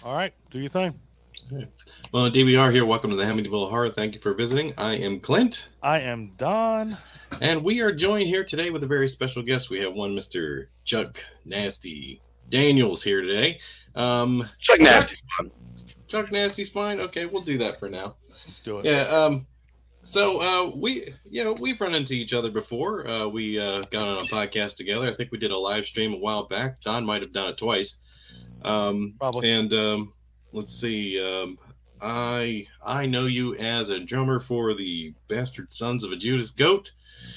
All right, do your thing. Okay. Well, DBR here. Welcome to the Hamityville Horror. Thank you for visiting. I am Clint. I am Don. And we are joined here today with a very special guest. We have one Mr. Chuck Nasty Daniels here today. Chuck Nasty's fine. Chuck Nasty's fine? Okay, we'll do that for now. Let's do it. Yeah, we've run into each other before. We got on a podcast together. I think we did a live stream a while back. Don might have done it twice. Probably. And let's see. I know you as a drummer for the Bastard Sons of a Judas Goat.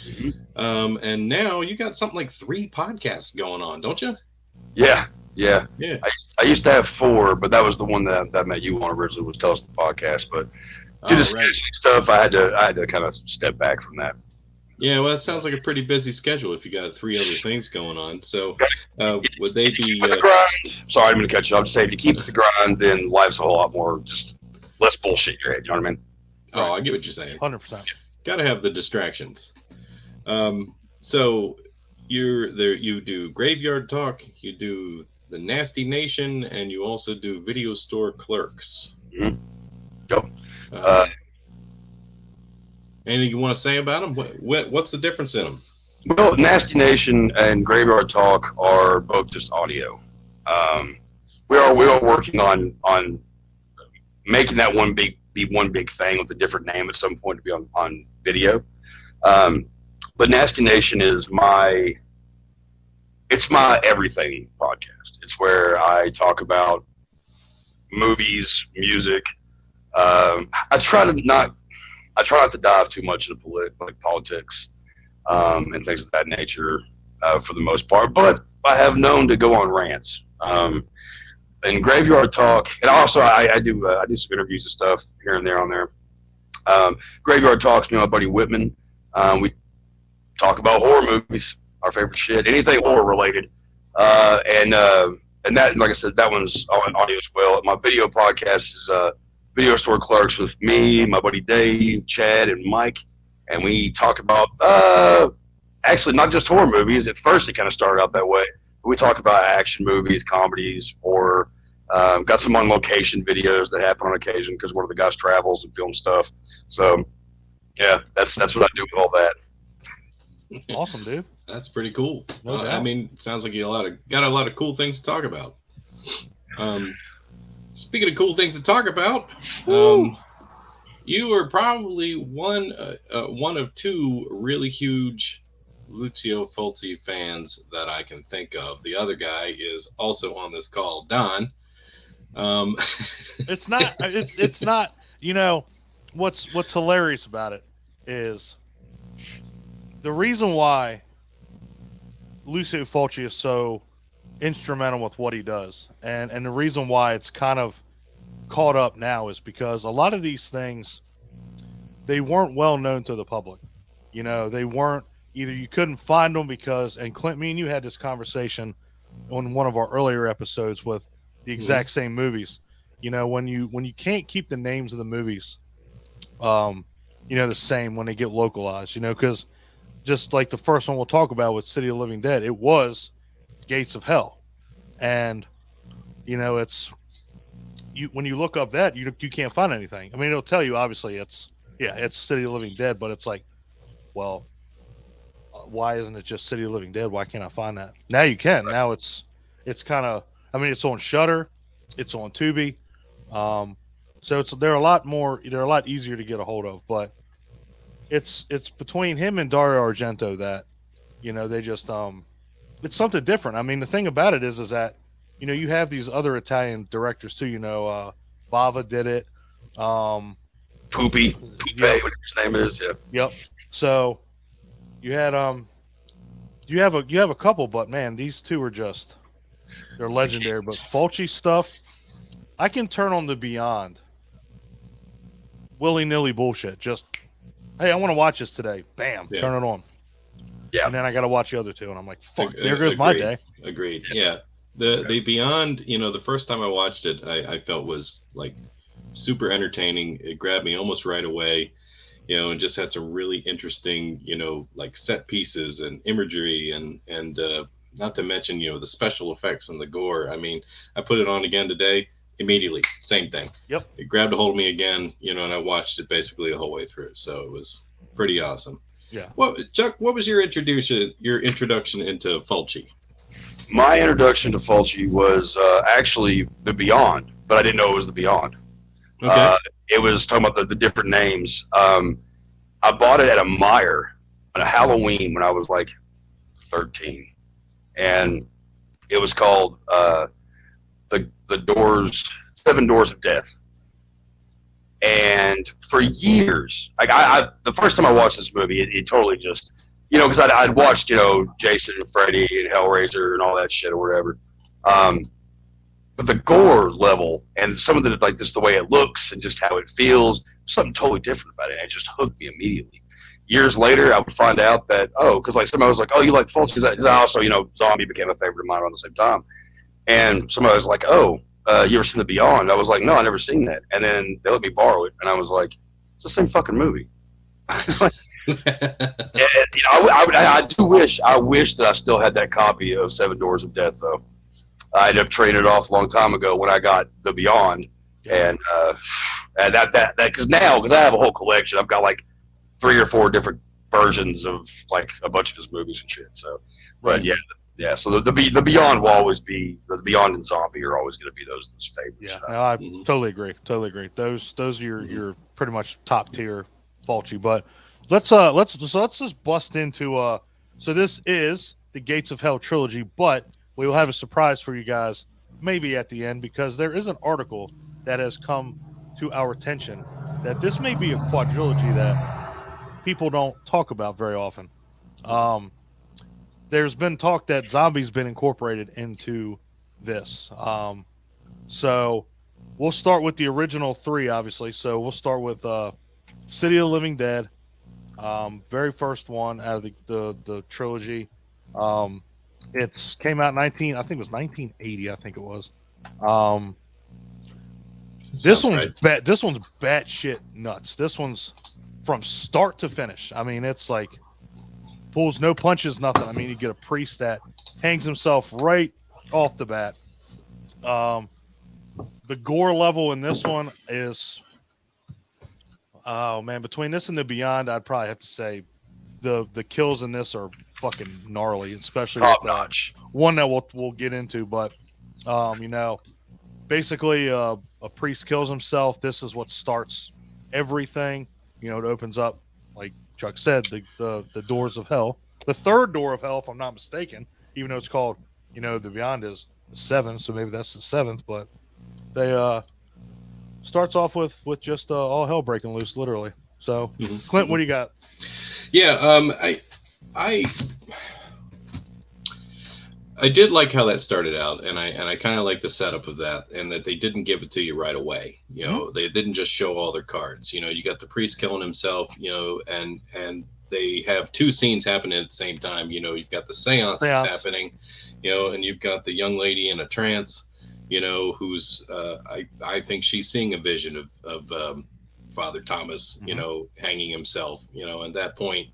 Mm-hmm. And now you got something like 3 podcasts going on, don't you? Yeah. I used to have 4, but that was the one that I met you on originally, was Tell Us the Podcast. But due to scheduling stuff, I had to kind of step back from that. Yeah, well, that sounds like a pretty busy schedule if you got 3 other things going on. So, would they be? The grind. Sorry, I'm going to cut you off. Just say if you keep the grind, then life's a whole lot more, just less bullshit in your head. You know what I mean? Oh, I get what you're saying. 100%. Got to have the distractions. So you're there. You do Graveyard Talk. You do the Nasty Nation, and you also do Video Store Clerks. Mm-hmm. Yep. Anything you want to say about them? What's the difference in them? Well, Nasty Nation and Graveyard Talk are both just audio. We are working on making that one big thing with a different name at some point to be on video. But Nasty Nation is my everything podcast. It's where I talk about movies, music. I try not to dive too much into politics and things of that nature for the most part, but I have known to go on rants. And Graveyard Talk, and also I do some interviews and stuff here and there on there. Graveyard Talk's me and my buddy Whitman. We talk about horror movies, our favorite shit, anything horror related. And that, like I said, that one's on audio as well. My video podcast is Video Store Clerks with me, my buddy Dave, Chad, and Mike, and we talk about actually not just horror movies. At first, it kind of started out that way. But we talk about action movies, comedies, horror. Got some on location videos that happen on occasion because one of the guys travels and films stuff. So, yeah, that's what I do with all that. Awesome, dude. That's pretty cool. No doubt. I mean, sounds like you got a lot of cool things to talk about. Speaking of cool things to talk about, you are probably one of 2 really huge Lucio Fulci fans that I can think of. The other guy is also on this call, Don. It's not. You know, what's hilarious about it is the reason why Lucio Fulci is so instrumental with what he does, and the reason why it's kind of caught up now is because a lot of these things, they weren't well known to the public. You know, they weren't, either you couldn't find them because, and Clint, me and you had this conversation on one of our earlier episodes with the exact same movies. You know, when you can't keep the names of the movies the same when they get localized, because just like the first one we'll talk about with City of the Living Dead, it was Gates of Hell. and it's you when you look up that you can't find anything. I mean, it'll tell you obviously it's City of the Living Dead, but it's like, well, why isn't it just City of the Living Dead? Why can't I find that? Now you can. Now it's kind of. I mean, it's on Shutter, it's on Tubi, so they're a lot more. They're a lot easier to get a hold of. But it's between him and Dario Argento that they just it's something different. I mean, the thing about it is that you have these other Italian directors too. Bava did it. Poopy, Yep, whatever his name is. Yeah. yep. So you had you have a couple, but man, these two are they're legendary. But Fulci stuff, I can turn on the Beyond willy nilly bullshit. Just hey, I want to watch this today. Bam, Yeah. turn it on. Yeah. And then I got to watch the other two, and I'm like, fuck, there goes my day. Agreed. Yeah. The Beyond, the first time I watched it, I felt was like super entertaining. It grabbed me almost right away, and just had some really interesting, like set pieces and imagery and not to mention, the special effects and the gore. I mean, I put it on again today, immediately, same thing. Yep. It grabbed a hold of me again, and I watched it basically the whole way through. So it was pretty awesome. Yeah. Well, Chuck, what was your introduction into Fulci? My introduction to Fulci was actually the Beyond, but I didn't know it was the Beyond. Okay. It was talking about the different names. I bought it at a Meijer on a Halloween when I was like 13, and it was called the Doors, Seven Doors of Death. And for years, like I the first time I watched this movie, it totally just, because I'd watched, Jason and Freddy and Hellraiser and all that shit or whatever. But the gore level and some of the, like, just the way it looks and just how it feels, something totally different about it. And it just hooked me immediately. Years later, I would find out that, because like somebody was like, oh, you like Fulci? Because I also, Zombie became a favorite of mine around the same time. And somebody was like, oh, you ever seen The Beyond? I was like, no, I never seen that. And then they let me borrow it. And I was like, it's the same fucking movie. And, I wish that I still had that copy of Seven Doors of Death, though. I ended up trading it off a long time ago when I got The Beyond, and that because I have a whole collection. I've got like 3 or 4 different versions of like a bunch of his movies and shit. So, but yeah. So the Beyond will always be the Beyond and Zombie are always going to be those favorites. Yeah, no, I totally agree. Those are your pretty much top tier Fulci. But let's just bust into so this is the Gates of Hell trilogy, but we will have a surprise for you guys maybe at the end, because there is an article that has come to our attention that this may be a quadrilogy that people don't talk about very often. There's been talk that zombies been incorporated into this. So we'll start with the original 3, obviously. So we'll start with City of the Living Dead, very first one out of the trilogy. It's came out I think it was 1980. I think it was. This one's right. This one's batshit nuts. This one's from start to finish. I mean, it's like pulls no punches, nothing. I mean, you get a priest that hangs himself right off the bat. The gore level in this one is, oh man, between this and the Beyond, I'd probably have to say the kills in this are fucking gnarly, especially with one that we'll get into. But basically a priest kills himself. This is what starts everything. It opens up, like Chuck said, the doors of hell. The third door of hell, if I'm not mistaken, even though it's called, the Beyond is 7, so maybe that's the 7th. But they starts off with just all hell breaking loose, literally. So, Clint, what do you got? Yeah, I did like how that started out, and I kind of like the setup of that, and that they didn't give it to you right away. They didn't just show all their cards. You got the priest killing himself, and they have 2 scenes happening at the same time. You've got the seance that's happening, and you've got the young lady in a trance, who's I think she's seeing a vision of Father Thomas, hanging himself, and at that point,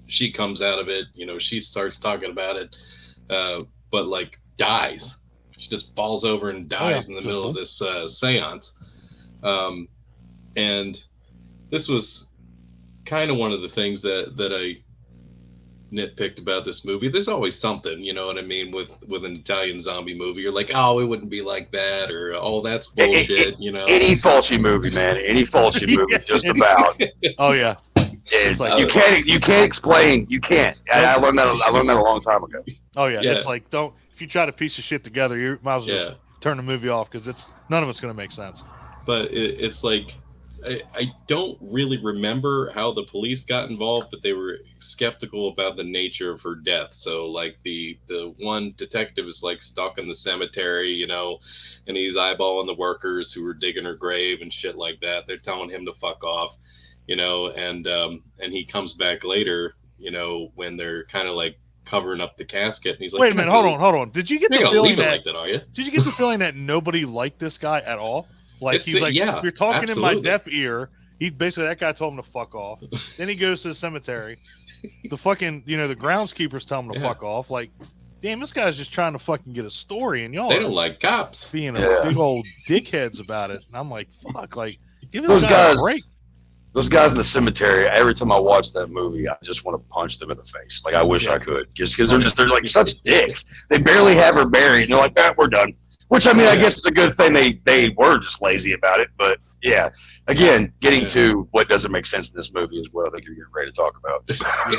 she comes out of it, she starts talking about it, but like dies, She just falls over and dies in the middle of this seance. And this was kind of one of the things that I nitpicked about this movie. There's always something, you know what I mean, with an Italian zombie movie. You're like, oh, it wouldn't be like that, or oh, that's bullshit, you know. Any Fulci movie, man. Any Fulci movie, just about. Oh yeah. It's like you can't explain. You can't. I learned that. I learned that a long time ago. Oh yeah. It's like if you try to piece of shit together, you might as well just turn the movie off because none of it's going to make sense. But it's like I don't really remember how the police got involved, but they were skeptical about the nature of her death. So like the one detective is like stuck in the cemetery, you know, and he's eyeballing the workers who were digging her grave and shit like that. They're telling him to fuck off, you know, and he comes back later, you know, when they're kind of like covering up the casket, and he's like, "Wait a minute, hold on. Did you get the feeling like that? Are you? Did you get the feeling that nobody liked this guy at all? Like he's like, you're talking absolutely. in my deaf ear. He basically that guy told him to fuck off. Then he goes to the cemetery. The fucking the groundskeepers tell him to fuck off. Like, damn, this guy's just trying to fucking get a story, and y'all they don't like cops being a big old dickheads about it. And I'm like, fuck, like give this guy a break. Those guys in the cemetery, every time I watch that movie, I just want to punch them in the face. Like, I wish I could. Just because they're like such dicks. They barely have her buried, and they're like, we're done. Which, I mean, I guess it's a good thing they were just lazy about it. But, yeah, again, getting to what doesn't make sense in this movie as well that you're getting ready to talk about.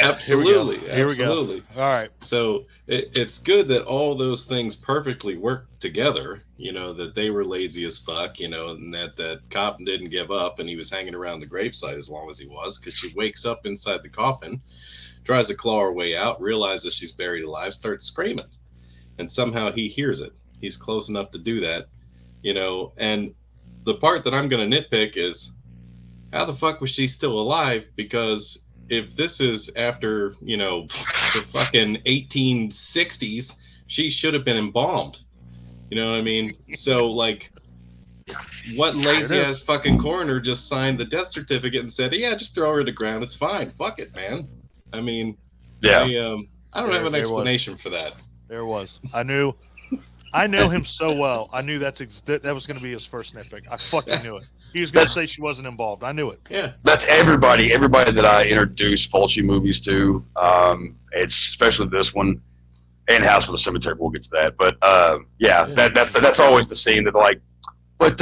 Absolutely. Here we go. All right. So it's good that all those things perfectly work together, you know, that they were lazy as fuck, you know, and that cop didn't give up and he was hanging around the gravesite as long as he was, because she wakes up inside the coffin, tries to claw her way out, realizes she's buried alive, starts screaming. And somehow he hears it. He's close enough to do that, you know, and the part that I'm going to nitpick is how the fuck was she still alive? Because if this is after, you know, the fucking 1860s, she should have been embalmed. You know what I mean? So, like, what lazy-ass fucking coroner just signed the death certificate and said, yeah, just throw her to the ground. It's fine. Fuck it, man. I mean, I don't have an explanation for that. There was. I know him so well. I knew that was going to be his first nitpick. I fucking knew it. He was going to say she wasn't involved. I knew it. Yeah. That's everybody that I introduce Fulci movies to. It's especially this one and House with a Cemetery. We'll get to that. But that's always the scene that they're like, but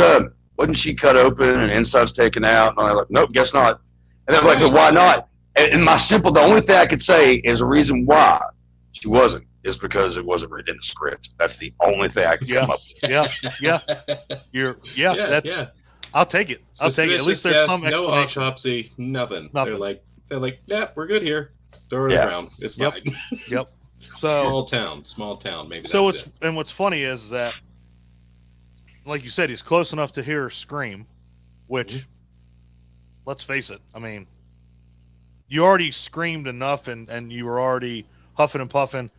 wasn't she cut open and inside's taken out? And I'm like, nope, guess not. And they're like, why not? And the only thing I could say is a reason why she wasn't. Is because it wasn't written in the script. That's the only thing I can come up with. I'll take it. I'll take it. At least there's some explanation. No autopsy, nothing. They're like, yeah, we're good here. Throw it around. It's fine. Yep. So small town. Maybe. So what's funny is that, like you said, he's close enough to hear her scream, which, let's face it. I mean, you already screamed enough, and you were already huffing and puffing.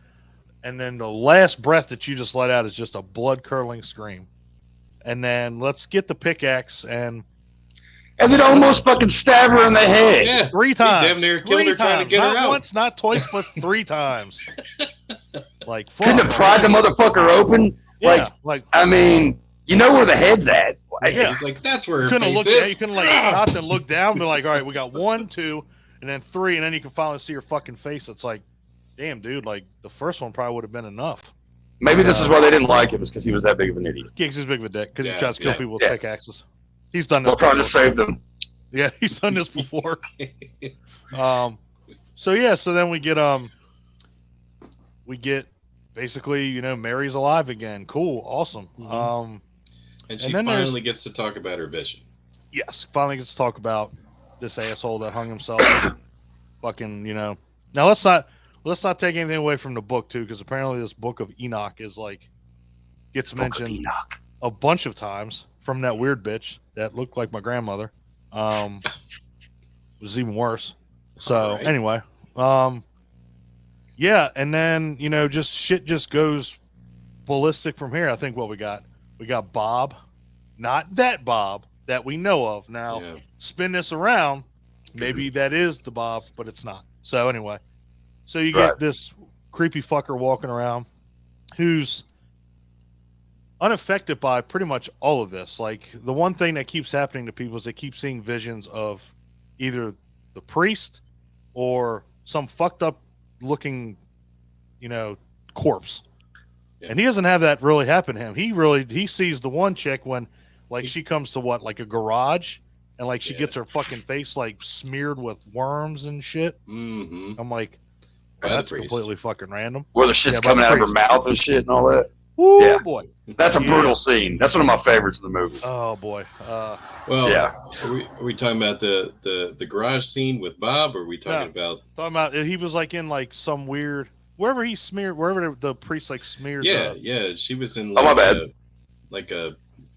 And then the last breath that you just let out is just a blood-curdling scream. And then let's get the pickaxe and then almost fucking stab her in the head. Yeah, 3 times. Damn near killed her trying to get her out. Not once, not twice, but 3 times. Like, fuck. Couldn't have pried the motherfucker open. Yeah, I mean, you know where the head's at. Yeah, he's like, that's where her face is. You couldn't stop and look down, and be like, all right, we got 1, 2, and then 3, and then you can finally see her fucking face. It's like, damn, dude, like the first one probably would have been enough. Maybe this is why they didn't like him, is because he was that big of an idiot. Yeah, he's big of a dick, because he tries to kill people with pickaxes. He's done this. Trying to save them. Yeah, he's done this before. So then we get basically, Mary's alive again. Cool, awesome. Mm-hmm. And she finally gets to talk about her vision. Yes, finally gets to talk about this asshole that hung himself. Fucking, Now let's not take anything away from the book too, because apparently this book of Enoch is gets mentioned a bunch of times from that weird bitch that looked like my grandmother. It was even worse. So anyway, and then just shit just goes ballistic from here. I think what we got Bob, not that Bob that we know of. Now spin this around, maybe that is the Bob, but it's not. So anyway, you get this creepy fucker walking around who's unaffected by pretty much all of this. Like the one thing that keeps happening to people is they keep seeing visions of either the priest or some fucked up looking, corpse. Yeah. And he doesn't have that really happen to him. He sees the one chick when like she comes to like a garage and like she gets her fucking face like smeared with worms and shit. Mm-hmm. I'm like, that's completely fucking random. Where the shit's coming out of her mouth and shit and all that. Woo, Yeah. boy. That's a brutal scene. That's one of my favorites of the movie. Oh boy. Well, yeah. Are we talking about the garage scene with Bob, or are we talking about he was like in like some weird wherever the priest like smeared. Yeah, she was in my bad.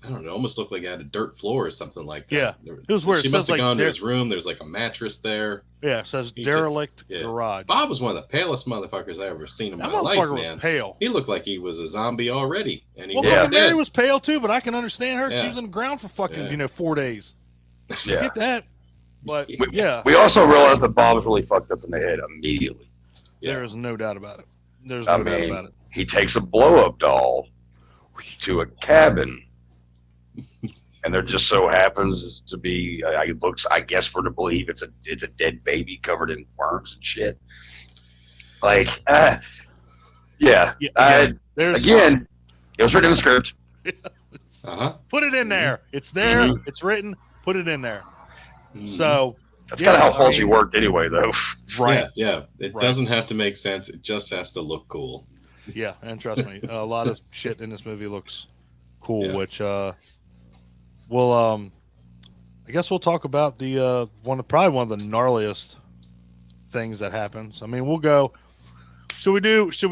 I don't know, almost looked like it had a dirt floor or something like that. Yeah, it was weird. She must have gone to his room. There's like a mattress there. Yeah, it says derelict garage. Bob was one of the palest motherfuckers I ever seen in my life, man. Was pale. He looked like he was a zombie already, and he fucking Mary was pale too. But I can understand her. Yeah. She was on the ground for fucking 4 days. Yeah, Get that. But we also realized that Bob was really fucked up in the head immediately. Yeah. There is no doubt about it. There's no doubt about it. He takes a blow-up doll to a cabin, and there just so happens to be. It looks, I guess, for to believe it's a dead baby covered in worms and shit. Like, again, it was written in the script. Put it in there. It's there. Mm-hmm. It's written. Put it in there. Mm-hmm. So that's kind of how Fulci worked, anyway, though. Right. Yeah. It doesn't have to make sense. It just has to look cool. Yeah, and trust me, a lot of shit in this movie looks cool. Yeah. Which I guess we'll talk about the probably one of the gnarliest things that happens. I mean, we'll go. Should we do? Pick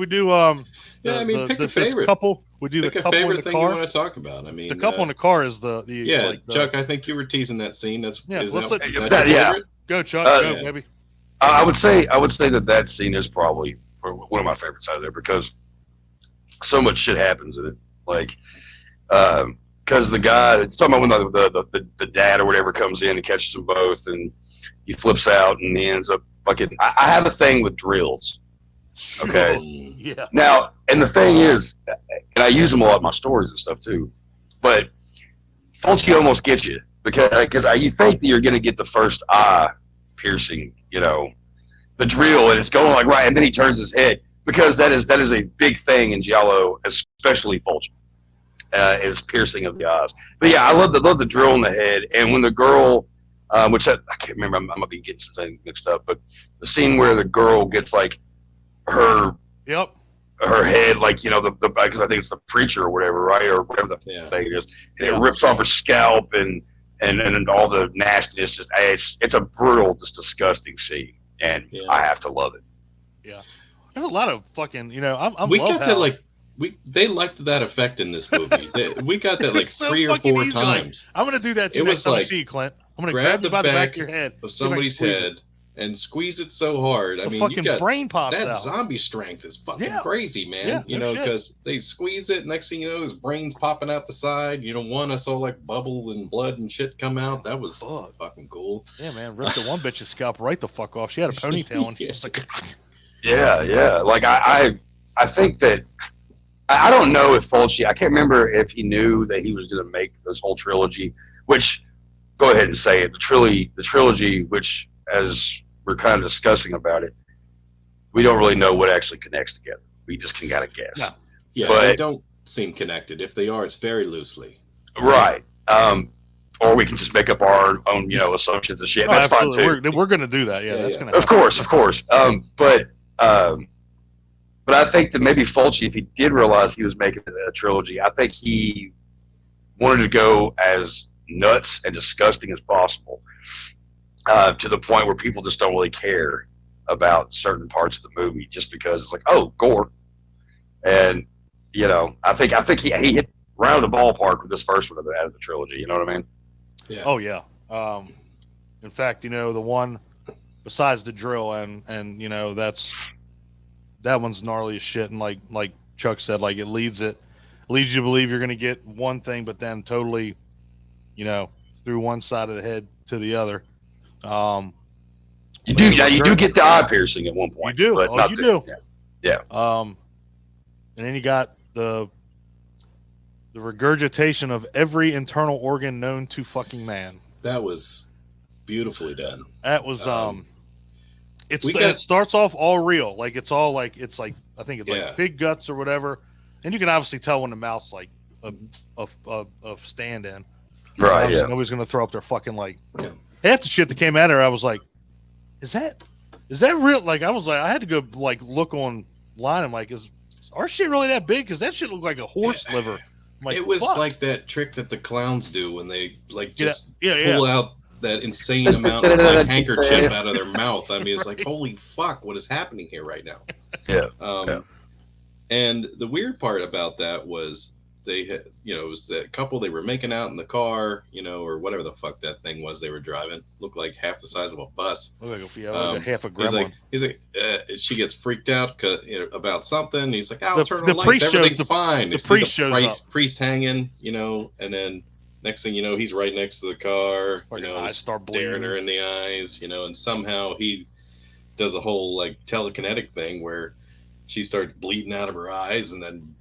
a favorite couple. We do pick the couple in the thing car. you want to talk about. I mean, the couple in the car is Chuck. I think you were teasing that scene. Is that your favorite? Go, Chuck. Go, baby. I would say that scene is probably one of my favorites out of there because so much shit happens in it. Like, because the guy, it's talking about when the dad or whatever comes in and catches them both, and he flips out and he ends up fucking. I have a thing with drills. Okay. Yeah. Now, and the thing is, and I use them a lot in my stories and stuff too, but Fulci almost gets you because you think that you're going to get the first eye piercing, the drill, and it's going like right, and then he turns his head because that is a big thing in giallo, especially Fulci, is piercing of the eyes. But yeah, I love the drill in the head, and when the girl, which I can't remember, I might be getting something mixed up, but the scene where the girl gets like her head, like because I think it's the preacher or whatever, right, or whatever the thing is, and it rips off her scalp and all the nastiness. It's a brutal, just disgusting scene, and I have to love it. Yeah, there's a lot of fucking they liked that effect in this movie. We got that like so 3 or 4 times. I'm gonna do that. Next time I see you, Clint. I'm gonna grab you by the back of your head of somebody's head. And squeeze it so hard. I mean, fucking brain pops that out. Zombie strength is fucking crazy, man. Because they squeeze it. Next thing you know, his brain's popping out the side. One I saw like bubble and blood and shit come out. That was fucking cool. Yeah, man. Ripped the one bitch's scalp right the fuck off. She had a ponytail and she was like, yeah. Like I think that I don't know if Fulci. I can't remember if he knew that he was going to make this whole trilogy. Which, go ahead and say it. The trilogy, which, as we're kind of discussing about it, we don't really know what actually connects together. We just can kind of guess. No. Yeah, but they don't seem connected. If they are, it's very loosely. Right. Or we can just make up our own, assumptions and shit. That's absolutely. fine too. We're going to do that. Yeah, that's going to happen. Of course. But I think that maybe Fulci, if he did realize he was making a trilogy, I think he wanted to go as nuts and disgusting as possible. To the point where people just don't really care about certain parts of the movie just because it's like, oh, gore. And, I think he hit right out of the ballpark with this first one out of the trilogy. You know what I mean? Yeah. Oh, yeah. In fact, the one besides the drill and that one's gnarly as shit. And like Chuck said, like it leads you to believe you're going to get one thing, but then totally, through one side of the head to the other. You do get the eye piercing at one point. You do. But you do. Yeah. And then you got the regurgitation of every internal organ known to fucking man. That was beautifully done. That was We got- it starts off all real, like it's all like I think it's Yeah. like pig guts or whatever, and you can obviously tell when the mouth's like a stand in. Right. Obviously, Yeah. nobody's gonna throw up their fucking like Yeah. half the shit that came at her. I was like, is that real? Like I was like, I had to go like look online. I'm like, is our shit really that big? Because that shit looked like a horse liver. I'm like, It was fuck. like that trick that the clowns do when they like just yeah. pull out that insane amount of like handkerchief out of their mouth. I mean, it's like, holy fuck, what is happening here right now? Yeah. And the weird part about that was they had, it was that couple, they were making out in the car, or whatever the fuck that thing was they were driving. Looked like half the size of a bus. Looked like half a He's gremlin. like, she gets freaked out about something. He's like, I'll The- turn the on the priest lights. shows- Everything's fine. the You see priest shows up. Priest hanging, and then next thing you know, he's right next to the car, Fucking eyes start staring bleeding. her in the eyes, and somehow he does a whole like telekinetic thing where she starts bleeding out of her eyes and then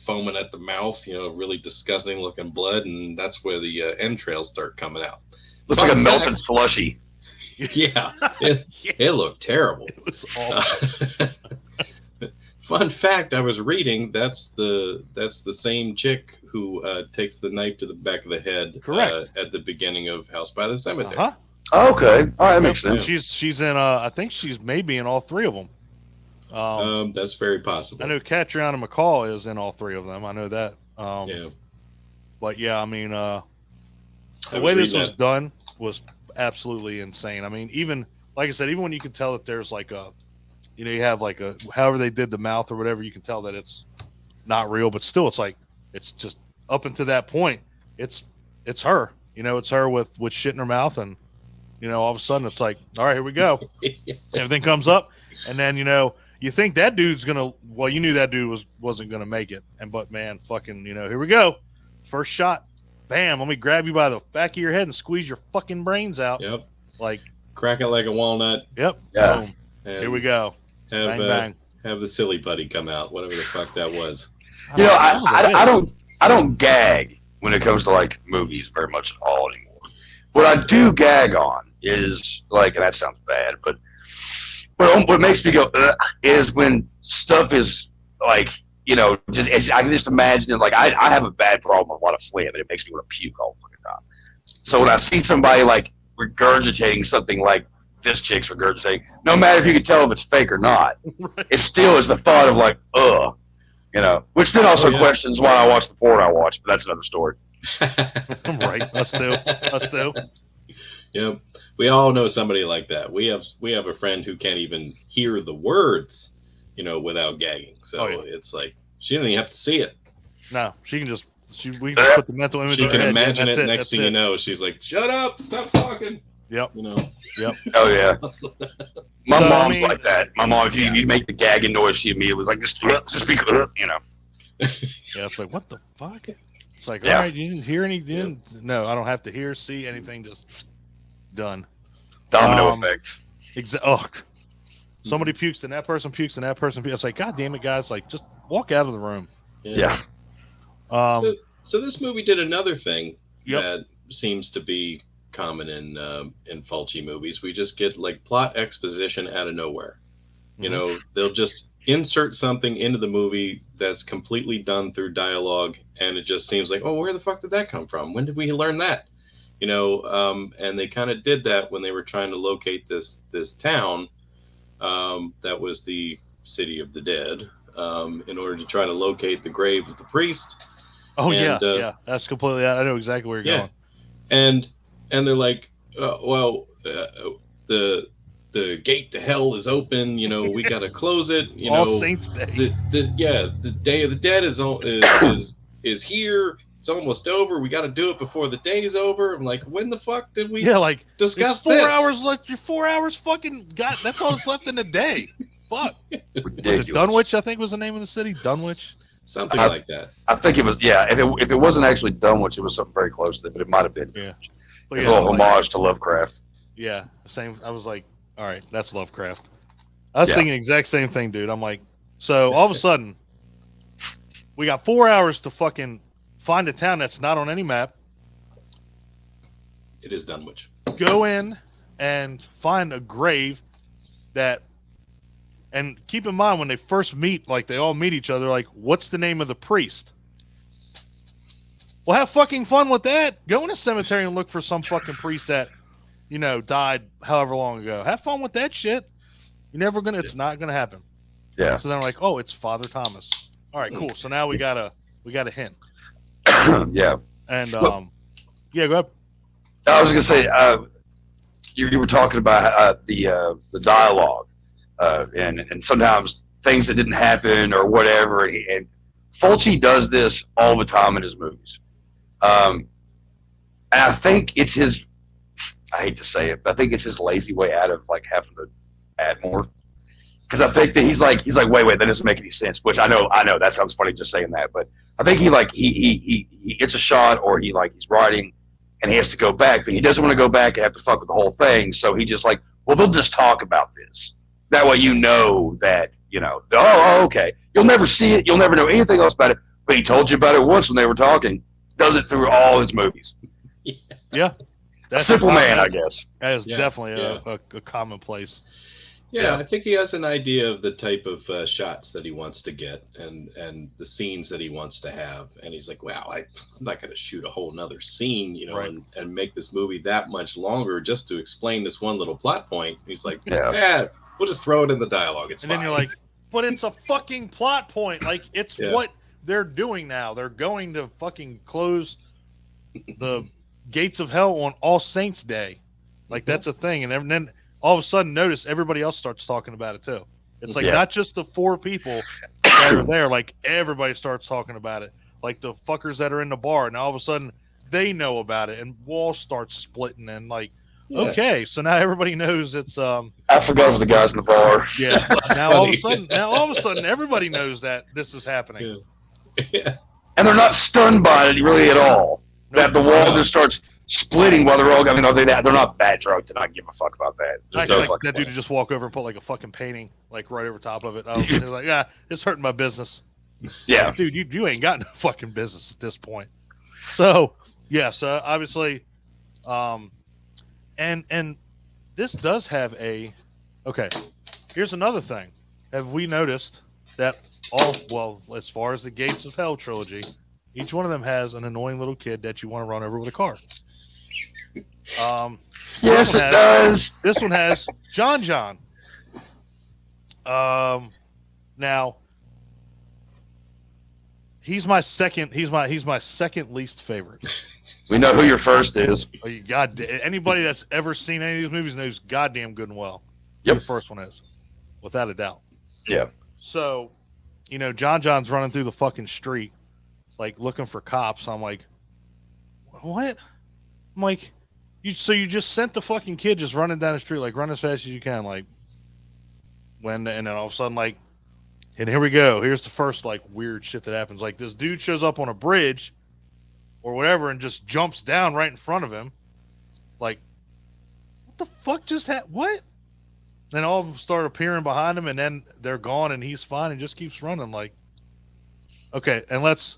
foaming at the mouth, really disgusting looking blood, and that's where the entrails start coming out. Looks like a Fun melted fact- slushy. Yeah, it looked terrible. It was awful. Fun fact: I was reading that's the same chick who takes the knife to the back of the head. Correct. At the beginning of House by the Cemetery. Uh-huh. Oh, okay. All right, makes Yep. sense. She's in I think she's maybe in all three of them. That's very possible. I know Catriona McCall is in all three of them. I know that. Yeah. But yeah, I mean, the was way this reading was that. done was absolutely insane. I mean, even like I said, even when you can tell that there's like you have like however they did the mouth or whatever, you can tell that it's not real, but still, it's like it's just up until that point, it's her. It's her with shit in her mouth, and all of a sudden it's like, all right, here we go. Everything comes up, and then you think that dude's gonna. Well, you knew that dude wasn't gonna make it, but man, fucking, here we go. First shot, bam! Let me grab you by the back of your head and squeeze your fucking brains out. Yep. Like, Crack it like a walnut. yep. Yeah. Boom. And Here we go. Have, Bang bang. have the silly putty come out, whatever the fuck that was. I don't gag when it comes to like movies very much at all anymore. What I do gag on is like, and that sounds bad, but what makes me go is when stuff is like, I can just imagine it. Like I have a bad problem with a lot of phlegm, and it makes me want to puke all the fucking time. So when I see somebody like regurgitating something like this chick's regurgitating, no matter if you can tell if it's fake or not, it still is the thought of like, ugh, which then also questions why I watch the porn I watch, but that's another story. Right. Let's do. Yep. We all know somebody like that. We have a friend who can't even hear the words, without gagging. So it's like she doesn't even have to see it. No, she can just we can just put the mental image. She in her can head. imagine That's it. Next thing you know, she's like, "Shut up! Stop talking." Yep. Oh yeah. My So, I mom's mean, like that. My mom, if you make the gagging noise, she immediately was like, just be good, Yeah, it's like, what the fuck? It's like, Yeah. all right, you didn't hear anything? No, I don't have to hear, see anything. Just done. Domino Um, effect. Somebody pukes and that person pukes and that person pukes. It's like, God damn it, guys! Like, just walk out of the room. Yeah. So this movie did another thing Yep. that seems to be common in Fulci movies. We just get like plot exposition out of nowhere. Mhm. They'll just insert something into the movie that's completely done through dialogue, and it just seems like, oh, where the fuck did that come from? When did we learn that? And they kind of did that when they were trying to locate this town that was the city of the dead, in order to try to locate the grave of the priest. Oh And, yeah, that's completely. I know exactly where you're going. And they're like, the gate to hell is open. We got to close it. All Saints Day. The Day of the Dead is here. It's almost over. We got to do it before the day is over. I'm like, when the fuck did we Like discuss it's 4 this? hours left. Your 4 hours fucking got. That's all that's left in the day. Fuck. Was Ridiculous. it Dunwich? I think was the name of the city. Dunwich. Something like that. I think it was, yeah. If it wasn't actually Dunwich, it was something very close to it, but it might have been. Yeah. It's a little homage to Lovecraft. Yeah, same. I was like, all right, that's Lovecraft. I was thinking the exact same thing, dude. I'm like, so all of a sudden, we got 4 hours to fucking find a town that's not on any map. It is Dunwich. Go in and find a grave that, and keep in mind when they first meet, like they all meet each other, like, what's the name of the priest? Well, have fucking fun with that. Go in a cemetery and look for some fucking priest that, you know, died however long ago. Have fun with that shit. You're never gonna. It's not gonna happen. Yeah. So then, like, oh, it's Father Thomas. All right, cool. So now we got a hint. Yeah. And yeah, go ahead. I was gonna say, you were talking about the dialogue, and sometimes things that didn't happen or whatever. And Fulci does this all the time in his movies. And I think it's his. I hate to say it, but I think it's his lazy way out of like having to add more. Because I think that he's like, wait, that doesn't make any sense. Which I know that sounds funny just saying that, but I think he gets a shot or he's writing and he has to go back, but he doesn't want to go back and have to fuck with the whole thing. So he just like, well, they'll just talk about this. That way, you know that oh, okay. You'll never see it. You'll never know anything else about it. But he told you about it once when they were talking. Does it through all his movies. Yeah. That's a simple man, I guess. That is definitely a commonplace. Yeah, I think he has an idea of the type of shots that he wants to get and the scenes that he wants to have. And he's like, wow, I'm not going to shoot a whole nother scene, right. and make this movie that much longer just to explain this one little plot point. He's like, we'll just throw it in the dialogue. It's fine. Then you're like, but it's a fucking plot point. Like, it's what they're doing now. They're going to fucking close the gates of hell on All Saints Day. Like, that's a thing. And then all of a sudden, notice everybody else starts talking about it too. It's like not just the 4 people that are there. Like, everybody starts talking about it. Like the fuckers that are in the bar, and all of a sudden they know about it, and walls start splitting. And like, okay, so now everybody knows it's. I forgot the guys in the bar. Yeah. Now all of a sudden, everybody knows that this is happening. Yeah. And they're not stunned by it really at all. That the wall just starts splitting while they're all. I mean, they're not that drunk to not give a fuck about that. Actually, like that dude to just walk over and put like a fucking painting like right over top of it. They're like, it's hurting my business. Yeah, like, dude, you ain't got no fucking business at this point. So yes, obviously, and this does have a. Okay, here's another thing. Have we noticed that as far as the Gates of Hell trilogy, each one of them has an annoying little kid that you want to run over with a car. Yes, it does. This one has John. Now he's my second least favorite. We know who your first is. Oh, anybody that's ever seen any of these movies knows goddamn good and well. Yep. Who the first one is, without a doubt. Yeah. So, John's running through the fucking street, like looking for cops. I'm like, what? I'm like, you just sent the fucking kid just running down the street, like run as fast as you can, like and then all of a sudden, like, and here we go. Here's the first like weird shit that happens. Like this dude shows up on a bridge or whatever and just jumps down right in front of him. Like, what the fuck just happened? What? Then all of them start appearing behind him, and then they're gone, and he's fine and just keeps running. Like, okay, and let's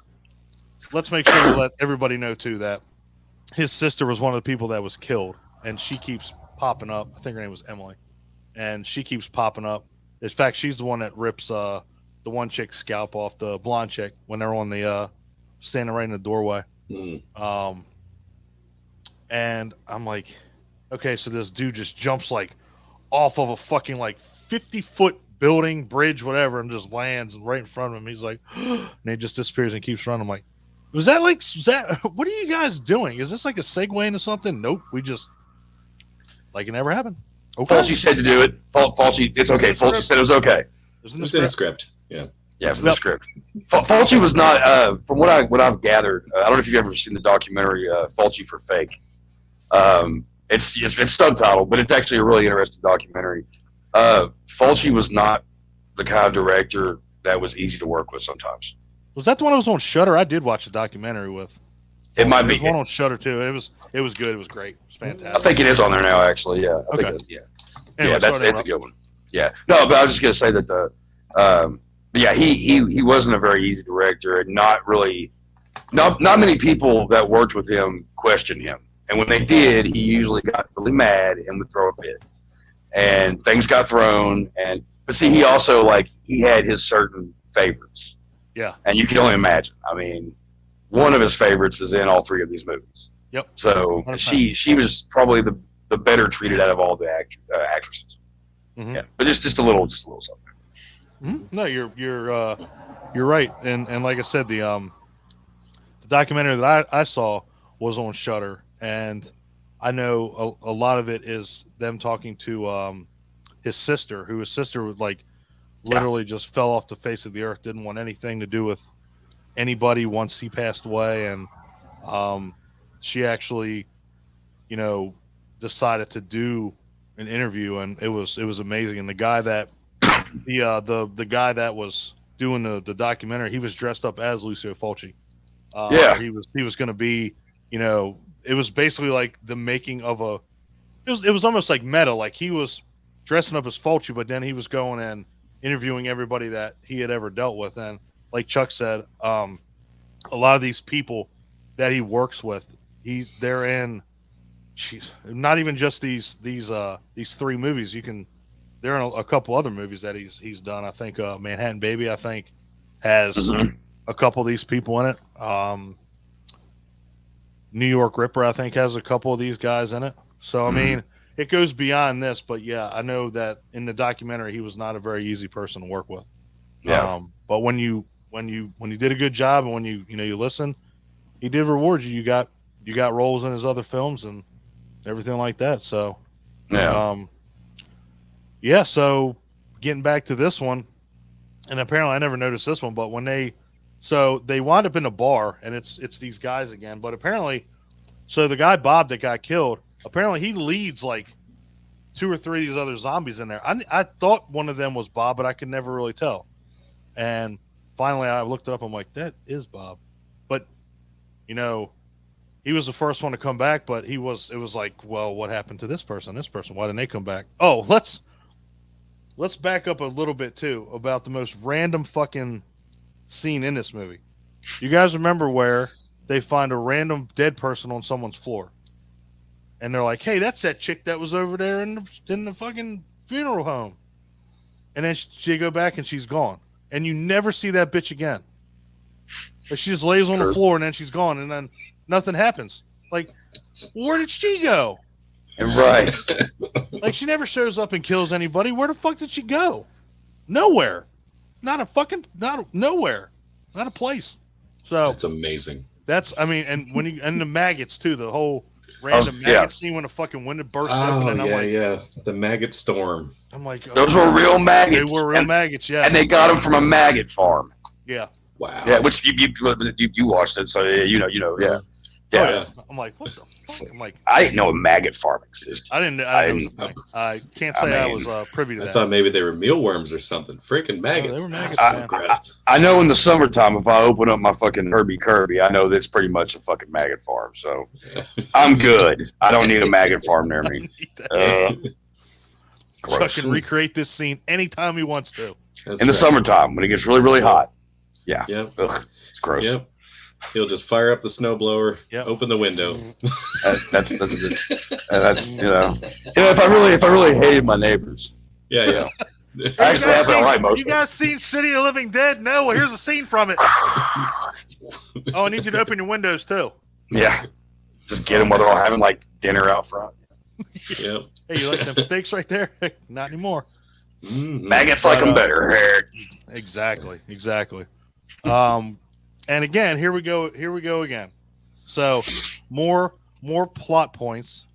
make sure we let everybody know too that his sister was one of the people that was killed, and she keeps popping up. I think her name was Emily, and she keeps popping up. In fact, she's the one that rips the one chick's scalp off, the blonde chick, when they're on the standing right in the doorway. And I'm like, okay, so this dude just jumps like off of a fucking like 50-foot building, bridge, whatever, and just lands right in front of him. He's like, and he just disappears and keeps running. I'm like, was that what are you guys doing? Is this like a segue into something? Nope. We just like it never happened. Okay. Fulci said to do it. Fulci, it's okay. Fulci said it was okay. It was in the script. Yeah. Yeah, it was in the script. Fulci was not, from what I've gathered, I don't know if you've ever seen the documentary Fulci for Fake. It's subtitled, but it's actually a really interesting documentary. Fulci was not the kind of director that was easy to work with sometimes. Was that the one that was on Shudder? I did watch the documentary with. It might be. There's one on Shudder too. It was good. It was great. It was fantastic. I think it is on there now, actually. Yeah. I think Anyway, it's a good one. Yeah. No, but I was just gonna say that he wasn't a very easy director, and not really not many people that worked with him questioned him, and when they did, he usually got really mad and would throw a fit, and things got thrown. But see, he also he had his certain favorites, Yeah. and you can only imagine. I mean, one of his favorites is in all three of these movies. Yep. So 100%. she was probably the better treated out of all the actresses. Mm-hmm. Yeah, but just a little something. Mm-hmm. No, you're right, and like I said, the documentary that I saw was on Shudder, and I know a lot of it is them talking to his sister, who his sister would literally just fell off the face of the earth, didn't want anything to do with anybody once he passed away, and she actually, decided to do an interview, and it was amazing. And the guy that the guy that was doing the documentary, he was dressed up as Lucio Fulci. He was going to be, it was basically like the making of it was almost like meta, like he was dressing up as Fulci, but then he was going and interviewing everybody that he had ever dealt with. And like Chuck said, a lot of these people that he works with, they're in, not even just these three movies. They're in a couple other movies that he's done. I think Manhattan Baby, I think, has a couple of these people in it. New York Ripper, I think, has a couple of these guys in it. So I mean, it goes beyond this, but yeah, I know that in the documentary he was not a very easy person to work with. Yeah. But when you did a good job, and when you listen, he did reward you. You got roles in his other films and everything like that. So yeah. So getting back to this one, and apparently I never noticed this one, but when they wind up in a bar, and it's these guys again, but apparently, so the guy Bob that got killed, apparently he leads like 2 or 3 of these other zombies in there. I thought one of them was Bob, but I could never really tell. And finally I looked it up. I'm like, that is Bob. But he was the first one to come back, but it was like, well, what happened to this person? Why didn't they come back? Oh, let's back up a little bit too about the most random fucking scene in this movie. You guys remember where they find a random dead person on someone's floor, and they're like, "Hey, that's that chick that was over there in the fucking funeral home," and then she go back and she's gone, and you never see that bitch again. Like, she just lays on the floor and then she's gone, and then nothing happens. Like, where did she go? Right. Like, she never shows up and kills anybody. Where the fuck did she go? Nowhere. Nowhere. Not a place. So it's amazing. And the maggots too, the whole random maggot scene when the fucking window bursts open, and I'm like, the maggot storm. I'm like, those were real maggots. They were real maggots, yes. And they got them from a maggot farm. Yeah. Wow. Yeah, which you watched it, so yeah. Yeah. Oh, yeah. I'm like, what the fuck? I'm like, I didn't know a maggot farm existed. I didn't know it was a thing. I can't say I was privy to that. I thought maybe they were mealworms or something. Freaking maggots. No, they were maggots. I know in the summertime, if I open up my fucking Herbie Kirby, I know that's pretty much a fucking maggot farm. So I'm good. I don't need a maggot farm near me. Chuck can recreate this scene anytime he wants to. In the summertime, when it gets really, really hot. Yeah. Yep. Ugh, it's gross. Yep. He'll just fire up the snowblower, open the window. That's a good. That's if I really hated my neighbors. Yeah. I actually have it all right most. You guys seen City of the Living Dead? No. Well, here's a scene from it. Oh, I need you to open your windows too. Yeah. Just get them while they're all having like dinner out front. Yep. Hey, you like them steaks right there? Not anymore. Mm-hmm. Maggots like them better. Exactly. And again, here we go again. So more plot points.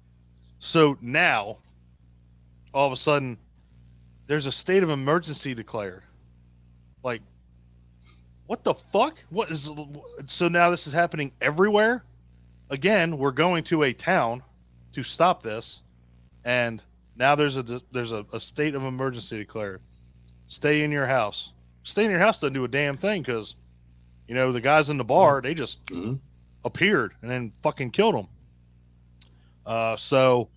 So now, all of a sudden, there's a state of emergency declared. Like, what the fuck? So now this is happening everywhere? Again, we're going to a town to stop this, and now there's a state of emergency declared. Stay in your house. Stay in your house doesn't do a damn thing, because the guys in the bar, they just appeared and then fucking killed them. So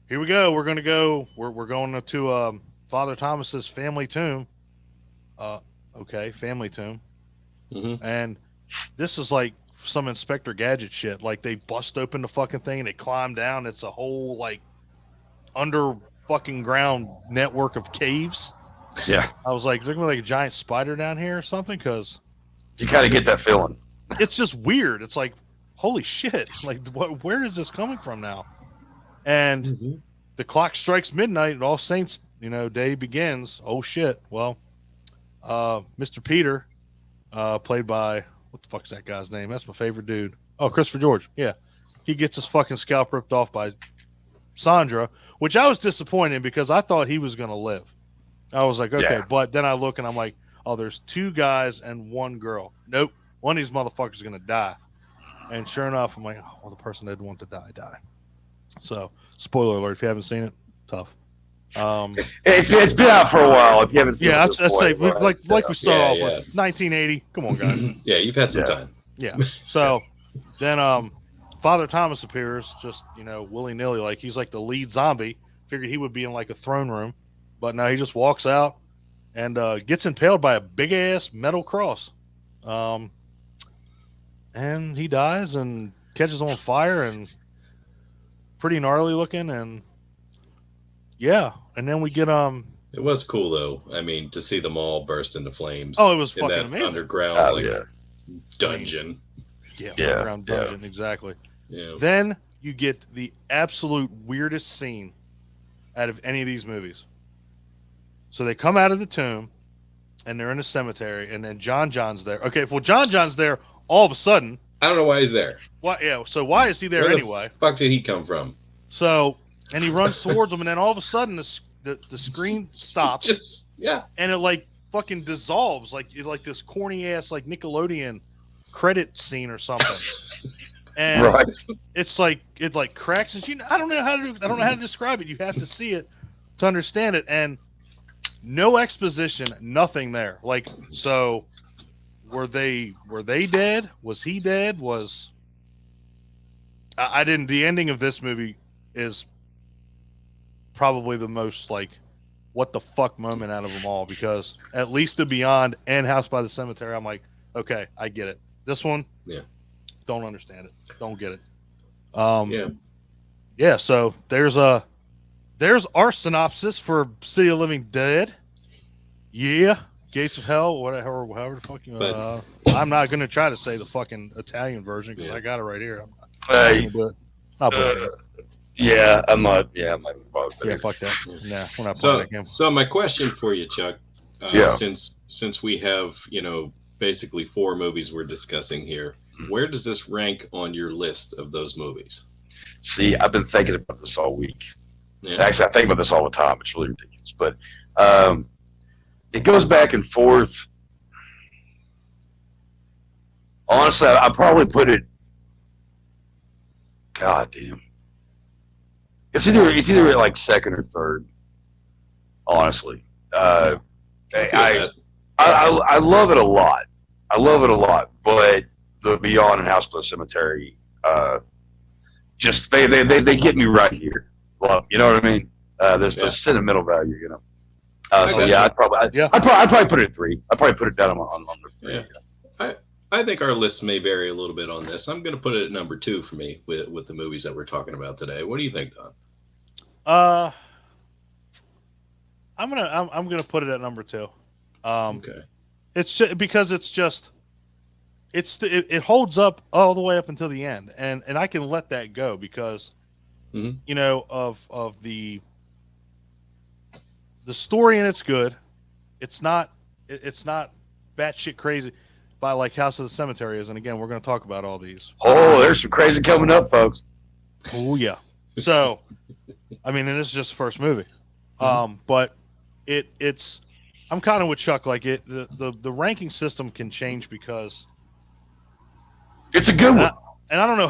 here we go. We're going to Father Thomas's family tomb. Okay, family tomb. Mm-hmm. And this is like some Inspector Gadget shit. Like they bust open the fucking thing and they climb down. It's a whole like under fucking ground network of caves. Yeah, I was like, is there gonna be like a giant spider down here or something? Because you kind of get that feeling. it's just weird. It's like, holy shit! Like, where is this coming from now? And the clock strikes midnight, and All Saints, day begins. Oh shit! Well, Mr. Peter, played by what the fuck is that guy's name? That's my favorite dude. Oh, Christopher George. Yeah, he gets his fucking scalp ripped off by Sandra, which I was disappointed in because I thought he was gonna live. I was like, okay, but then I look and I'm like, oh, there's 2 guys and 1 girl. Nope, one of these motherfuckers is gonna die. And sure enough, I'm like, oh, well, the person that didn't want to die. So, spoiler alert, if you haven't seen it, tough. It's been out for a while. If you haven't seen it, I'd say like we start off with 1980. Come on, guys. Yeah, you've had some time. Yeah. So then Father Thomas appears just, willy-nilly, like he's like the lead zombie. Figured he would be in like a throne room, but no, he just walks out and gets impaled by a big ass metal cross. And he dies and catches on fire and pretty gnarly looking. And yeah, and then we get It was cool though. I mean, to see them all burst into flames. Oh, it was in fucking that amazing. Underground dungeon. Underground dungeon, exactly. Yeah. Then you get the absolute weirdest scene out of any of these movies. So they come out of the tomb and they're in a cemetery, and then John's there. Okay, well, John's there all of a sudden. I don't know why he's there. Why? Yeah. So why is he there anyway? The fuck did he come from? So, and he runs towards him, and then all of a sudden the screen stops. And it like fucking dissolves, like this corny ass like Nickelodeon credit scene or something. And it's like it like cracks, and I don't know how to describe it. You have to see it to understand it, and no exposition, nothing there. Like, so were they dead? Was he dead? I didn't. The ending of this movie is probably the most like what the fuck moment out of them all, because at least the Beyond and House by the Cemetery, I'm like, okay, I get it. This one, don't understand it, don't get it. So there's our synopsis for City of Living Dead. Gates of Hell, whatever, however the fuck you. I'm not gonna try to say the fucking Italian version because I got it right here. Not I'm not. Yeah, I'm not involved. Fuck that. Nah, we're not playing that game. So my question for you, Chuck, since we have basically 4 movies we're discussing here, where does this rank on your list of those movies? See, I've been thinking about this all week. Actually, I think about this all the time. It's really ridiculous, but it goes back and forth. Honestly, I probably put it. God damn. It's either like second or third. Honestly, I love it a lot. But the Beyond and House by the Cemetery, just they get me right here. Love, you know what I mean? There's sentimental value, I'd probably put it at 3. I'd probably put it down on number 3. Yeah. I think our lists may vary a little bit on this. I'm going to put it at number 2 for me with the movies that we're talking about today. What do you think, Don? I'm gonna put it at number 2. Okay. It's just because it holds up all the way up until the end, and I can let that go because of the story, and it's good. It's not batshit crazy by like House of the Cemetery is, and again, we're going to talk about all these. Oh, there's some crazy coming up, folks. Oh yeah. So, I mean, and this is just the first movie, but it's. I'm kind of with Chuck. Like the ranking system can change because it's a good one. And I don't know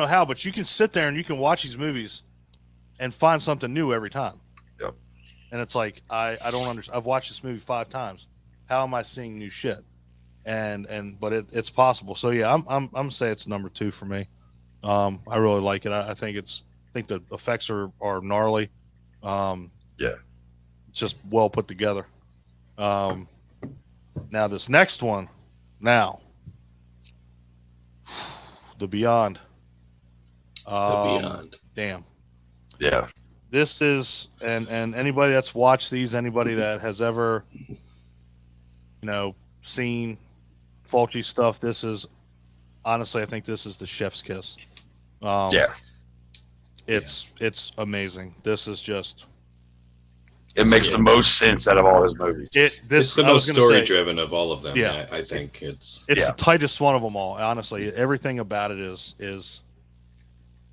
how, but you can sit there and you can watch these movies and find something new every time. Yep. And it's like I don't understand. I've watched this movie 5 times. How am I seeing new shit? But it's possible. So yeah, I'm gonna say it's number 2 for me. I really like it. I think the effects are gnarly. It's just well put together. Now this next one, The Beyond. Beyond. Damn. Yeah. This is and anybody that's watched these, anybody that has ever, seen Fulci stuff, this is honestly, I think this is the chef's kiss. Yeah. It's amazing. This is just It makes the most sense out of all his movies. It's the most story driven of all of them. Yeah. I think it's the tightest one of them all. Honestly, everything about it is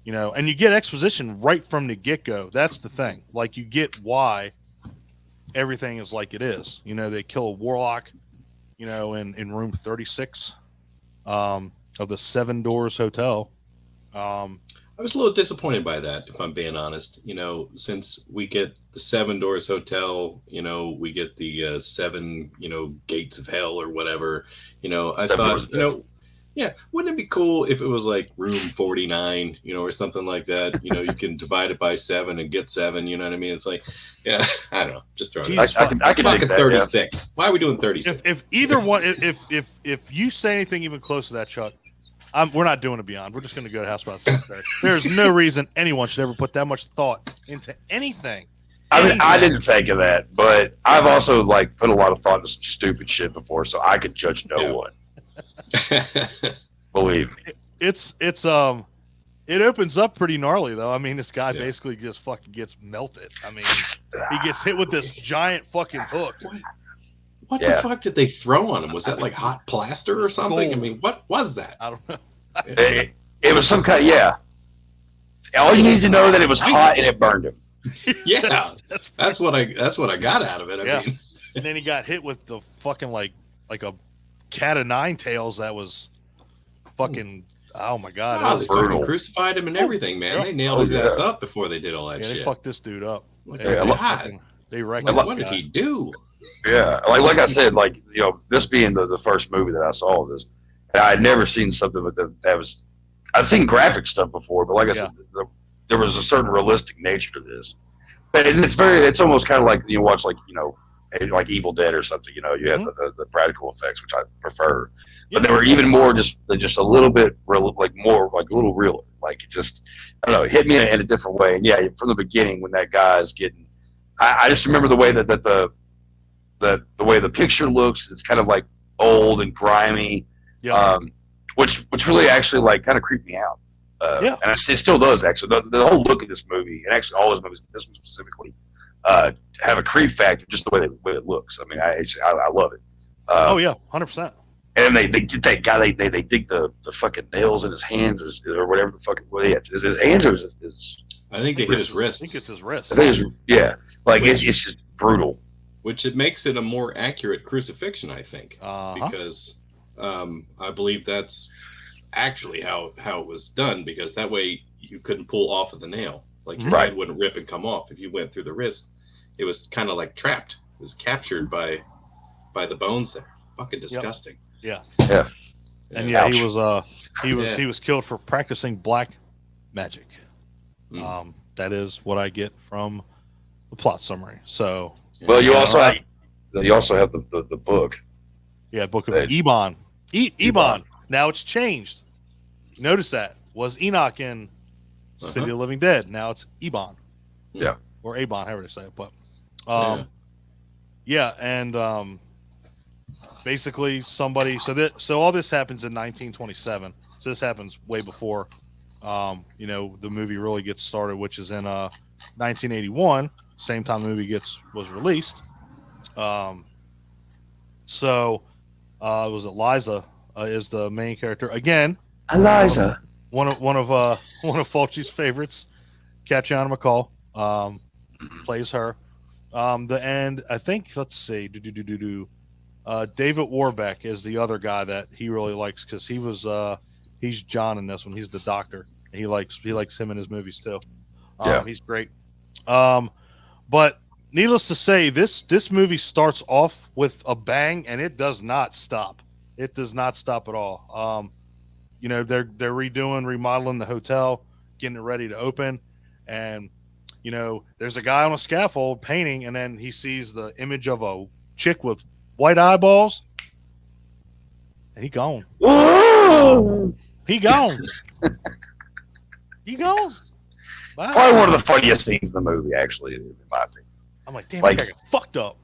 and you get exposition right from the get go. That's the thing. Like, you get why everything is like it is. They kill a warlock, in room 36 of the Seven Doors Hotel. I was a little disappointed by that, if I'm being honest. Since we get the Seven Doors Hotel, we get the seven, gates of hell or whatever. I thought, yeah, wouldn't it be cool if it was like room 49, or something like that? You can divide it by 7 and get 7. You know what I mean? It's like, yeah, I don't know. Just throw it. I can Fucking dig that, 36. Yeah. Why are we doing 36? If either one, if you say anything even close to that, Chuck, we're not doing a Beyond. We're just going to go to House by Cemetery. There's no reason anyone should ever put that much thought into anything. I mean, I didn't think of that, but I've also put a lot of thought into some stupid shit before, so I could judge no one. Believe me. It opens up pretty gnarly though. I mean, this guy basically just fucking gets melted. I mean, he gets hit with this giant fucking hook. What the fuck did they throw on him? Was that like hot plaster or something? Gold. I mean, what was that? I don't know. It was some kind of, all you need to know that it was hot and it burned him. Yeah, that's what I got out of it. I mean, and then he got hit with the fucking like a cat of nine tails. That was fucking. Oh my god! They fucking crucified him and everything, man. They nailed his ass up before they did all that shit. They fucked this dude up. They wrecked. What did he do? Yeah, like I said, this being the first movie that I saw of this, and I had never seen something that was. I've seen graphic stuff before, but like I said, there was a certain realistic nature to this. But it's almost kind of like you watch like Evil Dead or something. You have the practical effects, which I prefer. But they were even more just a little bit real, more a little realer. Like it just, I don't know, it hit me in a different way. And from the beginning when that guy is getting, I just remember the way that the way the picture looks. It's kind of like old and grimy, which really actually kind of creeped me out. And it still does actually. The whole look of this movie, and actually all his movies, this one specifically, have a creep factor just the way it looks. I mean, I love it. 100%. And they get that guy. They dig the fucking nails in his hands or whatever the fuck. Is his hands or his? I think they hit his wrists. I think it's his wrist. It's just brutal. Which it makes it a more accurate crucifixion, I think, because I believe that's actually how it was done. Because that way you couldn't pull off of the nail, like your head wouldn't rip and come off if you went through the wrist. It was kind of like trapped. It was captured by the bones there. Fucking disgusting. Yeah. And Ouch. he was killed for practicing black magic. That is what I get from the plot summary. So well, you also have the book. Yeah, book of Ebon. Ebon. Now it's changed. Notice that was Enoch in City of the Living Dead. Now it's Ebon. Yeah. Or Abon, however to say it. But basically somebody so all this happens in 1927. So this happens way before the movie really gets started, which is in 1981, same time the movie was released. So was it Liza is the main character again. Eliza, one of Fulci's favorites, Katjana McCall, plays her. And I think let's see, David Warbeck is the other guy that he really likes because he's John in this one. He's the doctor. And he likes him in his movies too. He's great. But needless to say, this movie starts off with a bang and it does not stop. It does not stop at all. They're remodeling the hotel, getting it ready to open, and there's a guy on a scaffold painting, and then he sees the image of a chick with white eyeballs, and he gone. Whoa! He gone. He gone. Bye. Probably one of the funniest scenes in the movie, actually, in my opinion. I'm like, damn, Like- that guy got fucked up.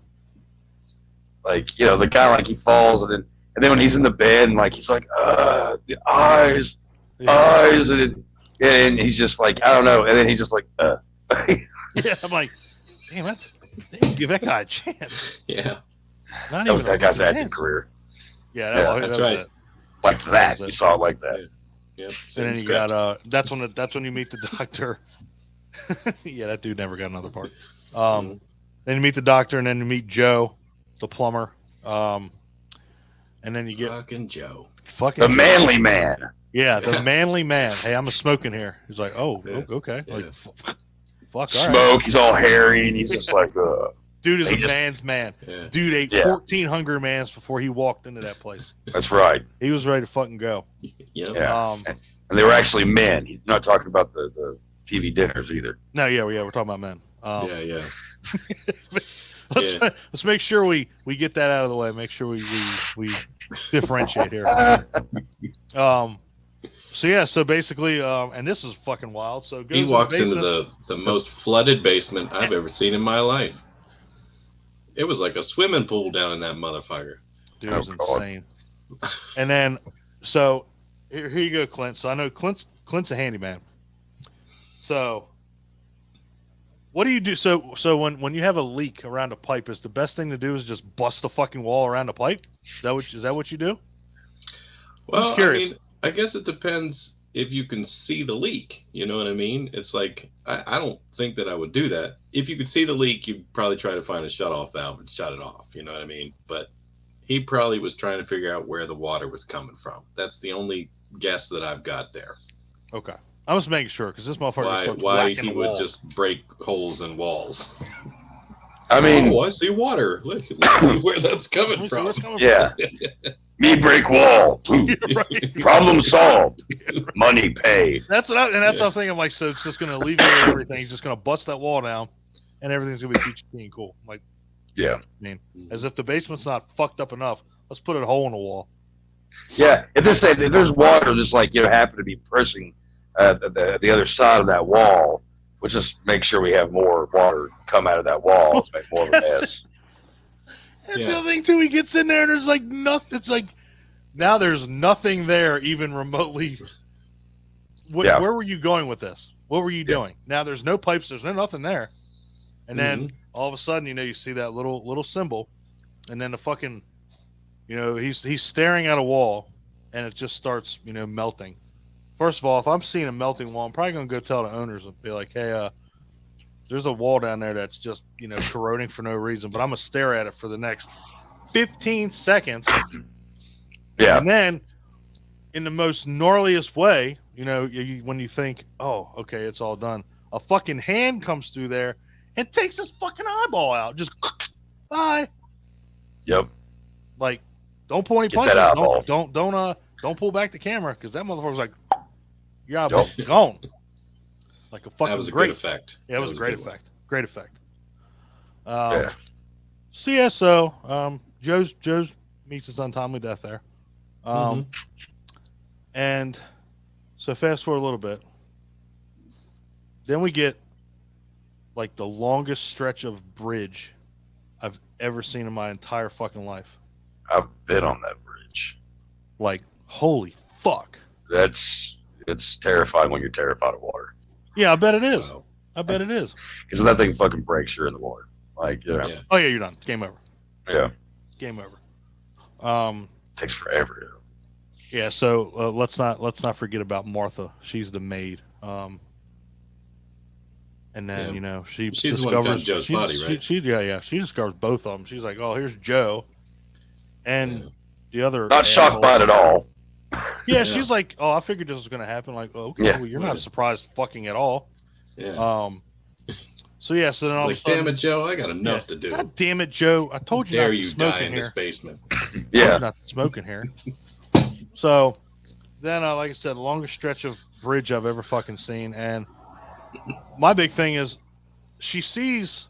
Like, you know, the guy, like, he falls, and then when he's in the bed, and, like, he's like, the eyes, and he's just like, I don't know, and then he's just like, Yeah, I'm like, damn, they didn't give that guy a chance. Yeah. Not that was even that a guy's fucking acting chance. career. Yeah, Yeah, that that's was right. it. Like that. You saw it like that. Yep. And then you got that's when you meet the doctor. Yeah, that dude never got another part. Then you meet the doctor, and then you meet Joe, the plumber. And then you get fucking Joe. The manly man. Yeah, the manly man. Hey, I'm a smoking here. He's like, oh, okay. Yeah. Like, fuck, all Smoke. right. He's all hairy, and he's just like, Dude is He a just- man's man. Yeah. Dude ate 14 Hungry Mans before he walked into that place. That's right. He was ready to fucking go. Yep. Yeah. And they were actually men. He's not talking about the TV dinners either. No, yeah, we're talking about men. Yeah. Let's make sure we get that out of the way. Make sure we differentiate here. So basically, and this is fucking wild. So He walks into the most flooded basement I've ever seen in my life. It was like a swimming pool down in that motherfucker. Dude, it was Oh, God. insane. And then, so here you go, Clint. So I know Clint's a handyman. So what do you do? So when you have a leak around a pipe, is the best thing to do is just bust the fucking wall around the pipe? Is that what you do? Well, Just curious. I mean, I guess it depends if you can see the leak. You know what I mean? It's like, I don't think that I would do that. If you could see the leak, you'd probably try to find a shut-off valve and shut it off. You know what I mean? But he probably was trying to figure out where the water was coming from. That's the only guess that I've got there. Okay. I was making sure because this motherfucker starts Why whacking he the would wall. just break holes in walls. I mean, I see water. Let's see where that's Let coming me see from. where it's coming yeah. Me break wall. from. Right. Problem solved. Money paid. That's what what I'm thinking. I'm like, so it's just gonna alleviate everything. He's just gonna bust that wall down, and everything's gonna be peachy keen cool. I'm like, Yeah. as if the basement's not fucked up enough. Let's put a hole in the wall. Yeah. If there's water just like, happen to be pressing the other side of that wall, we'll just make sure we have more water come out of that wall. Let's make more of a mess. And the other thing too, he gets in there and there's like nothing. It's like now there's nothing there, even remotely. Where were you going with this? What were you doing? Now there's no pipes. There's no nothing there. And then all of a sudden, you see that little symbol, and then the fucking, he's staring at a wall, and it just starts, melting. First of all, if I'm seeing a melting wall, I'm probably gonna go tell the owners and be like, hey, there's a wall down there that's just, corroding for no reason, but I'm going to stare at it for the next 15 seconds. Yeah. And then in the most gnarliest way, when you think, oh, okay, it's all done, a fucking hand comes through there and takes his fucking eyeball out. Just bye. Yep. Like, don't pull any Get that punches. eyeball. Don't pull back the camera because that motherfucker's like, your eyeball gone. Like a fucking That was a great good effect. Yeah, it was a great good one. effect. Great effect. Yeah. So Joe's meets his untimely death there. And so fast forward a little bit. Then we get like the longest stretch of bridge I've ever seen in my entire fucking life. I've been on that bridge. Like, holy fuck. It's terrifying when you're terrified of water. Yeah, I bet it is. Wow. I bet it is. Because when that thing fucking breaks, you're in the water. Like, Yeah. Oh yeah, you're done. Game over. Yeah. Game over. Takes forever. Yeah, so let's not forget about Martha. She's the maid. And then she's the one who found Joe's body, right? She discovers both of them. She's like, oh, here's Joe, and the other. Not shocked by it at all. Yeah, she's like, oh, I figured this was gonna happen. Like, oh, okay, well, you're not surprised fucking at all. Yeah. So then all of a sudden, damn it, Joe, I got enough to do. God damn it, Joe! I told you Dare not to you smoke die in in here. this basement? Yeah. Not smoking here. So then, like I said, the longest stretch of bridge I've ever fucking seen. And my big thing is she sees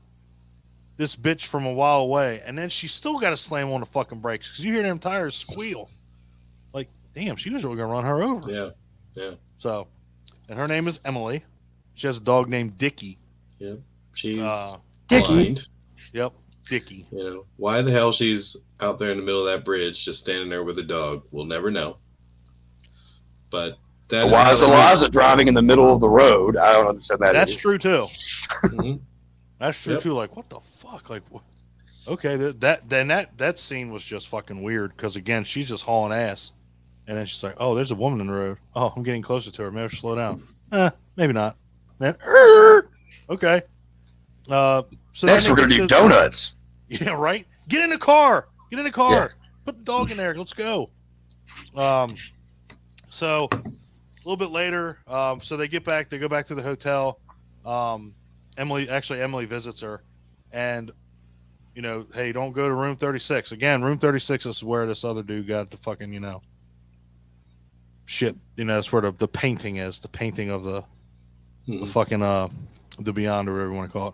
this bitch from a while away, and then she still got to slam on the fucking brakes because you hear them tires squeal. Like, damn, she was really going to run her over. Yeah. Yeah. So, and her name is Emily. She has a dog named Dickie. Yep. She's Dickie. blind. Yep, Dickie. You know, why the hell she's out there in the middle of that bridge just standing there with her dog, we'll never know. But that Why is how they Eliza driving in the middle of the road? I don't understand that. That's either. true too. Mhm. That's true Yep. too. Like, what the fuck? Like, okay, that scene was just fucking weird because again, she's just hauling ass, and then she's like, "Oh, there's a woman in the road. Oh, I'm getting closer to her. Maybe I should slow down. Maybe not." Then, okay. So Next, then we're they gonna get do to- donuts. Yeah, right. Get in the car. Get in the car. Yeah. Put the dog in there. Let's go. So a little bit later, so they get back. They go back to the hotel. Emily visits her, and hey, don't go to room 36 again. Room 36 is where this other dude got the fucking shit. That's where the painting is. The painting of the fucking the Beyond or whatever you want to call it.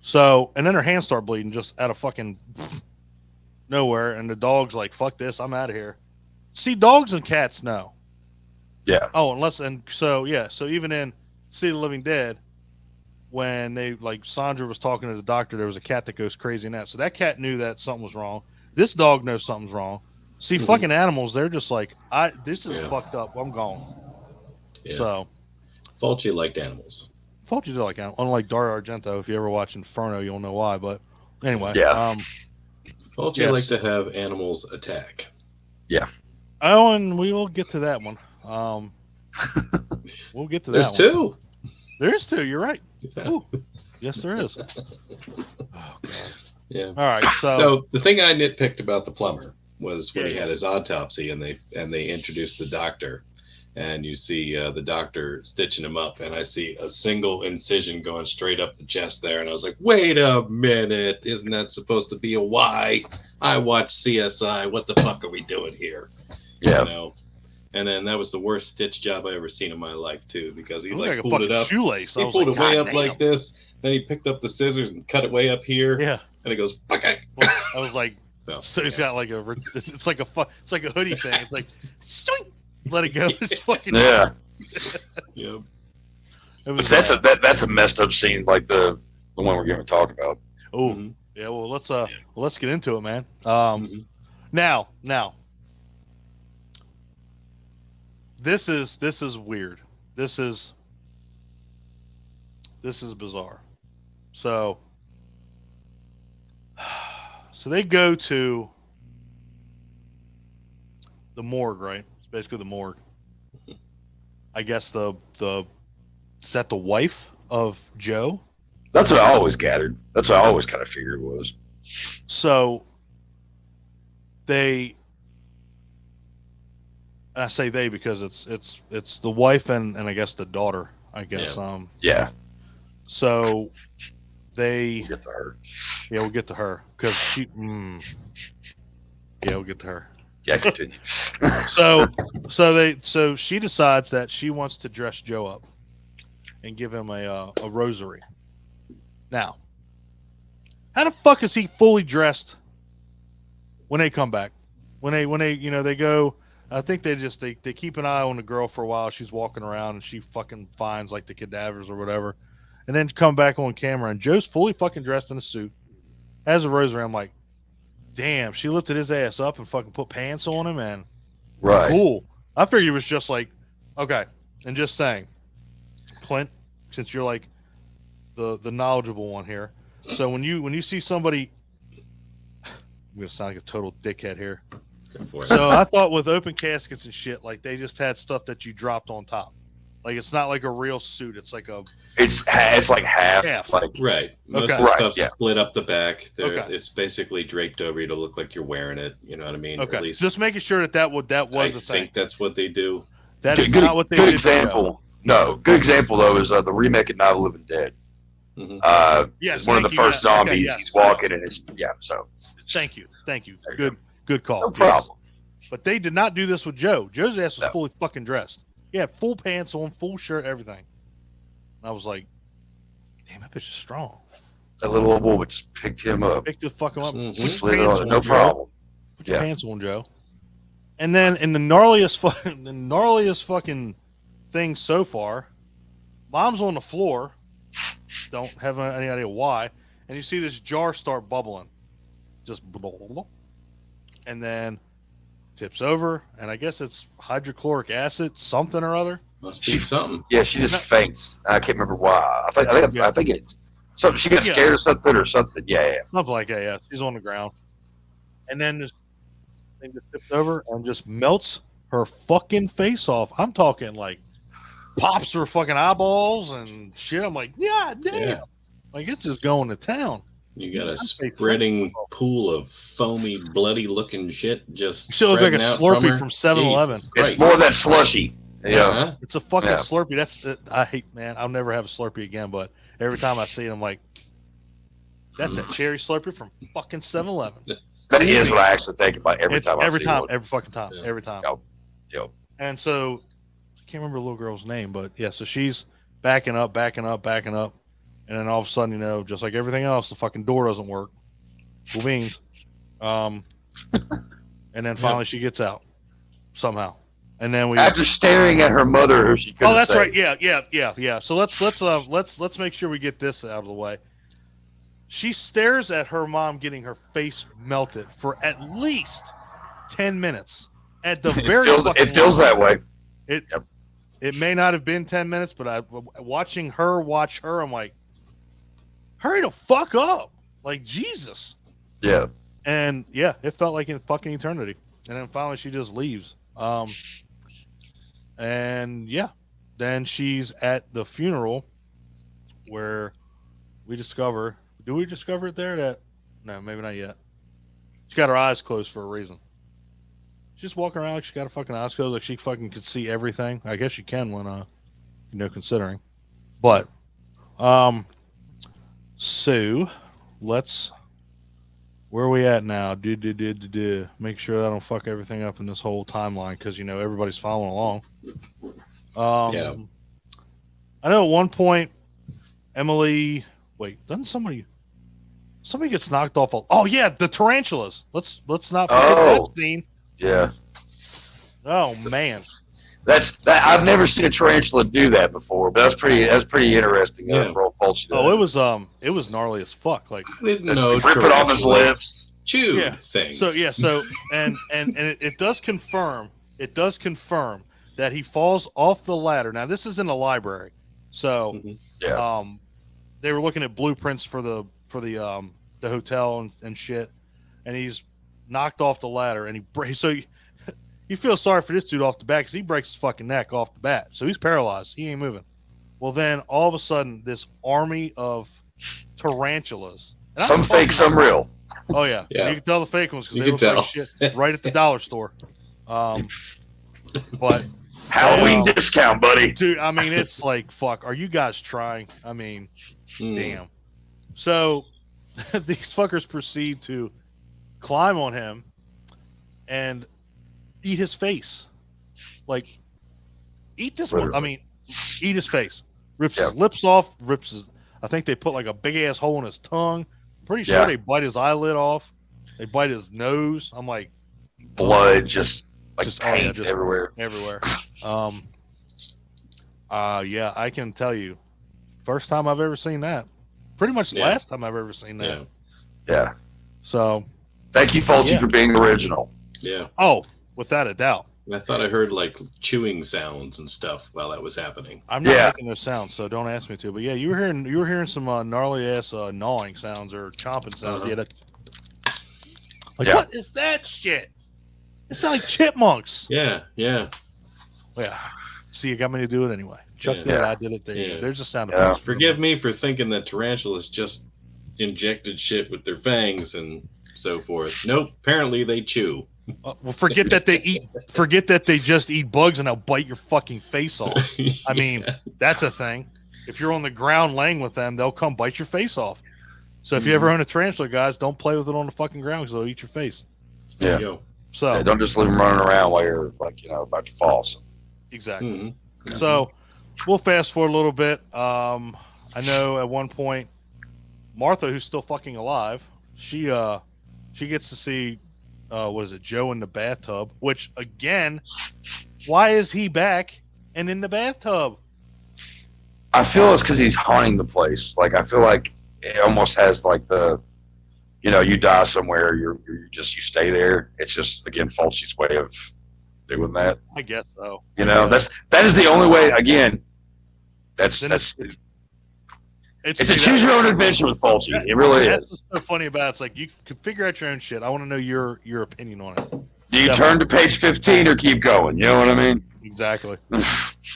So, and then her hands start bleeding just out of fucking nowhere, and the dog's like, "Fuck this, I'm out of here." See, dogs and cats know. Yeah. Oh, so even in City of the Living Dead, when they Sandra was talking to the doctor, there was a cat that goes crazy in that. So that cat knew that something was wrong. This dog knows something's wrong. See, fucking animals, they're just like, this is fucked up. I'm gone. Yeah. So Fulci liked animals. Fulci did like animals. Unlike Dario Argento, if you ever watch Inferno, you'll know why. But anyway, Yeah. Fulci liked to have animals attack. Yeah. Oh, and we will get to that one. We'll get to that. There's two. There's two. You're right. Yeah. Ooh. Yes, there is. Oh god. Yeah. All right. So the thing I nitpicked about the plumber was when Yeah, he had his autopsy and they introduced the doctor, and you see the doctor stitching him up, and I see a single incision going straight up the chest there, and I was like, wait a minute, isn't that supposed to be a Y? I watched CSI. What the fuck are we doing here? Yeah. You know? And then that was the worst stitch job I ever seen in my life too, because he It looked like a pulled it fucking up. shoelace. He I was pulled like, it way God up damn. like this. Then he picked up the scissors and cut it way up here. Yeah. And he goes, okay. I was like, so he's got like it's like a hoodie thing. It's like, shoink, let it go. It's fucking Yeah. Yep. It was, That's a messed up scene, like the one we're going to talk about. Oh, Mhm. yeah. Well, let's get into it, man. Mhm. Now, this is weird. This is bizarre. So they go to the morgue, right? It's basically the morgue. I guess is that the wife of Joe? That's what I always gathered. That's what I always kind of figured it was. So I say they because it's the wife and I guess the daughter, I guess. Yeah. Yeah. So they We'll get to her. yeah, we'll get to her because she yeah, we'll get to her. Yeah, continue. So she decides that she wants to dress Joe up and give him a rosary. Now, how the fuck is he fully dressed when they come back? When they they go, I think they keep an eye on the girl for a while. She's walking around and she fucking finds like the cadavers or whatever, and then come back on camera and Joe's fully fucking dressed in a suit, has a rosary. I'm like, damn, she lifted his ass up and fucking put pants on him and Right. cool. I figured it was just like, okay, and just saying, Clint, since you're like the knowledgeable one here, so when you see somebody, I'm gonna sound like a total dickhead here. Go for it. So I thought with open caskets and shit, like they just had stuff that you dropped on top, like it's not like a real suit. It's like a It's like half. Half. Like Right. Most Okay. of the Right, stuff's yeah. split up the back. Okay. It's basically draped over you to look like you're wearing it. You know what I mean? okay. At least Just making sure that was I the thing. think that's what they do. That is good, not what they good did. example. No, good example though is the remake of Night of the Living Dead. Mhm. Yes, One of the thank you. first Yeah, okay, zombies. yes, He's walking yes. and it's So Thank you. There you Good call. no Yes. problem. But they did not do this with Joe. Joe's ass was No. fully fucking dressed. He had full pants on, full shirt, everything. And I was like, damn, that bitch is strong. That little old boy just picked him up. Picked the fucking up. Mhm. Put your Slid it pants on, on, no Joe. problem. Put your Yeah. pants on, Joe. And then in the gnarliest fucking thing so far. Mom's on the floor. Don't have any idea why. And you see this jar start bubbling. Just blah, blah, blah. And then tips over. And I guess it's hydrochloric acid, something or other. Must be something. Yeah, she just faints. I can't remember why. I think it's something. She got scared of something or something. Yeah. Something like that, yeah. She's on the ground. And then this thing just tips over and just melts her fucking face off. I'm talking like pops her fucking eyeballs and shit. I'm like, yeah, damn. Yeah. Like, it's just going to town. You got a spreading pool of foamy, bloody-looking shit just She looks like a spreading out Slurpee from 7-Eleven. Jesus It's Christ. more of that slushy. Yeah. Uh-huh. It's a fucking Yeah. Slurpee. I hate, man. I'll never have a Slurpee again, but every time I see it, I'm like, that's a cherry Slurpee from fucking 7-Eleven. That is what I actually think about every It's time. every time, every fucking time, Yeah. every time. Yep. And so, I can't remember the little girl's name, but yeah, so she's backing up. And then all of a sudden, you know, just like everything else, the fucking door doesn't work. Cool beans. And then finally she gets out somehow. And then we After staring at her mother, who she couldn't Oh, that's say. right. Yeah. So let's make sure we get this out of the way. She stares at her mom getting her face melted for at least 10 minutes. At the very It feels that way. It may not have been 10 minutes, but watching her watch her, I'm like, hurry the fuck up. Like, Jesus. Yeah. And yeah, it felt like in fucking eternity. And then finally she just leaves. And yeah, then she's at the funeral where we discover, do we discover it there? No, maybe not yet. She's got her eyes closed for a reason. She's just walking around like she got her fucking eyes closed, like she fucking could see everything. I guess you can when, considering. But, so where are we at now? Make sure I don't fuck everything up in this whole timeline because, everybody's following along. Yeah. I know at one point, Emily, doesn't somebody gets knocked off? Oh yeah, the tarantulas. Let's not forget that scene. Yeah. Oh man. That I've never seen a tarantula do that before, but that's pretty interesting. Yeah. For old folks. Oh, it was gnarly as fuck. Like, I didn't know. Rip it off his lips. Chew things. So and it does confirm that he falls off the ladder. Now this is in a library, so Yeah. they were looking at blueprints for the hotel and shit, and he's knocked off the ladder, and you feel sorry for this dude off the bat because he breaks his fucking neck off the bat, so he's paralyzed. He ain't moving. Well, then all of a sudden, this army of tarantulas. Some fake, some real. Oh yeah. Yeah. You can tell the fake ones because You they can look like shit right at the dollar store. But Halloween discount, buddy. dude, I mean, it's like, fuck. Are you guys trying? I mean, damn. So these fuckers proceed to climb on him and eat his face. Like, eat this one. I mean, eat his face. Rips his lips off. I think they put like a big ass hole in his tongue. Pretty sure they bite his eyelid off. They bite his nose. I'm like, blood just paint just everywhere. Yeah, I can tell you, first time I've ever seen that. Pretty much the last time I've ever seen that. Yeah. So, thank you, Fulci, for being original. Yeah. Oh, without a doubt. I thought I heard like chewing sounds and stuff while that was happening. I'm not making those sounds, so don't ask me to. But yeah, you were hearing some gnarly ass gnawing sounds or chomping sounds. Yeah, that's what is that shit? It sounds like chipmunks. Yeah. Yeah. See, you got me to do it anyway. Chuck did it. I did it. There. Yeah. There's a sound effects. Forgive me for thinking that tarantulas just injected shit with their fangs and so forth. Nope. Apparently they chew. Well, forget that they eat. Forget that they just eat bugs and they'll bite your fucking face off. I mean, that's a thing. If you're on the ground laying with them, they'll come bite your face off. So if you ever own a tarantula, guys, don't play with it on the fucking ground because they'll eat your face. Yeah. So don't just leave them running around while you're about to fall. Exactly. Mm-hmm. So we'll fast forward a little bit. I know at one point, Martha, who's still fucking alive, she gets to see what is it, Joe in the bathtub, which again, why is he back and in the bathtub. I feel it's because he's haunting the place. Like I feel like it almost has like the, you die somewhere, you stay there. It's just again Fulci's way of doing that. I guess so. That is the only way. Again, it's a choose your own adventure with Fulci. It really that's is. What's so funny about it. It's like you can figure out your own shit. I want to know your opinion on it. Do you turn to page 15 or keep going? You know what I mean? Exactly.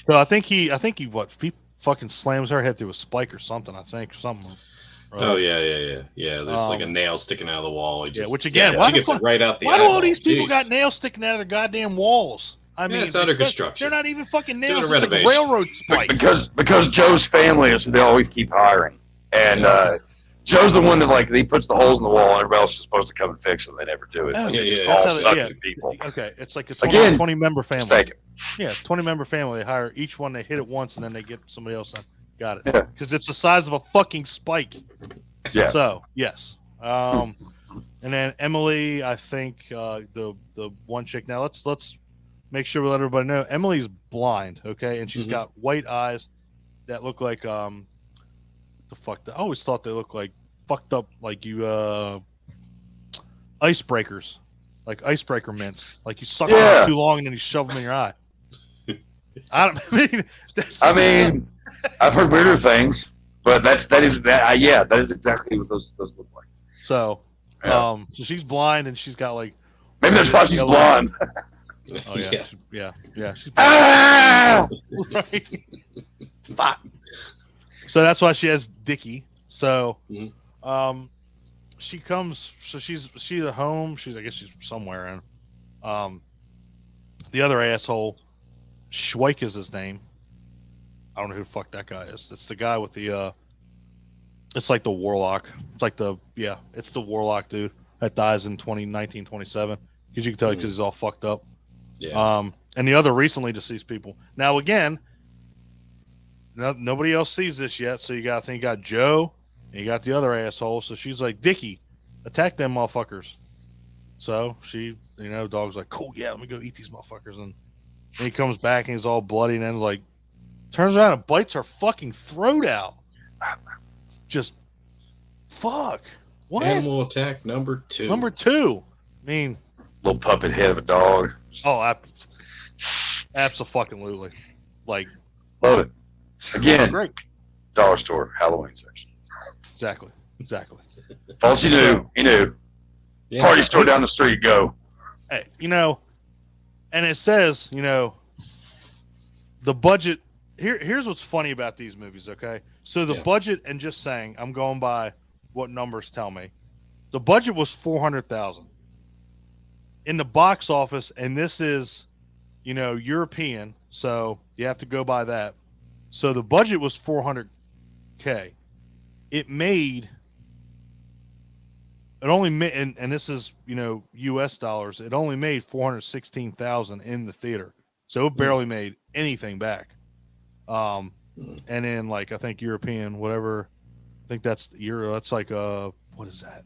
So I think he he fucking slams her head through a spike or something. I think something. Right? Oh yeah. There's like a nail sticking out of the wall. Which again, why she gets it right out the why do eyeball. all these people got nails sticking out of their goddamn walls? I mean, it's under construction. They're not even fucking nails. It's like a railroad spike. Because Joe's family is who they always keep hiring, and Joe's the one that he puts the holes in the wall, and everybody else is supposed to come and fix them. They never do it. Yeah. People. Okay, it's like a 20-member family. Mistaken. Yeah, 20-member family. They hire each one. They hit it once, and then they get somebody else in. Got it. Yeah. Because it's the size of a fucking spike. Yeah. So yes. And then Emily, I think the one chick. Now let's make sure we let everybody know Emily's blind. Okay, and she's got white eyes that look like the fuck. I always thought they looked like fucked up, like you icebreakers, like icebreaker mints, like you suck them too long and then you shove them in your eye. I mean, I've heard weirder things, but that is exactly what those look like. So, so she's blind and she's got like maybe that's why she's blonde. Oh yeah, she's blind. Right. Fuck. So that's why she has Dickie. So, she comes. So she's at home. I guess she's somewhere. And the other asshole, Schweik is his name. I don't know who the fuck that guy is. It's the guy with the. It's like the warlock. It's the warlock dude that dies in 1927. Because you can tell because he's all fucked up. Yeah. And the other recently deceased people. Now again. Nobody else sees this yet, so you got Joe, and you got the other asshole. So she's like, Dickie, attack them motherfuckers. So she, dog's like, cool, yeah, let me go eat these motherfuckers. And he comes back and he's all bloody, and then turns around and bites her fucking throat out. Just fuck. What? Animal attack number 2. I mean, little puppet head of a dog. Oh, absolutely. Like, love it. Again, great. Dollar store, Halloween section. Exactly. Fulci knew. He knew. Yeah. Party store down the street, go. Hey, and it says, the budget. Here's what's funny about these movies, okay? So the budget, and just saying, I'm going by what numbers tell me. The budget was $400,000 in the box office, and this is, European, so you have to go by that. So the budget was $400K. It only made, and this is, US dollars. It only made $416,000 in the theater. So it barely made anything back. And then I think European, whatever, I think that's the euro. That's like what is that?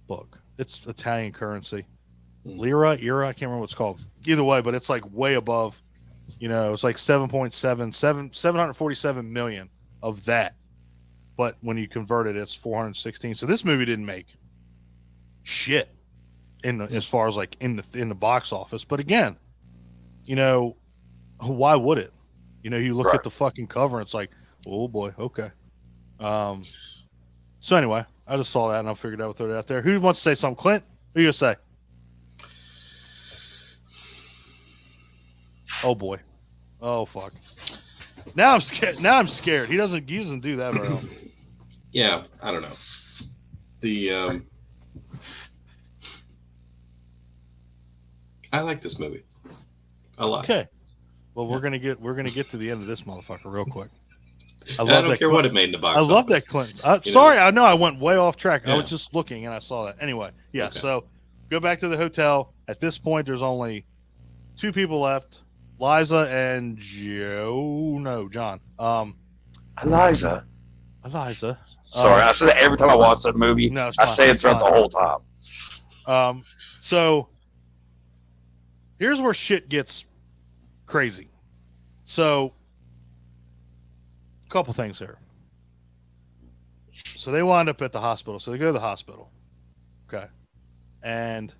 Book. It's Italian currency. Lira, I can't remember what it's called. Either way, but it's like way above. It's like 747 million of that. But when you convert it, it's 416. So this movie didn't make shit as far as in the box office. But again, why would it? You look at the fucking cover and it's like, oh boy, okay. So anyway, I just saw that and I figured I would throw it out there. Who wants to say something? Clint? Who you gonna say? Oh boy. Oh fuck. Now I'm scared. He doesn't do that very often. Yeah, I don't know. The I like this movie a lot. Okay. Well, we're gonna get to the end of this motherfucker real quick. I don't care what it made in the box office. I love that Clint. Sorry, I know I went way off track. Yeah. I was just looking and I saw that. Anyway, yeah. Okay. So go back to the hotel. At this point, there's only 2 people left. Liza and John. Eliza. Sorry, I say that every time I watch that movie. No, it's I fine. say it throughout the whole time. So here's where shit gets crazy. So, a couple things here. So they wind up at the hospital. So they go to the hospital. Okay. And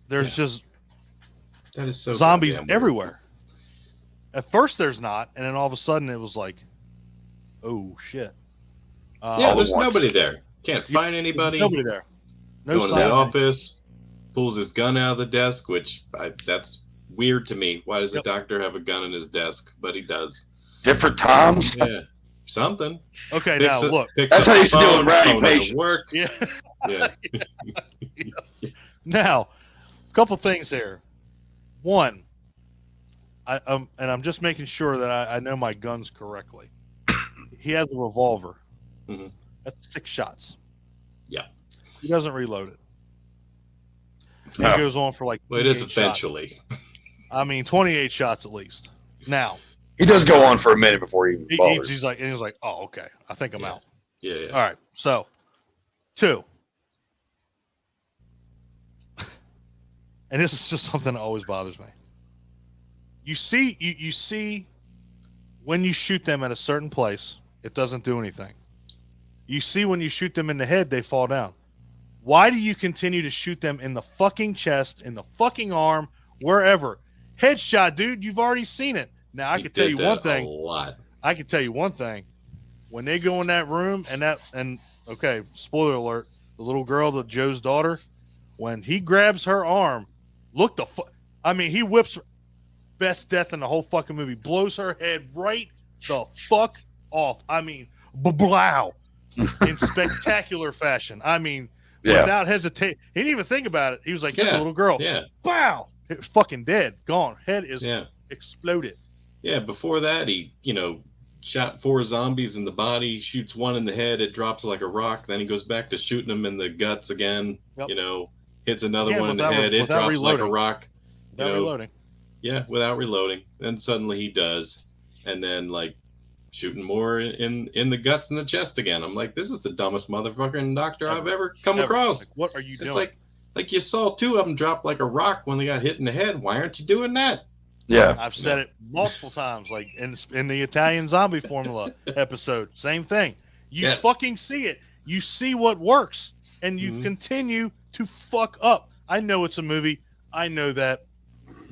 there's just That is so zombies goddamn weird. everywhere. At first there's not, and then all of a sudden it was like, oh shit. Yeah, there's nobody there. Can't find there's anybody. nobody there. No Going to sign the of office, pulls his gun out of the desk, which that's weird to me. Why does Yep. a doctor have a gun in his desk? But he does. Different times. Yeah, something. Okay, now look. That's how you used to deal with ratty patients. Work. Yeah. Yeah. Now, a couple things here. One, and I'm just making sure that I know my guns correctly. He has a revolver. Mhm. That's 6 shots. Yeah. He doesn't reload it. No. It goes on for like. Well, it is 28 shots. eventually. I mean, 28 shots at least. Now, He does go on for a minute before he even bothers. he's like, oh, okay. I think I'm out. Yeah. All right. So, 2. And this is just something that always bothers me. You see when you shoot them at a certain place, it doesn't do anything. You see when you shoot them in the head, they fall down. Why do you continue to shoot them in the fucking chest, in the fucking arm, wherever? Headshot, dude, you've already seen it. Now, I can tell you one thing. A lot. I can tell you one thing. When they go in that room and okay, spoiler alert, the little girl, Joe's daughter, when he grabs her arm, look the fuck. I mean, he whips best death in the whole fucking movie, blows her head right the fuck off. I mean, blow in spectacular fashion. I mean, without hesitation. He didn't even think about it. He was like, "That's a little girl." Yeah. Wow, it was fucking dead, gone. Head is exploded. Yeah. Before that, he shot 4 zombies in the body, shoots 1 in the head, it drops like a rock. Then he goes back to shooting them in the guts again. Yep. Hits another one in the head, it drops reloading. like a rock. Without reloading. Yeah, without reloading. Then suddenly he does, and then like shooting more in the guts and the chest again. I'm like, this is the dumbest motherfucking doctor I've ever come across. Like, what are you doing? It's like you saw 2 of them drop like a rock when they got hit in the head. Why aren't you doing that? Yeah, I've said it multiple times, like in the Italian zombie formula episode. Same thing. You fucking see it. You see what works, and you continue to fuck up. I know it's a movie. I know that.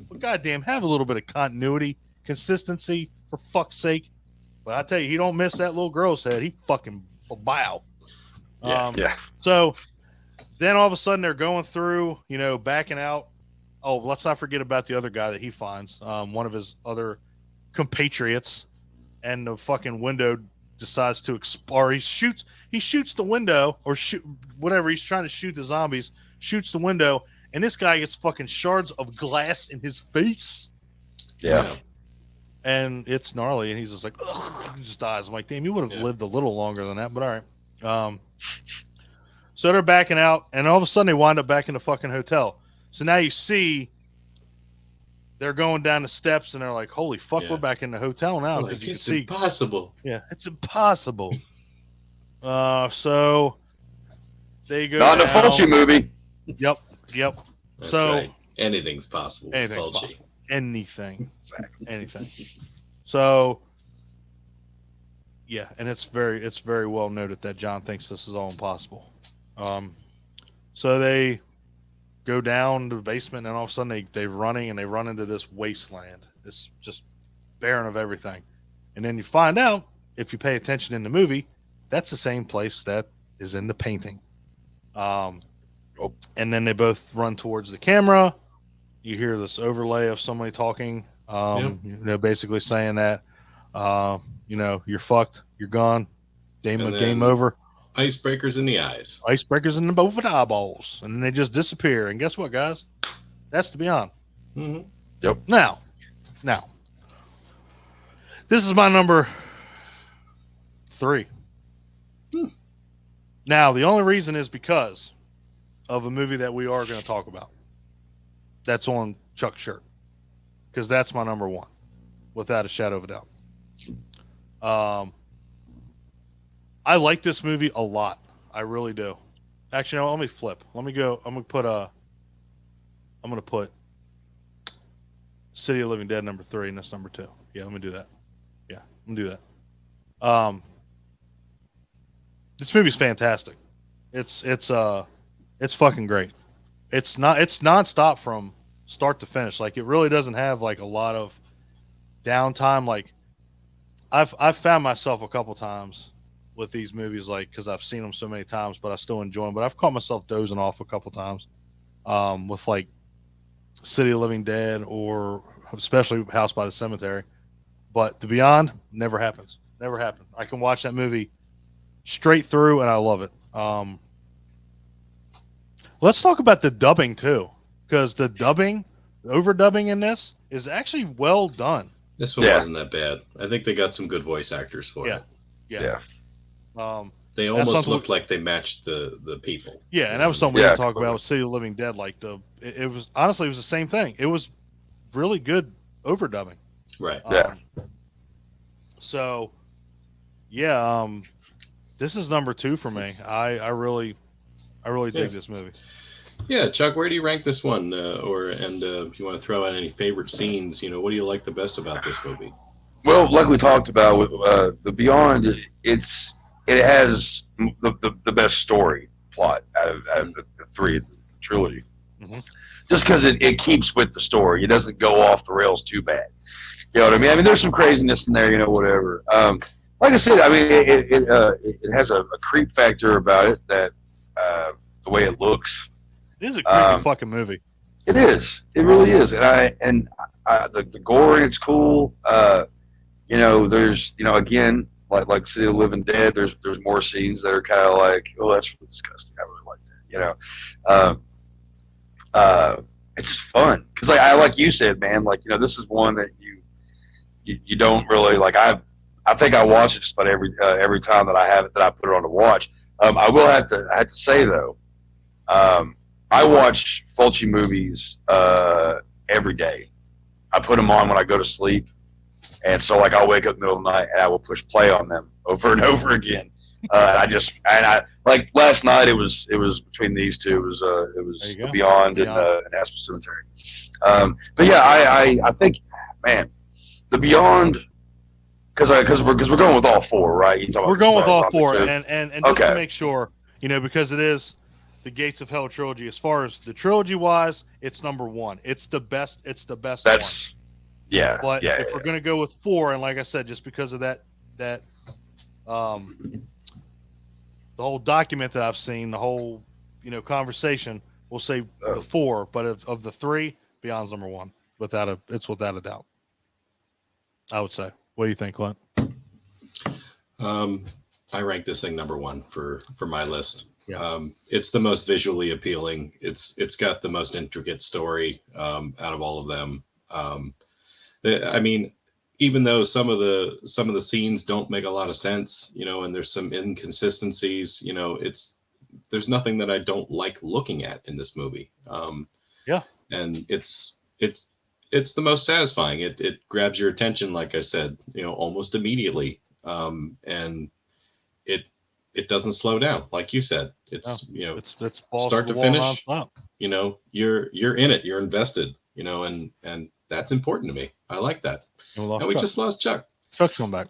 But goddamn, have a little bit of continuity, consistency, for fuck's sake. But I tell you, he don't miss that little girl's head. He fucking bow. Yeah. So then all of a sudden they're going through, backing out. Oh, let's not forget about the other guy that he finds, one of his other compatriots, and the fucking window decides to explode. He shoots the window, or shoot whatever. He's trying to shoot the zombies, shoots the window, and this guy gets fucking shards of glass in his face. Yeah. And it's gnarly, and he's just like, ugh, he just dies. I'm like, damn, you would have lived a little longer than that, but all right. So they're backing out, and all of a sudden they wind up back in the fucking hotel. So now you see they're going down the steps, and they're like, holy fuck, we're back in the hotel now. Like, you it's can see, impossible. Yeah, it's impossible. So they go Not in a down. Fulci movie. Yep. That's so right. Anything's possible. Anything's possible. Anything. So yeah, and it's very well noted that John thinks this is all impossible. So they go down to the basement, and all of a sudden they run into this wasteland. It's just barren of everything. And then you find out, if you pay attention in the movie, that's the same place that is in the painting. And then they both run towards the camera. You hear this overlay of somebody talking, basically saying that, you're fucked, you're gone, game over. Icebreakers in the eyes. Icebreakers in both of the eyeballs. And then they just disappear. And guess what, guys? That's the Beyond. Mm-hmm. Yep. Now, this is my number 3. Now, the only reason is because of a movie that we are going to talk about. That's on Chuck's shirt. Because that's my number 1. Without a shadow of a doubt. I like this movie a lot. I really do. Actually, no, let me flip. Let me go. I'm going to put City of Living Dead number 3, and that's number 2. Yeah, let me do that. Yeah, I'm gonna do that. This movie's fantastic. It's fucking great. It's nonstop from start to finish. Like, it really doesn't have like a lot of downtime. Like, I've found myself a couple times with these movies, like, because I've seen them so many times, but I still enjoy them. But I've caught myself dozing off a couple times with like City of Living Dead or especially House by the Cemetery. But The Beyond never happens. Never happened. I can watch that movie straight through, and I love it. Let's talk about the dubbing too, because the overdubbing in this is actually well done. This one wasn't that bad. I think they got some good voice actors for it. Yeah. They almost looked like they matched the people. Yeah, and that was something we didn't talk about with City of the Living Dead. Like, it was honestly, it was the same thing. It was really good overdubbing. Right. So, yeah, this is number 2 for me. I really dig this movie. Yeah, Chuck, where do you rank this one? If you want to throw out any favorite scenes, what do you like the best about this movie? Well, like we talked about with The Beyond, it has the best story plot out of the 3 trilogy. Mm-hmm. Just because it keeps with the story. It doesn't go off the rails too bad. You know what I mean? I mean, there's some craziness in there, whatever. Like I said, I mean, it has a creep factor about it that the way it looks. It is a creepy fucking movie. It is. It really is. And the gore in it's cool. There's again, like City of the Living Dead. There's more scenes that are kind of like, oh, that's really disgusting. I really like that. It's just fun because like you said, man. Like, this is one that you don't really like. I think I watch it just about every time that I have it, that I put it on to watch. I will have to say though, I watch Fulci movies every day. I put them on when I go to sleep, and so like I'll wake up in the middle of the night and I will push play on them over and over again. I like last night it was between these two. It was The Beyond and House by the Cemetery. But yeah, I think, man, The Beyond. Because we're going with all 4, right? We're going with all 4, and just to make sure, because it is the Gates of Hell trilogy. As far as the trilogy wise, it's number 1. It's the best. It's the best. That's one. Yeah. But if we're going to go with 4, and like I said, just because of that the whole document that I've seen, the whole conversation, we'll say the 4. But of the 3, Beyond's number 1 without a doubt. I would say. What do you think, Clint? I rank this thing number 1 for my list. Yeah. It's the most visually appealing. It's got the most intricate story out of all of them. I mean, even though some of the scenes don't make a lot of sense, and there's some inconsistencies, there's nothing that I don't like looking at in this movie. And it's the most satisfying. It grabs your attention, like I said, almost immediately. And it doesn't slow down, like you said. It's it's balls start to wall finish. Non-stop. You're in it. You're invested. And that's important to me. I like that. And we just lost Chuck. Chuck's coming back.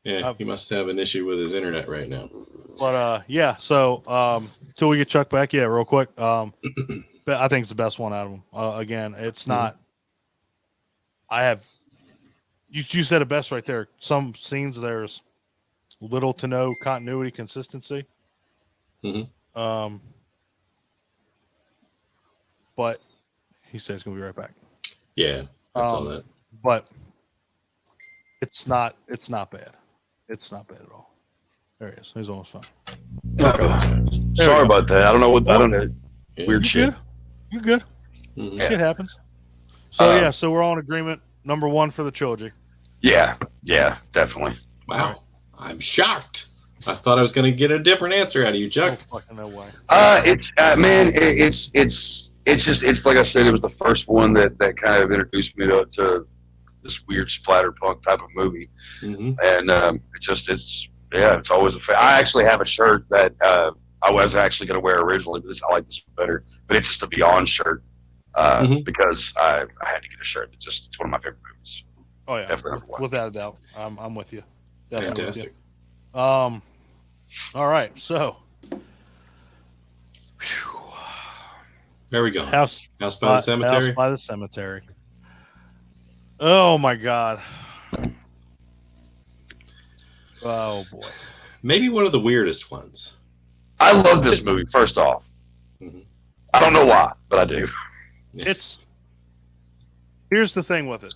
Yeah, he must have an issue with his internet right now. But yeah, so till we get Chuck back, real quick. But I think it's the best one out of them. Again, it's not. You said it best right there. Some scenes there's little to no continuity, consistency. Mm-hmm. But he says he's gonna be right back. Yeah, I saw that. But it's not bad. It's not bad at all. There he is. He's almost fine. Okay. Sorry about that. I don't know. Weird shit. You're good. Mm-hmm. Shit happens. So so we're all in agreement. Number 1 for the trilogy. Yeah, definitely. Wow, right. I'm shocked. I thought I was going to get a different answer out of you, Chuck. Oh, fucking no way. It's man, it's like I said, it was the first one that kind of introduced me to this weird splatterpunk type of movie, and it's always I actually have a shirt that I was actually going to wear originally, but I like this better. But it's just a Beyond shirt. because I had to get a shirt. It's one of my favorite movies. Oh yeah, Definitely number one. without a doubt. I'm with you. Definitely Fantastic. with you. All right, so There we go. House by the Cemetery. House by the Cemetery. Oh my God. Oh boy. Maybe one of the weirdest ones. I love this movie. First off, I don't know why, but I do. Here's the thing with it.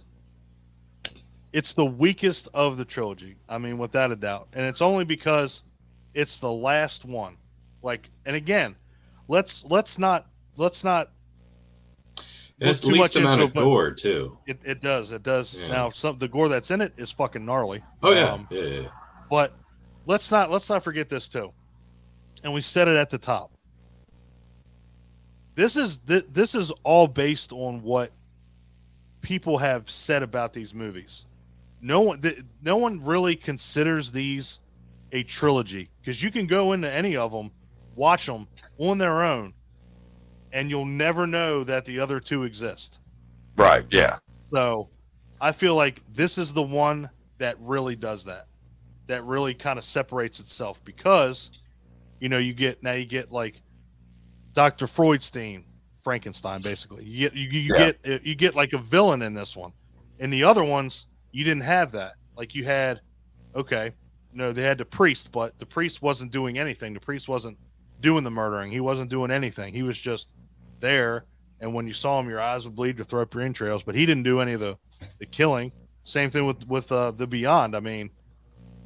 It's the weakest of the trilogy. I mean, without a doubt, and it's only because it's the last one. Like, and again, let's not. It's the too least much amount into of gore too. It does. Yeah. Now, the gore that's in it is fucking gnarly. Oh yeah. Yeah. But let's not forget this too. And we said it at the top. This is all based on what people have said about these movies. No one really considers these a trilogy, because you can go into any of them, watch them on their own, and you'll never know that the other two exist. Right. Yeah. So I feel like this is the one that really does that. That really kind of separates itself, because you get like Dr. Frankenstein, basically. You get like a villain in this one. In the other ones, you didn't have that. Like, you had, they had the priest, but the priest wasn't doing anything. The priest wasn't doing the murdering. He wasn't doing anything. He was just there, and when you saw him, your eyes would bleed to throw up your entrails, but he didn't do any of the killing. Same thing with the Beyond. I mean,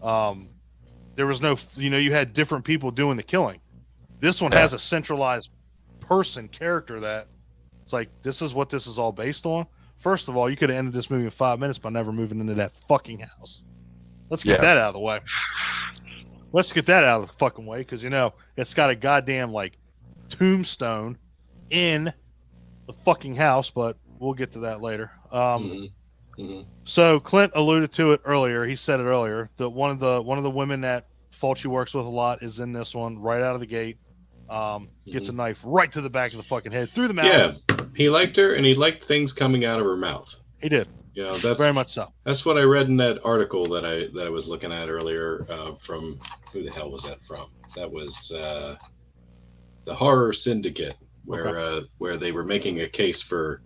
there was no, you had different people doing the killing. This one has a centralized character that it's like, this is what this is all based on. First of all, you could have ended this movie in 5 minutes by never moving into that fucking house. Let's get that out of the way. Let's get that out of the fucking way, because it's got a goddamn like tombstone in the fucking house, but we'll get to that later. So Clint alluded to it earlier. He said it earlier that one of the women that Fulci works with a lot is in this one right out of the gate. Gets a knife right to the back of the fucking head, through the mouth. Yeah, he liked her, and he liked things coming out of her mouth. He did. That's very much so. That's what I read in that article that I was looking at earlier. From who the hell was that from? That was the Horror Syndicate, where they were making a case for,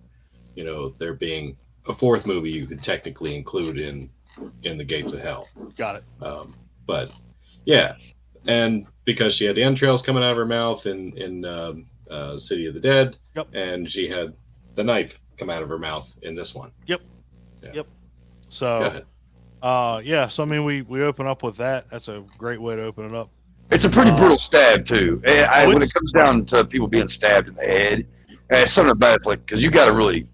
there being a fourth movie you could technically include in the Gates of Hell. Got it. But yeah, and because she had the entrails coming out of her mouth in City of the Dead, and she had the knife come out of her mouth in this one. Yep. So, so I mean, we open up with that. That's a great way to open it up. It's a pretty brutal stab too. When it comes down to people being stabbed in the head, it's something about it's like, because you got to really,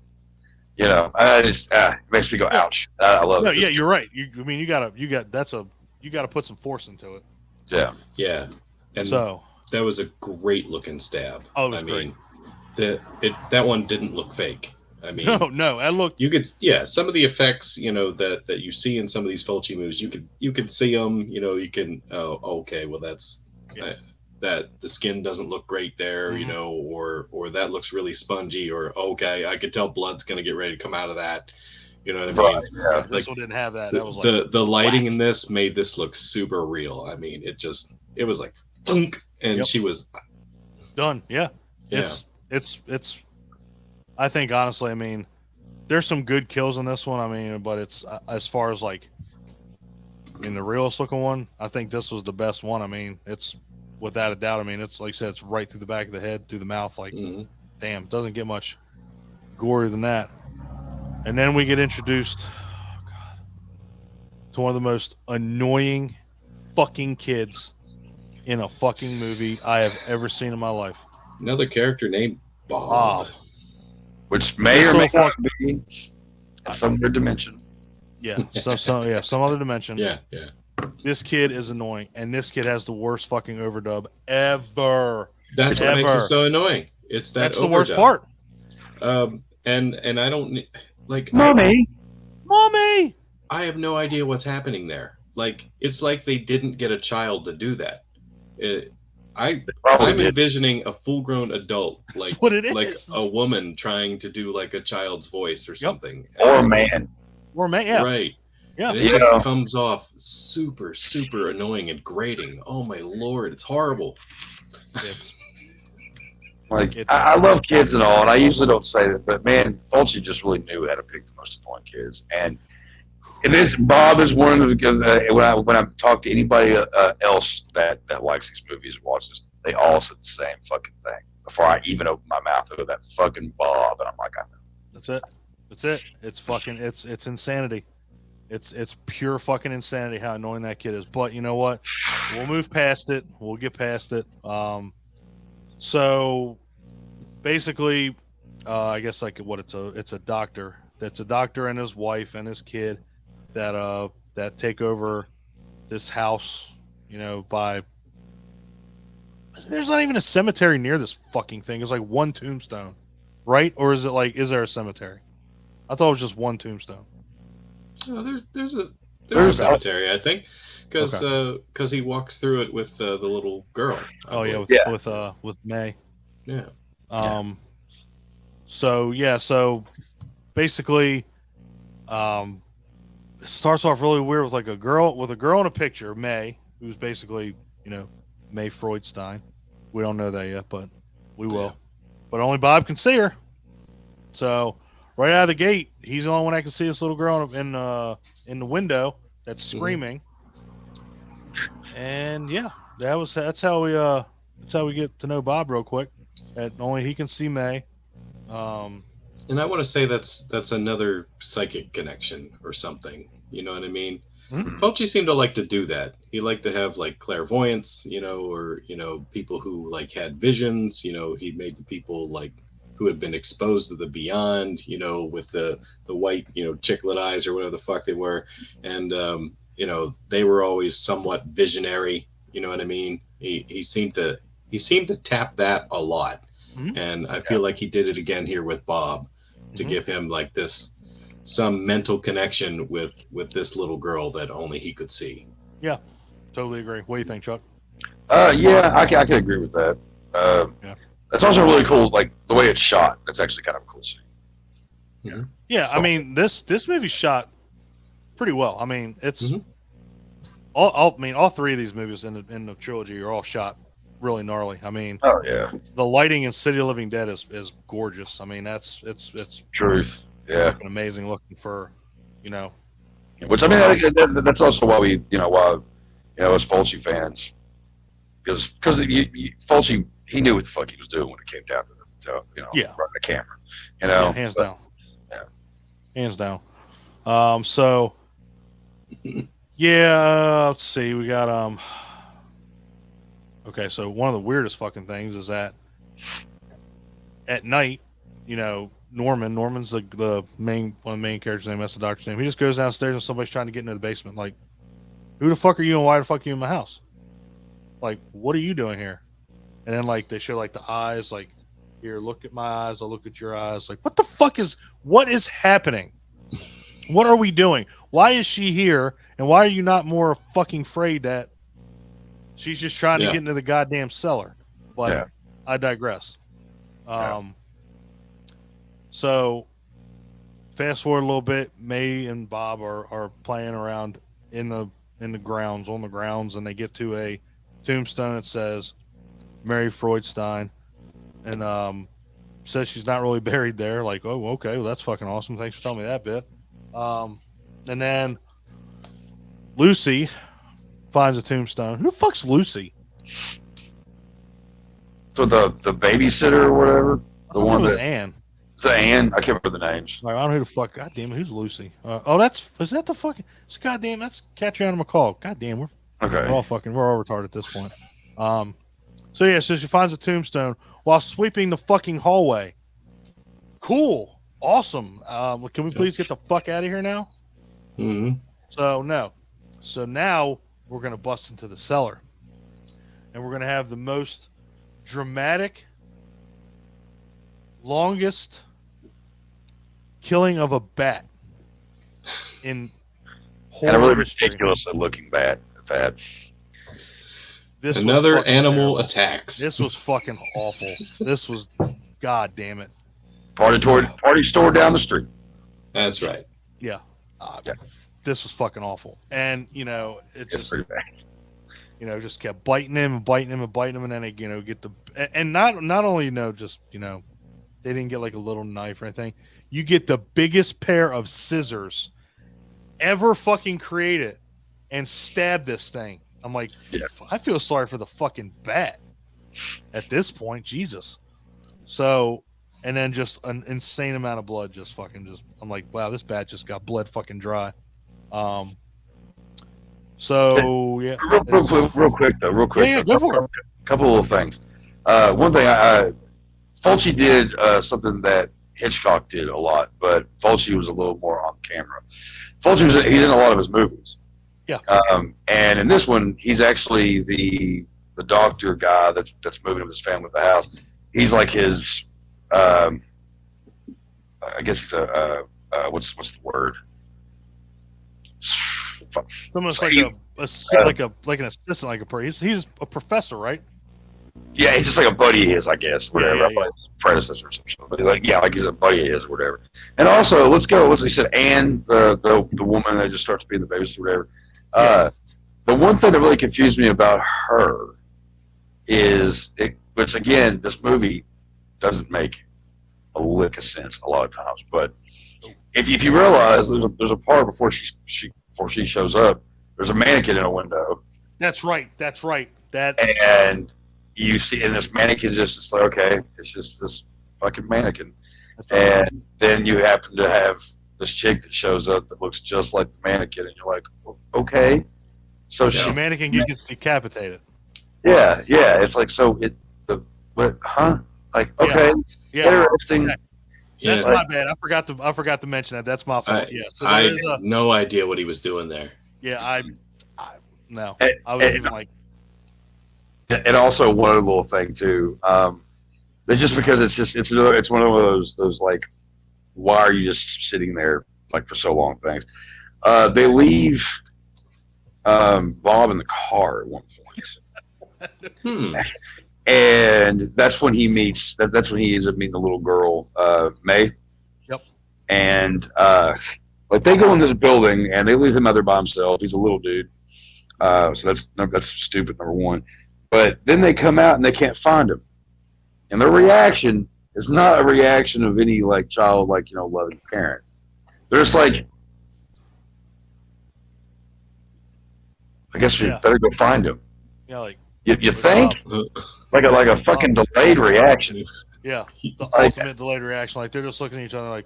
it makes me go ouch. I love it. No, yeah, you're right. You got to put some force into it. Yeah, and so that was a great looking stab. Oh, it was great. That one didn't look fake. I mean, no, I looked. You could, some of the effects, that you see in some of these Fulci movies, you could see them. You can. Oh, okay. Well, that's that the skin doesn't look great there. Or that looks really spongy. Or okay, I could tell blood's gonna get ready to come out of that. You know what I mean? Yeah, this one didn't have that. That was like the lighting in this made this look super real. I mean, it was like, thunk, and she was done. Yeah. It's. I think honestly, I mean, there's some good kills in this one. I mean, but it's as far as like in the realest looking one, I think this was the best one. I mean, it's without a doubt. I mean, it's like I said, it's right through the back of the head, through the mouth. Like, damn, doesn't get much gorier than that. And then we get introduced, to one of the most annoying fucking kids in a fucking movie I have ever seen in my life. Another character named Bob. Which may or may not be in some other dimension. Yeah, some other dimension. Yeah. This kid is annoying, and this kid has the worst fucking overdub ever. That's what makes him so annoying. That's the worst part. And I don't like Mommy. I have no idea what's happening there. Like, it's like they didn't get a child to do that. Probably I'm did. envisioning a full-grown adult, like That's what it like is. a woman trying to do like a child's voice or something. Or a And- man. Or man, yeah, Right. yeah. And it Yeah. just comes off super, super annoying and grating. Oh my lord, it's horrible. It's Like It's- I love kids and all, and I usually don't say that, but man, Fulci just really knew how to pick the most annoying kids. And this Bob is one of the when I talk to anybody else that likes these movies and watches, they all said the same fucking thing before I even open my mouth over that fucking Bob, and I'm like, I know. That's it. That's it. It's fucking. It's insanity. It's pure fucking insanity how annoying that kid is. But you know what? We'll move past it. We'll get past it. So basically, I guess like what it's a doctor. That's a doctor and his wife and his kid that take over this house. You know, by there's not even a cemetery near this fucking thing. It's like one tombstone, right? Or is it like is there a cemetery? I thought it was just one tombstone. Oh, there's a There's- cemetery, I think, because Okay. he walks through it with the little girl. I Oh yeah, believe. with May. Yeah. So basically, it starts off really weird with like a girl in a picture, May, who's basically, you know, May Freudstein. We don't know that yet, but we will. Yeah. But only Bob can see her. So right out of the gate, he's the only one that can see this little girl in the window that's screaming. And yeah, that's how we get to know Bob real quick. That only he can see May. And I want to say that's another psychic connection or something. You know what I mean? Mhm. Fulci seemed to like to do that. He liked to have like clairvoyance, or people who like had visions. He made the people like who had been exposed to the beyond. With the white chiclet eyes or whatever the fuck they were, and they were always somewhat visionary. You know what I mean? He seemed to tap that a lot, Mhm. and I feel like he did it again here with Bob to Mhm. give him like some mental connection with this little girl that only he could see. Totally agree. What do you think, Chuck? Yeah, I can agree with that. Yeah. That's also really cool, like the way it's shot. That's actually kind of a cool scene. Yeah, I mean this movie's shot pretty well. I mean it's Mhm. all three of these movies in the trilogy are all shot really gnarly. I mean Oh yeah, the lighting in City of Living Dead is gorgeous. I mean it's truth. Yeah, fucking amazing looking for, you know. which I mean, I think that's also why we, as Fulci fans, because Fulci, he knew what the fuck he was doing when it came down to Yeah. running the camera, Yeah, hands down. yeah. Hands down. So yeah, let's see. We got okay, so one of the weirdest fucking things is that at night, Norman's the main one of the main characters' name, that's the doctor's name. He just goes downstairs and somebody's trying to get into the basement. Like, who the fuck are you and why the fuck are you in my house? Like, what are you doing here? And then like they show like the eyes, like, here, look at my eyes, I'll look at your eyes. Like, what is happening? What are we doing? Why is she here? And why are you not more fucking afraid that she's just trying to Yeah. get into the goddamn cellar? But Yeah. I digress. So fast forward a little bit, May and Bob are playing around in the grounds, on the grounds, and they get to a tombstone that says Mary Freudstein, and says she's not really buried there. Like, oh, okay, well, that's fucking awesome. Thanks for telling me that bit. And then Lucy finds a tombstone. Who the fuck's Lucy? So the babysitter or whatever, I the thought one that was that Anne. the Anne, I can't remember the names. Like, I don't know who the fuck. God damn it, who's Lucy? Is that the fucking? It's goddamn. That's Catriona McCall. God damn, we're all retarded at this point. So she finds a tombstone while sweeping the fucking hallway. Cool, awesome. Can we please get the fuck out of here now? Mm-hmm. So now we're gonna bust into the cellar, and we're gonna have the most dramatic, longest killing of a bat in And a horror really history. ridiculously looking bat. Another animal attacks. This was fucking awful. This was, god damn it. Party store down the street. That's right. Yeah. This was fucking awful. And, it just, pretty bad. Just kept biting him and biting him and biting him. And then they, get the, and not only, just, they didn't get like a little knife or anything. You get the biggest pair of scissors ever fucking created and stab this thing. I'm like, I feel sorry for the fucking bat at this point. Jesus. So, and then just an insane amount of blood I'm like, wow, this bat just got bled fucking dry. So, yeah. Real quick. Yeah, go for it. A couple of things. One thing, Fulci did something that Hitchcock did a lot, but Fulci was a little more on camera. He's in a lot of his movies. Yeah. And in this one, he's actually the doctor guy that's moving with his family to the house. He's like his, I guess he's what's the word? Almost like an assistant, like he's a professor, right? Yeah, he's just like a buddy of his, I guess. Whatever. Yeah. His predecessor or something. But like he's a buddy of his or whatever. And also, let's go. What's he said? And the woman that just starts being the babysitter or whatever. The one thing that really confused me about her is, which again, this movie doesn't make a lick of sense a lot of times. But if you realize there's a part before she shows up, there's a mannequin in a window. That's right. And you see, and this mannequin just like, okay, it's just this fucking mannequin. Right. And then you happen to have this chick that shows up that looks just like the mannequin, and you're like, okay. So the mannequin gets decapitated. Yeah. It's like, Like, okay, interesting. Yeah. That's my bad. I forgot to mention that. That's my fault. So I had no idea what he was doing there. Yeah, I was even like. And also one other little thing too. It's just because it's one of those like, why are you just sitting there like for so long things? They leave Bob in the car at one point. And that's when he meets. That's when he ends up meeting the little girl, May. Yep. And like they go in this building and they leave him out there by himself. He's a little dude. So that's stupid, number one. But then they come out and they can't find him, and their reaction is not a reaction of any like child, like loving parent. They're just like, I guess we better go find him. Yeah, like. You think? Like a fucking delayed reaction. Yeah, the ultimate delayed reaction. Like they're just looking at each other like,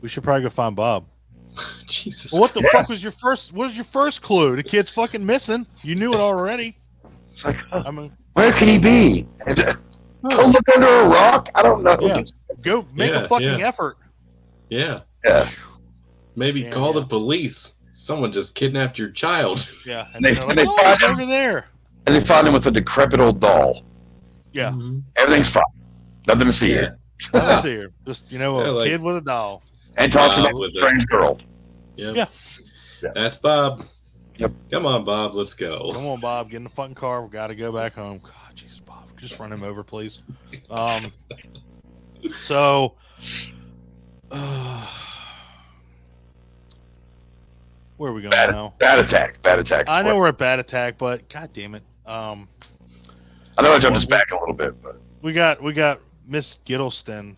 we should probably go find Bob. Jesus. Well, what the fuck was your first? What was your first clue? The kid's fucking missing. You knew it already. It's like, where could he be? Go look under a rock. I don't know. Yeah. Go make a fucking effort. Yeah. Maybe Yeah, call the police. Someone just kidnapped your child. Yeah, and they find him over there. And they find him with a decrepit old doll. Yeah, everything's fine. Nothing to see here. Nothing to see here. Just a kid with a doll. And talks about a strange girl. Yep. Yeah. That's Bob. Yep. Come on, Bob. Let's go. Come on, Bob. Get in the fucking car. We got to go back home. God, Jesus, Bob. Just run him over, please. So, where are we going now? Bad attack. I know we're at bad attack, but god damn it. I know I jumped us back a little bit, but we got Miss Giddleston,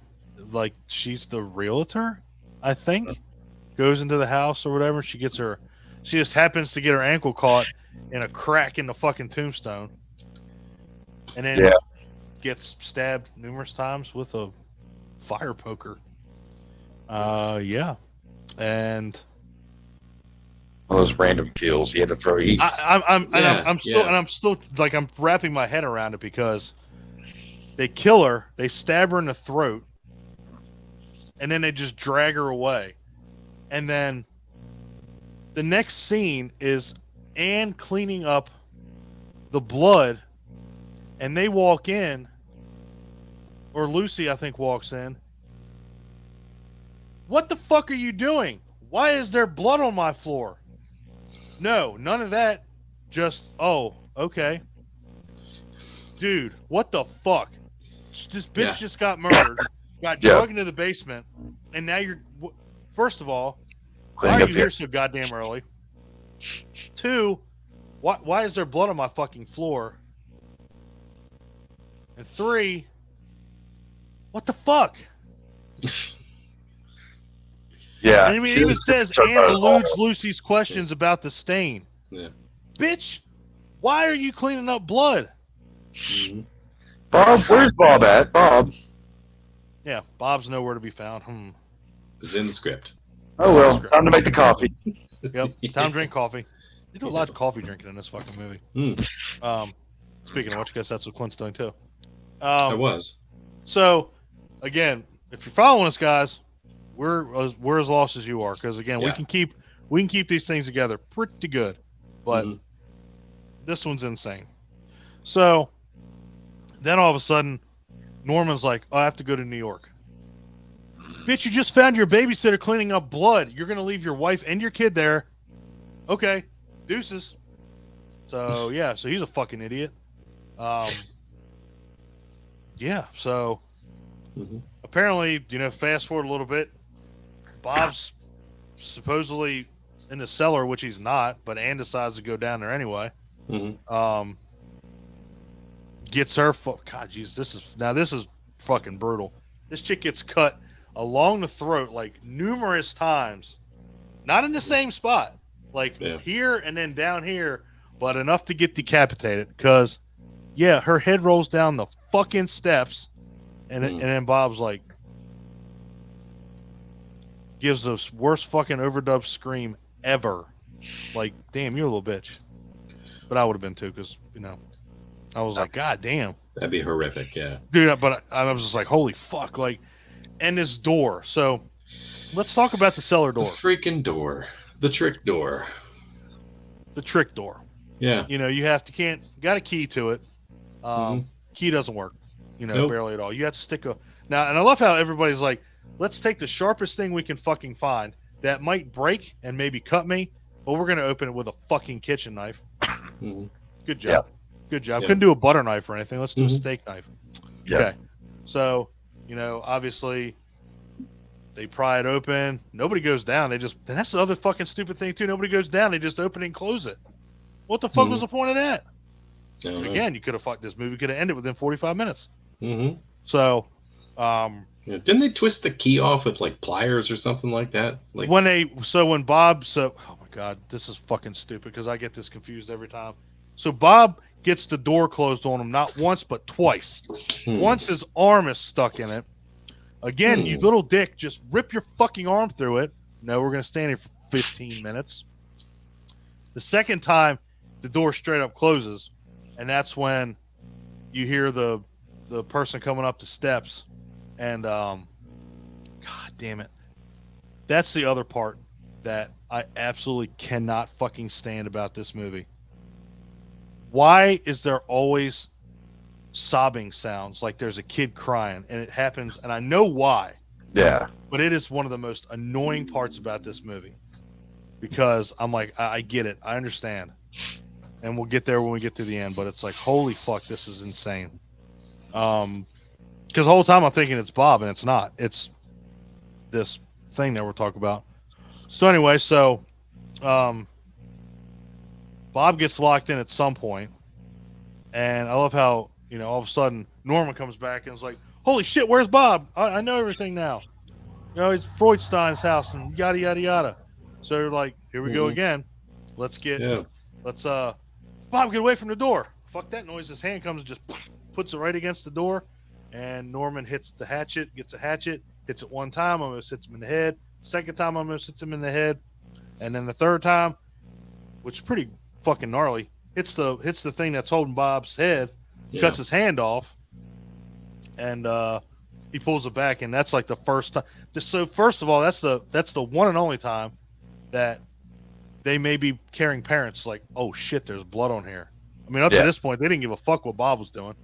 like she's the realtor, I think. Goes into the house or whatever. She just happens to get her ankle caught in a crack in the fucking tombstone, and then gets stabbed numerous times with a fire poker. And one of those random kills he had to throw. I'm still like I'm wrapping my head around it because they kill her, they stab her in the throat, and then they just drag her away. And then the next scene is Anne cleaning up the blood, and they walk in, or Lucy, I think, walks in. What the fuck are you doing? Why is there blood on my floor? No, none of that. Just, oh, okay. dude, what the fuck? This bitch just got murdered, got dragged into the basement, and now you're. First of all, why are you here so goddamn early? 2, why is there blood on my fucking floor? And 3, what the fuck? Yeah. And I mean, it even says and eludes Lucy's questions about the stain. Yeah. Bitch, why are you cleaning up blood? Mm-hmm. Bob, where's Bob at? Bob. Yeah, Bob's nowhere to be found. It's in the script. Oh well, time to make the coffee. Yep, time to drink coffee. You do a lot of coffee drinking in this fucking movie. Speaking of which, I guess that's what Clint's doing too. I was. So, again, if you're following us, guys, we're as lost as you are, because again, we can keep these things together pretty good, but this one's insane. So then all of a sudden, Norman's like, "Oh, I have to go to New York." Bitch, you just found your babysitter cleaning up blood. You're gonna leave your wife and your kid there. Okay, deuces. So yeah, so he's a fucking idiot. Yeah, so apparently, fast forward a little bit, Bob's supposedly in the cellar, which he's not, but Ann decides to go down there anyway. Gets her. God, jeez, this is fucking brutal. This chick gets cut along the throat like numerous times, not in the same spot, like here and then down here, but enough to get decapitated. Because her head rolls down the fucking steps, and then Bob's like, gives the worst fucking overdub scream ever. Like, damn, you're a little bitch. But I would have been too, because I was like, God damn. That'd be horrific, yeah. Dude, but I was just like, holy fuck. Like, and this door. So let's talk about the cellar door. The freaking door. The trick door. The trick door. Yeah. You got a key to it. Key doesn't work, barely at all. You have to stick now, and I love how everybody's like, let's take the sharpest thing we can fucking find that might break and maybe cut me, but we're going to open it with a fucking kitchen knife. Good job. Good job. Couldn't do a butter knife or anything. Let's do a steak knife. Okay. So, obviously they pry it open. Nobody goes down. And that's the other fucking stupid thing too. Nobody goes down. They just open and close it. What the fuck was the point of that? Again, you could have fucked this movie. Could have ended within 45 minutes. So, didn't they twist the key off with like pliers or something like that? Like when Bob, oh my God, this is fucking stupid because I get this confused every time. So Bob gets the door closed on him not once but twice. Once his arm is stuck in it. Again, you little dick, just rip your fucking arm through it. No, we're gonna stand here for 15 minutes. The second time, the door straight up closes, and that's when you hear the person coming up the steps, and God damn it, that's the other part that I absolutely cannot fucking stand about this movie. Why is there always sobbing sounds like there's a kid crying, and it happens, and I know why. Yeah. But it is one of the most annoying parts about this movie, because I'm like, I get it, I understand, and we'll get there when we get to the end. But it's like, holy fuck, this is insane. Because the whole time I'm thinking it's Bob, and it's not. It's this thing that we're talking about. So anyway, Bob gets locked in at some point, and I love how, all of a sudden Norman comes back and is like, holy shit, where's Bob? I know everything now. It's Freudstein's house and yada, yada, yada. So you're like, here we go again. Bob, get away from the door. Fuck that noise. His hand comes and just puts it right against the door, and Norman gets a hatchet, hits it one time, almost hits him in the head. Second time, almost hits him in the head. And then the third time, which is pretty fucking gnarly, hits the thing that's holding Bob's head, cuts his hand off, and he pulls it back, and that's like the first time. So first of all, that's the one and only time that they may be carrying parents like, oh shit, there's blood on here. I mean, up to this point, they didn't give a fuck what Bob was doing.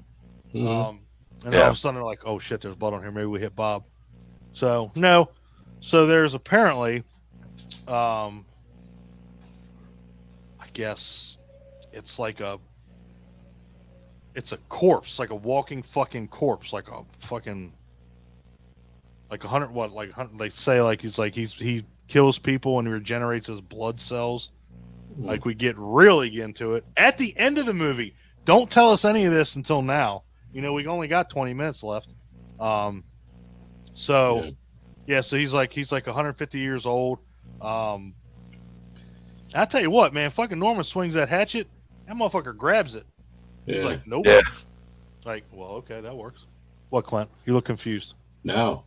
And all of a sudden they're like, oh shit, there's blood on here. Maybe we hit Bob. So no. So there's apparently, I guess it's like it's a corpse, like a walking fucking corpse, like a fucking like 100 what like 100, they say like he kills people and regenerates his blood cells. Like we get really into it at the end of the movie. Don't tell us any of this until now. You know, we only got 20 minutes left. So yeah, so he's like 150 years old. I tell you what, man, fucking Norman swings that hatchet, that motherfucker grabs it. He's like, nope. Yeah. Like, well, okay, that works. What, Clint? You look confused. No.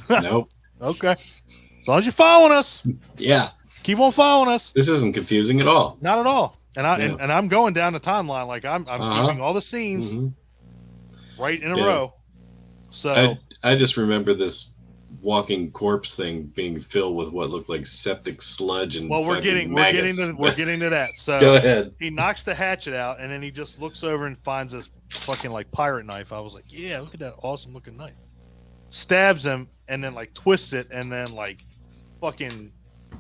Nope. Okay. As long as you're following us. Yeah. Keep on following us. This isn't confusing at all. Not at all. And I'm going down the timeline, like I'm keeping all the scenes right in a row. So I just remember this walking corpse thing being filled with what looked like septic sludge and we're getting to that. So go ahead. He knocks the hatchet out and then he just looks over and finds this fucking like pirate knife. I was like, yeah, look at that awesome looking knife. Stabs him and then like twists it and then like fucking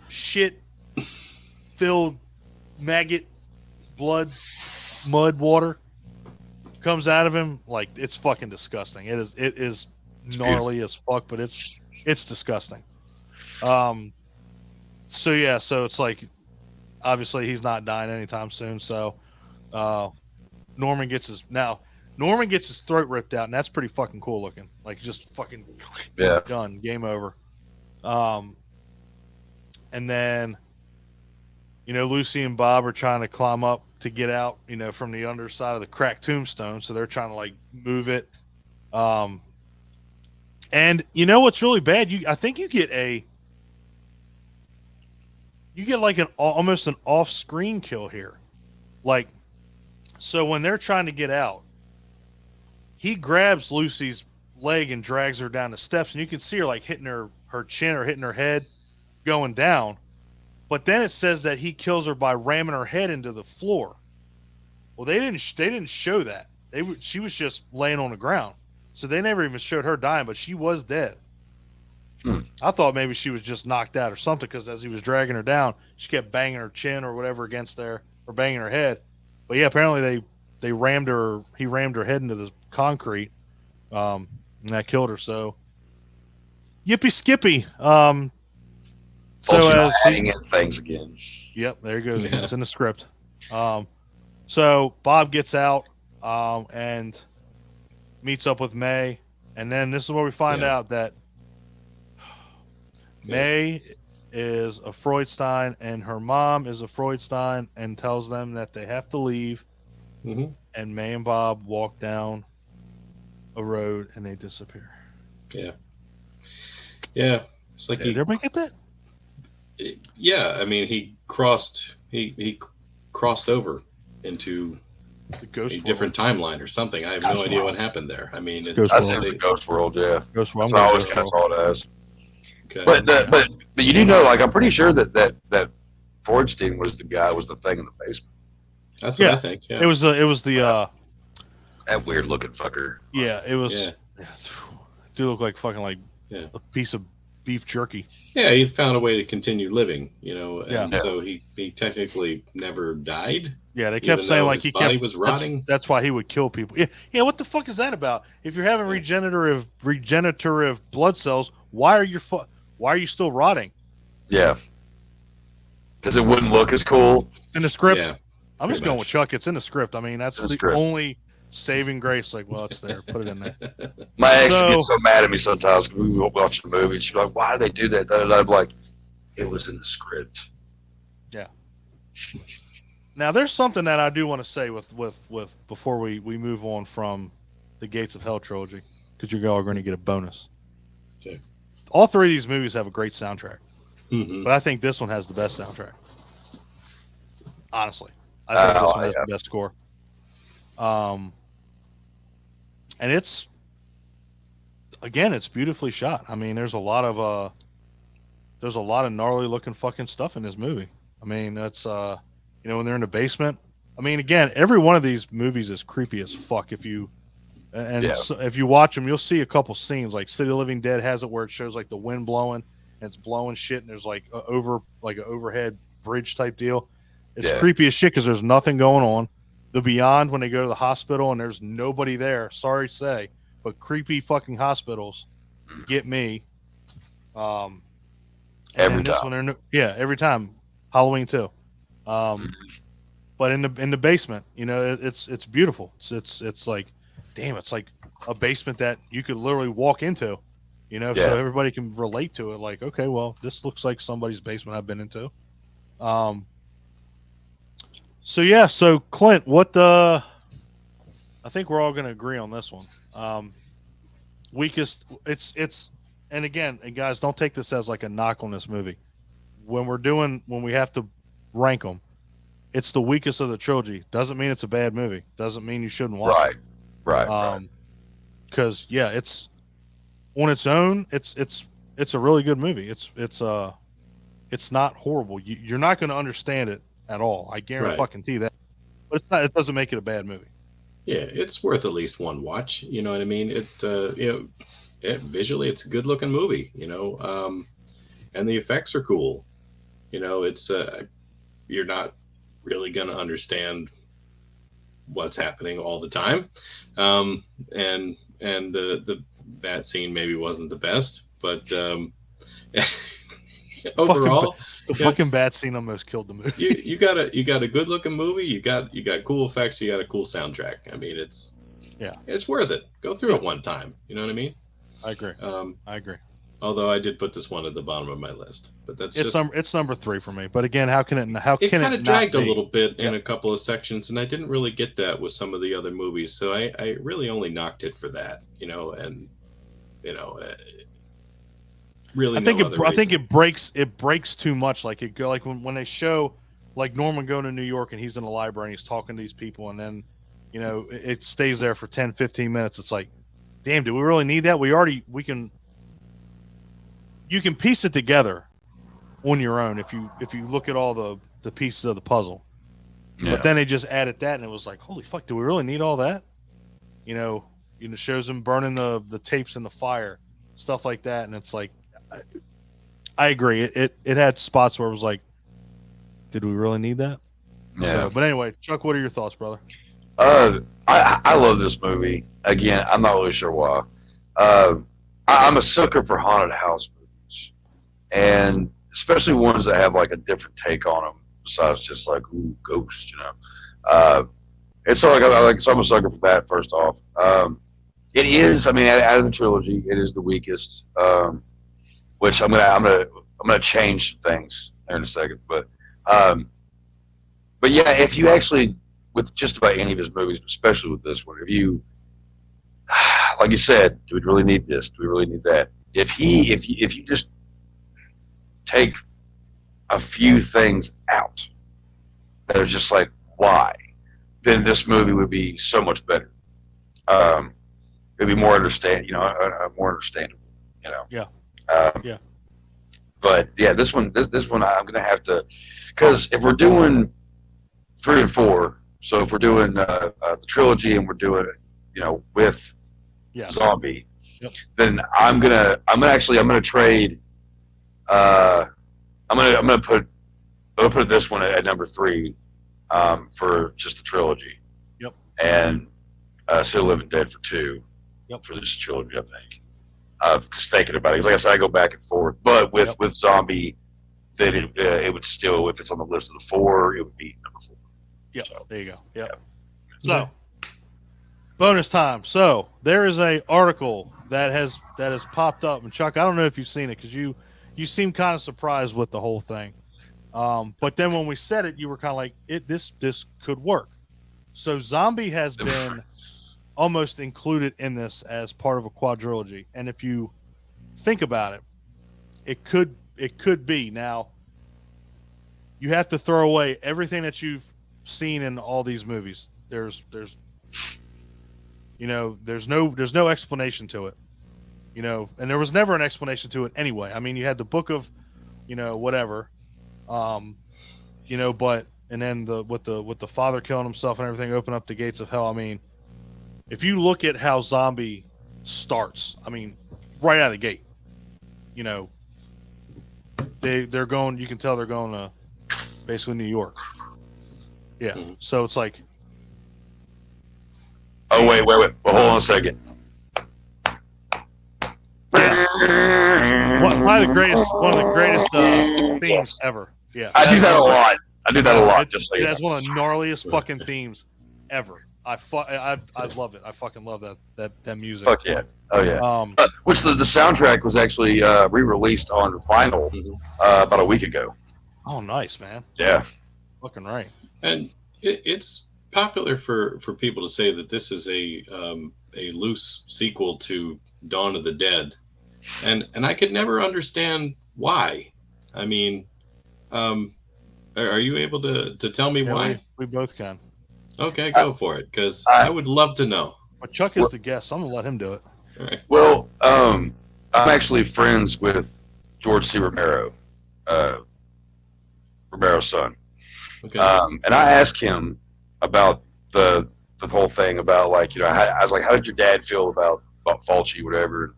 shit filled maggot blood mud water comes out of him. Like, it's fucking disgusting. It is gnarly as fuck, but it's disgusting. So yeah, so it's like obviously he's not dying anytime soon. So Norman gets his throat ripped out, and that's pretty fucking cool looking. Like, just fucking done, game over. And then, you know, Lucy and Bob are trying to climb up to get out, you know, from the underside of the cracked tombstone. So they're trying to like move it. And you know what's really bad? I think you get like almost an off-screen kill here. Like, so when they're trying to get out, he grabs Lucy's leg and drags her down the steps, and you can see her like hitting her chin or hitting her head going down. But then it says that he kills her by ramming her head into the floor. Well, they didn't show that. She was just laying on the ground. So they never even showed her dying, but she was dead. I thought maybe she was just knocked out or something, because as he was dragging her down, she kept banging her chin or whatever against there, or banging her head. But yeah, apparently he rammed her head into the concrete, and that killed her. So yippee skippy. So as things again. Yep, there he goes. Yeah. It's in the script. So Bob gets out and meets up with May, and then this is where we find out that May is a Freudstein and her mom is a Freudstein, and tells them that they have to leave. And May and Bob walk down a road and they disappear. Yeah. It's like did everybody get that? Yeah, I mean, he crossed over into the ghost different timeline or something. I have no idea what happened there. I mean, Ghost World, yeah. Ghost World. I always kind of saw it as. Okay. But you do know, like, I'm pretty sure that Freudstein was the thing in the basement. That's what I think. Yeah. It was the that weird looking fucker. Yeah, it was. Yeah. Do look like fucking like a piece of beef jerky. Yeah, he found a way to continue living, you know, and so he technically never died. Yeah, they kept saying like his body was rotting. That's why he would kill people. Yeah. What the fuck is that about? If you're having regenerative blood cells, why are you still rotting? Yeah, because it wouldn't look as cool in the script. Yeah, I'm just going with Chuck. It's in the script. I mean, that's the only saving grace. Like, well, it's there. Put it in there. My ex gets so mad at me sometimes when we watch the movie. And she's like, "Why do they do that?" And I'm like, "It was in the script." Yeah. Now, there's something that I do want to say with before we move on from the Gates of Hell trilogy, because you're all going to get a bonus. Okay. All three of these movies have a great soundtrack, but I think this one has the best soundtrack. Honestly, I think this one has the best score. And it's beautifully shot. I mean, there's a lot of gnarly looking fucking stuff in this movie. I mean, that's when they're in the basement. I mean, again, every one of these movies is creepy as fuck. If you watch them, you'll see a couple scenes. Like City of the Living Dead has it where it shows like the wind blowing and it's blowing shit, and there's like an overhead bridge type deal. It's creepy as shit because there's nothing going on. The Beyond, when they go to the hospital and there's nobody there, sorry to say, but creepy fucking hospitals get me. And Every then this time. one, every time. Halloween too. Um, but in the basement, it's beautiful. It's like, damn, it's like a basement that you could literally walk into, so everybody can relate to it. Like, okay, well, this looks like somebody's basement I've been into. So Clint, I think we're all going to agree on this one. Weakest, and again, and guys, don't take this as like a knock on this movie. When we have to rank them, it's the weakest of the trilogy. Doesn't mean it's a bad movie. Doesn't mean you shouldn't watch it. Right. Because it's on its own, it's a really good movie. It's not horrible. You're not going to understand it at all. I guarantee that. But it's not. It doesn't make it a bad movie. Yeah, it's worth at least one watch. You know what I mean? Visually, it's a good looking movie. And the effects are cool. It's you're not really going to understand what's happening all the time, and the bat scene maybe wasn't the best, but overall, the fucking bat scene almost killed the movie. you got a good looking movie. You got cool effects. You got a cool soundtrack. I mean, it's worth it. Go through it one time. You know what I mean? I agree. I agree. Although I did put this one at the bottom of my list, but it's number 3 for me. But again, it kind of dragged a little bit in a couple of sections, and I didn't really get that with some of the other movies. So I really only knocked it for that, really. I think it breaks too much. Like when they show like Norman going to New York and he's in the library and he's talking to these people, and then it stays there for 10-15 minutes. It's like, damn, do we really need that? You can piece it together on your own if you look at all the pieces of the puzzle. Yeah. But then they just added that, and it was like, holy fuck, do we really need all that? Shows them burning the tapes in the fire, stuff like that, and it's like, I agree. It had spots where it was like, did we really need that? Yeah. But anyway, Chuck, what are your thoughts, brother? I love this movie. Again, I'm not really sure why. I'm a sucker for haunted house movies, and especially ones that have like a different take on them besides just like ghosts. It's so I'm a sucker for that. First off, it is. I mean, out of the trilogy, it is the weakest. Which I'm gonna change things here in a second, but yeah, if you actually, with just about any of his movies, especially with this one, if you, like you said, do we really need this? Do we really need that? If you just take a few things out that are just like, why, then this movie would be so much better. It'd be more more understandable. Yeah. Yeah. But yeah, this one I'm gonna have to, because if we're doing 3 and 4, so if we're doing the trilogy and we're doing it, with Zombie, then I'm gonna trade. I'm gonna put this one at number 3, for just the trilogy. Yep. And Still Living Dead for 2. Yep. For this trilogy, I think. Just thinking about it, like I said, I go back and forth. But with Zombie, then it would still, if it's on the list of the 4, it would be number 4. Yeah, so, there you go. Yep. So, bonus time. So there is a article that has popped up, and Chuck, I don't know if you've seen it because you seem kind of surprised with the whole thing. But then when we said it, you were kind of like, this could work. So Zombie has been almost included in this as part of a quadrilogy, and if you think about it, it could be. Now you have to throw away everything that you've seen in all these movies. There's no explanation to it, and there was never an explanation to it anyway. I mean, you had the book of whatever, but and then with the father killing himself and everything open up the gates of hell. I mean, if you look at how Zombie starts, I mean, right out of the gate, they're going. You can tell they're going to basically New York. Yeah. Mm-hmm. So it's like, Oh wait. Well, hold on a second. One of the greatest themes ever. Yeah, I do that a lot. It, Just so it you has know. one of the gnarliest fucking themes ever. I love it. I fucking love that music. Fuck yeah. Oh yeah. Which the soundtrack was actually re-released on vinyl about a week ago. Oh, nice, man. Yeah. Fucking right. And it's popular for people to say that this is a loose sequel to Dawn of the Dead, and I could never understand why. I mean, are you able to tell me why? We both can. Okay, go for it, because I would love to know. But Chuck is the guest, so I'm gonna let him do it. All right. Well, I'm actually friends with George C. Romero, Romero's son. Okay. And I asked him about the whole thing about, like, you know, I was like, how did your dad feel about Fulci, whatever?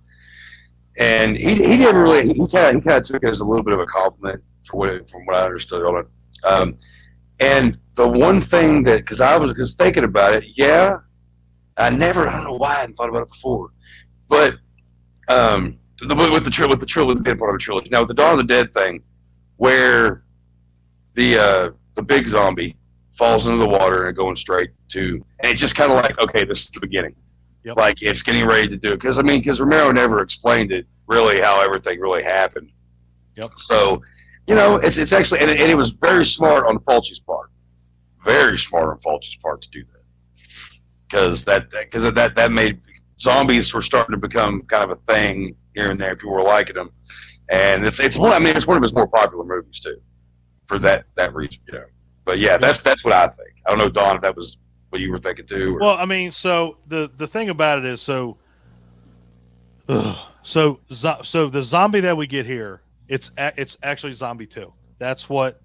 And he didn't really. He kind of took it as a little bit of a compliment from what I understood on it. And the one thing that, because I was thinking about it, yeah, I don't know why I hadn't thought about it before, but with the trilogy, being part of a trilogy. Now with the Dawn of the Dead thing, where the big zombie falls into the water and going straight to, and it's just kind of like, okay, this is the beginning. Yep. Like, it's getting ready to do it. Because Romero never explained it really, how everything really happened. Yep. So, you know, it's actually, and it was very smart on Fulci's part. Very smart on Fulci's part to do that. Because that made, zombies were starting to become kind of a thing here and there. People were liking them. And it's one of his more popular movies too, for that reason, you know. But yeah, that's what I think. I don't know, Don, if that was what you were thinking too. Or... Well, I mean, so the thing about it is, so the zombie that we get here, it's actually Zombie 2. That's what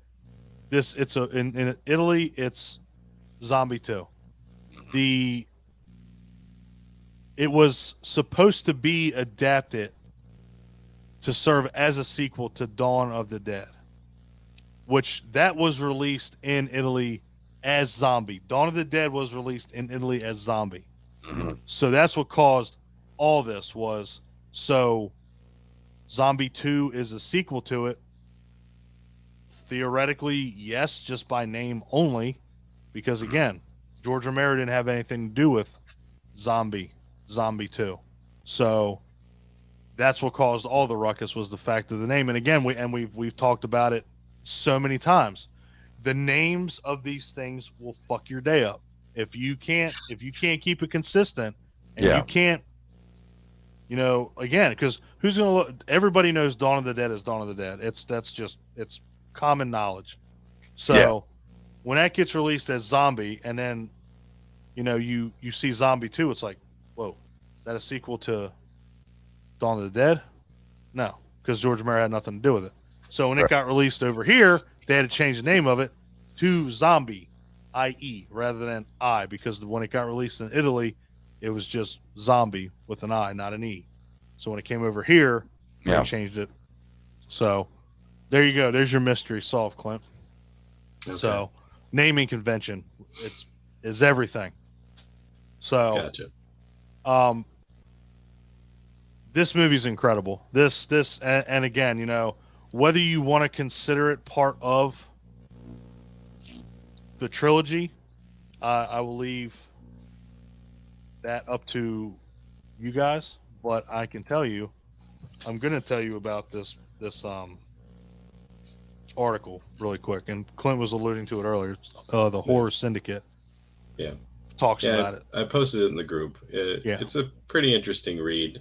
this. In Italy, it's Zombie 2. It was supposed to be adapted to serve as a sequel to Dawn of the Dead, which that was released in Italy as Zombie. Dawn of the Dead was released in Italy as Zombie. Mm-hmm. So that's what caused all this was, so Zombie 2 is a sequel to it. Theoretically, yes, just by name only, because again, George Romero didn't have anything to do with Zombie 2. So that's what caused all the ruckus, was the fact of the name. And again, we've talked about it so many times. The names of these things will fuck your day up if you can't keep it consistent, and you can't, you know, again, because who's gonna look? Everybody knows Dawn of the Dead is Dawn of the Dead. It's common knowledge. So when that gets released as Zombie, and then, you know, you see Zombie 2, it's like, whoa, is that a sequel to Dawn of the Dead? No, because George Romero had nothing to do with it. So when it got released over here, they had to change the name of it to Zombie, I-E, rather than I, because when it got released in Italy, it was just Zombie with an I, not an E. So when it came over here, they changed it. So there you go. There's your mystery solved, Clint. Okay. So naming convention is everything. So gotcha. This movie's incredible. This and again, you know, whether you want to consider it part of the trilogy, I will leave that up to you guys. But I can tell you, I'm going to tell you about this article really quick. And Clint was alluding to it earlier. The Horror Syndicate. Yeah. Talks about it. I posted it in the group. It's a pretty interesting read.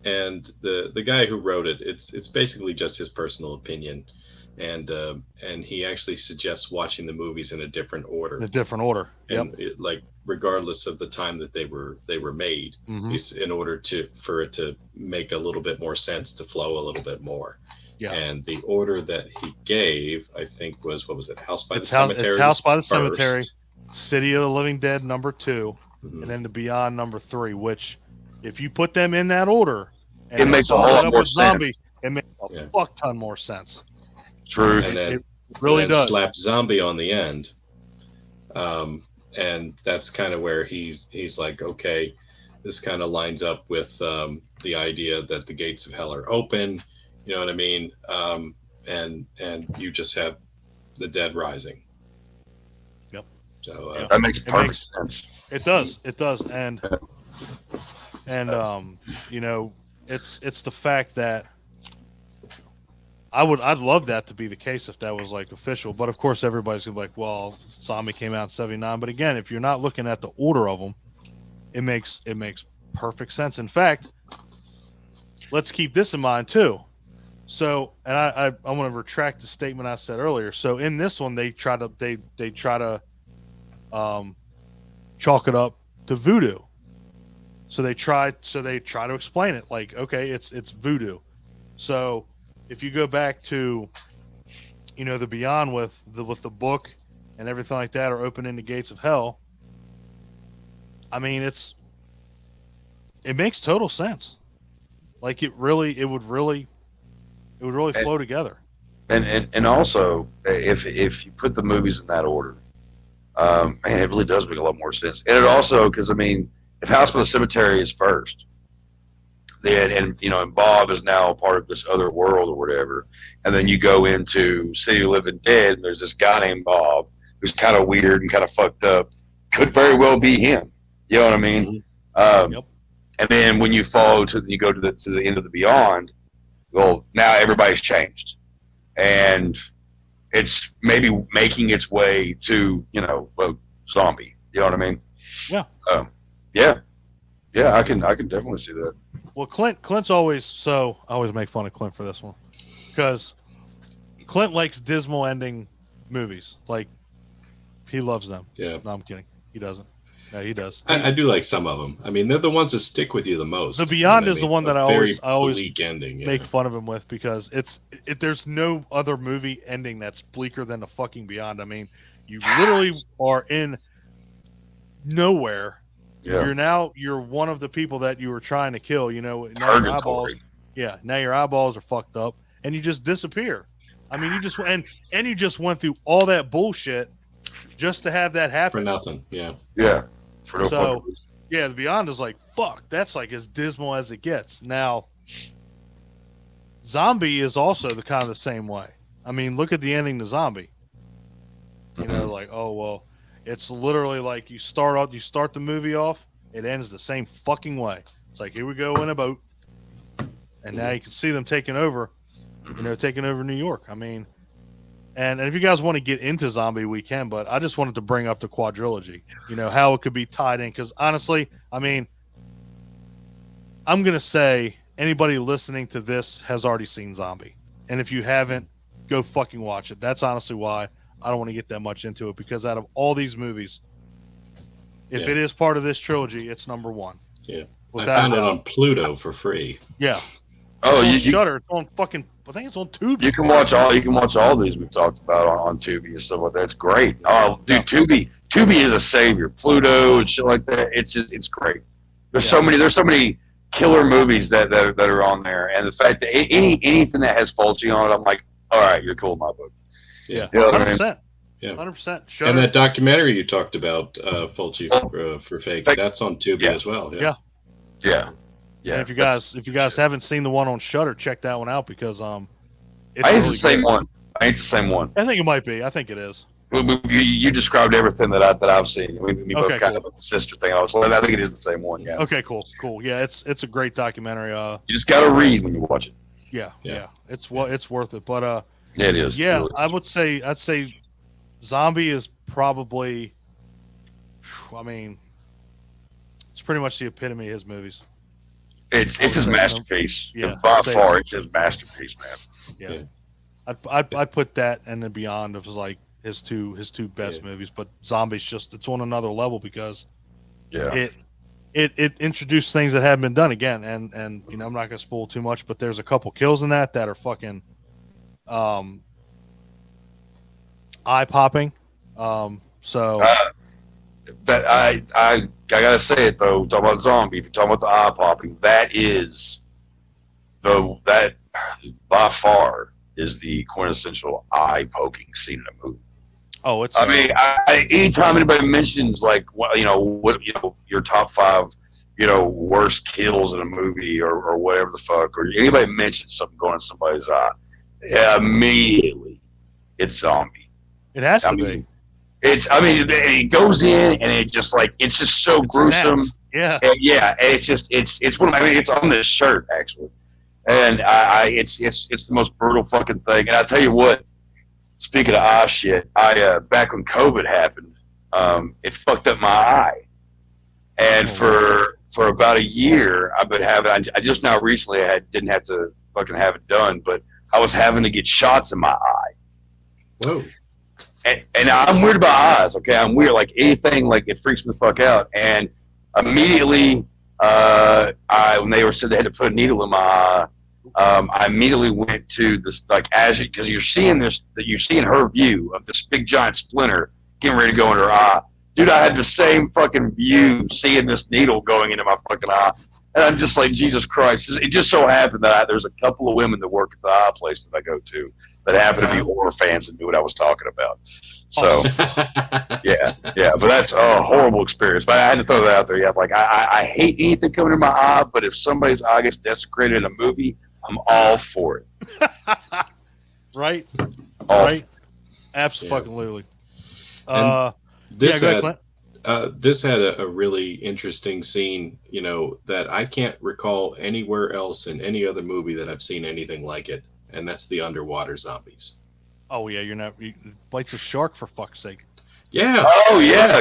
And the guy who wrote it, it's basically just his personal opinion, and he actually suggests watching the movies in a different order. And like regardless of the time that they were made, in order for it to make a little bit more sense, to flow a little bit more. Yeah. And the order that he gave, I think, was, what was it? House by the Cemetery. It's House by the Cemetery, City of the Living Dead #2, and then the Beyond #3. Which, if you put them in that order, and it makes a whole lot more sense. It makes a fuck ton more sense. True. And then, it really does. Slap Zombie on the end, and that's kind of where he's like, okay, this kind of lines up with the idea that the gates of hell are open. You know what I mean? And you just have the dead rising. Yep. So Yep. That makes It perfect makes- sense. It does. It does. And you know, it's the fact that I'd love that to be the case if that was like official. But of course, everybody's gonna be like, well, Zombie came out in '79. But again, if you're not looking at the order of them, it makes perfect sense. In fact, let's keep this in mind too. So, and I want to retract the statement I said earlier. So in this one, they try to chalk it up to voodoo. So they try to explain it like, okay, it's voodoo. So if you go back to, you know, the Beyond with the book and everything like that, or opening the gates of hell, I mean, it makes total sense. Like it would really flow together. And also, if you put the movies in that order, man, it really does make a lot more sense. And it also, because I mean, if House by the Cemetery is first, then and Bob is now a part of this other world or whatever, and then you go into City of the Living Dead, and there's this guy named Bob who's kind of weird and kind of fucked up. Could very well be him. You know what I mean? Yep. And then when you go to the end of the Beyond, well, now everybody's changed, and it's maybe making its way to Zombie. You know what I mean? Yeah. Yeah. I can definitely see that. Well, Clint's always I always make fun of Clint for this one because Clint likes dismal ending movies. Like he loves them. Yeah. No, I'm kidding. He doesn't. No, he does. I do like some of them. I mean, they're the ones that stick with you the most. The Beyond You know is what the mean? one that A I very always bleak ending. make fun of him with because there's no other movie ending that's bleaker than the fucking Beyond. I mean, you literally are in nowhere. Yeah. You're one of the people that you were trying to kill. You know, now your eyeballs. Yeah, now your eyeballs are fucked up, and you just disappear. I mean, you just went through all that bullshit just to have that happen for nothing. Yeah. Yeah. For no So, fucking reason. yeah, the Beyond is like, fuck, that's like as dismal as it gets. Now, Zombie is also the kind of the same way. I mean, look at the ending to Zombie. You know, like, oh well, it's literally like you start the movie off, it ends the same fucking way. It's like, here we go in a boat, and now you can see them taking over New York. I mean, and if you guys want to get into Zombie, we can, but I just wanted to bring up the Quadrilogy, you know, how it could be tied in. Because honestly, I mean, I'm going to say anybody listening to this has already seen Zombie. And if you haven't, go fucking watch it. That's honestly why I don't want to get that much into it, because out of all these movies, if it is part of this trilogy, it's number one. Yeah. I found it on Pluto for free. Yeah. Oh, it's on Shudder. It's on fucking. I think it's on Tubi. You can watch all these we talked about on Tubi and stuff like that. It's great. Oh, dude, Tubi is a savior. Pluto and shit like that. It's great. There's so many killer movies that are on there, and the fact that anything that has Fulci on it, I'm like, all right, you're cool in my book. Yeah. You know 100%. Yeah. 100%. And that documentary you talked about, Fulci for Fake, that's on Tubi as well. Yeah. And if you guys haven't seen the one on Shudder, check that one out because it's I think really it's the same good. one. I think it's the same one. I think it might be. I think it is. You described everything that I've seen. We both Okay, kind cool. of the sister thing. I think it is the same one. Yeah. Okay, cool. Yeah, it's a great documentary. You just got to read when you watch it. Yeah. It's worth it. But Yeah, it is. yeah, It really is. I'd say Zombie is probably. I mean, it's pretty much the epitome of his movies. It's his masterpiece. Yeah, By far, it's his masterpiece, man. Yeah. I'd put that and then Beyond of like his two best movies, but Zombie's it's on another level because it introduced things that hadn't been done again, and you know, I'm not gonna spoil too much, but there's a couple kills in that are fucking eye popping. That I gotta say it though. Talk about Zombie. If you're talking about the eye popping, that by far is the quintessential eye poking scene in a movie. Oh, it's. I mean, anytime anybody mentions like your top 5, worst kills in a movie or whatever the fuck, or anybody mentions something going in somebody's eye, immediately it's zombie. it has to I be. mean, it goes in and it's just so It gruesome. snaps. Yeah. And and it's one of it's on this shirt actually, and it's the most brutal fucking thing. And I tell you what, speaking of eye shit, back when COVID happened, it fucked up my eye, and for about a year I've been having. I just now recently didn't have to fucking have it done, but I was having to get shots in my eye. Whoa. And I'm weird about eyes. Okay, I'm weird. Like anything, like it freaks me the fuck out. And immediately, when they said they had to put a needle in my eye, I immediately went to this, like, because you're seeing her view of this big giant splinter getting ready to go in her eye. Dude, I had the same fucking view seeing this needle going into my fucking eye. And I'm just like, Jesus Christ. It just so happened that there's a couple of women that work at the eye place that I go to that happen to be horror fans and knew what I was talking about. So, yeah. But that's a horrible experience. But I had to throw that out there. Yeah, like, I hate anything coming in my eye, but if somebody's eye gets desecrated in a movie, I'm all for it. Right? All right? Absolutely. This go ahead, had this had a really interesting scene, that I can't recall anywhere else in any other movie that I've seen anything like it, and that's the underwater zombies. Oh yeah, you bites a shark for fuck's sake. Yeah. Oh yeah.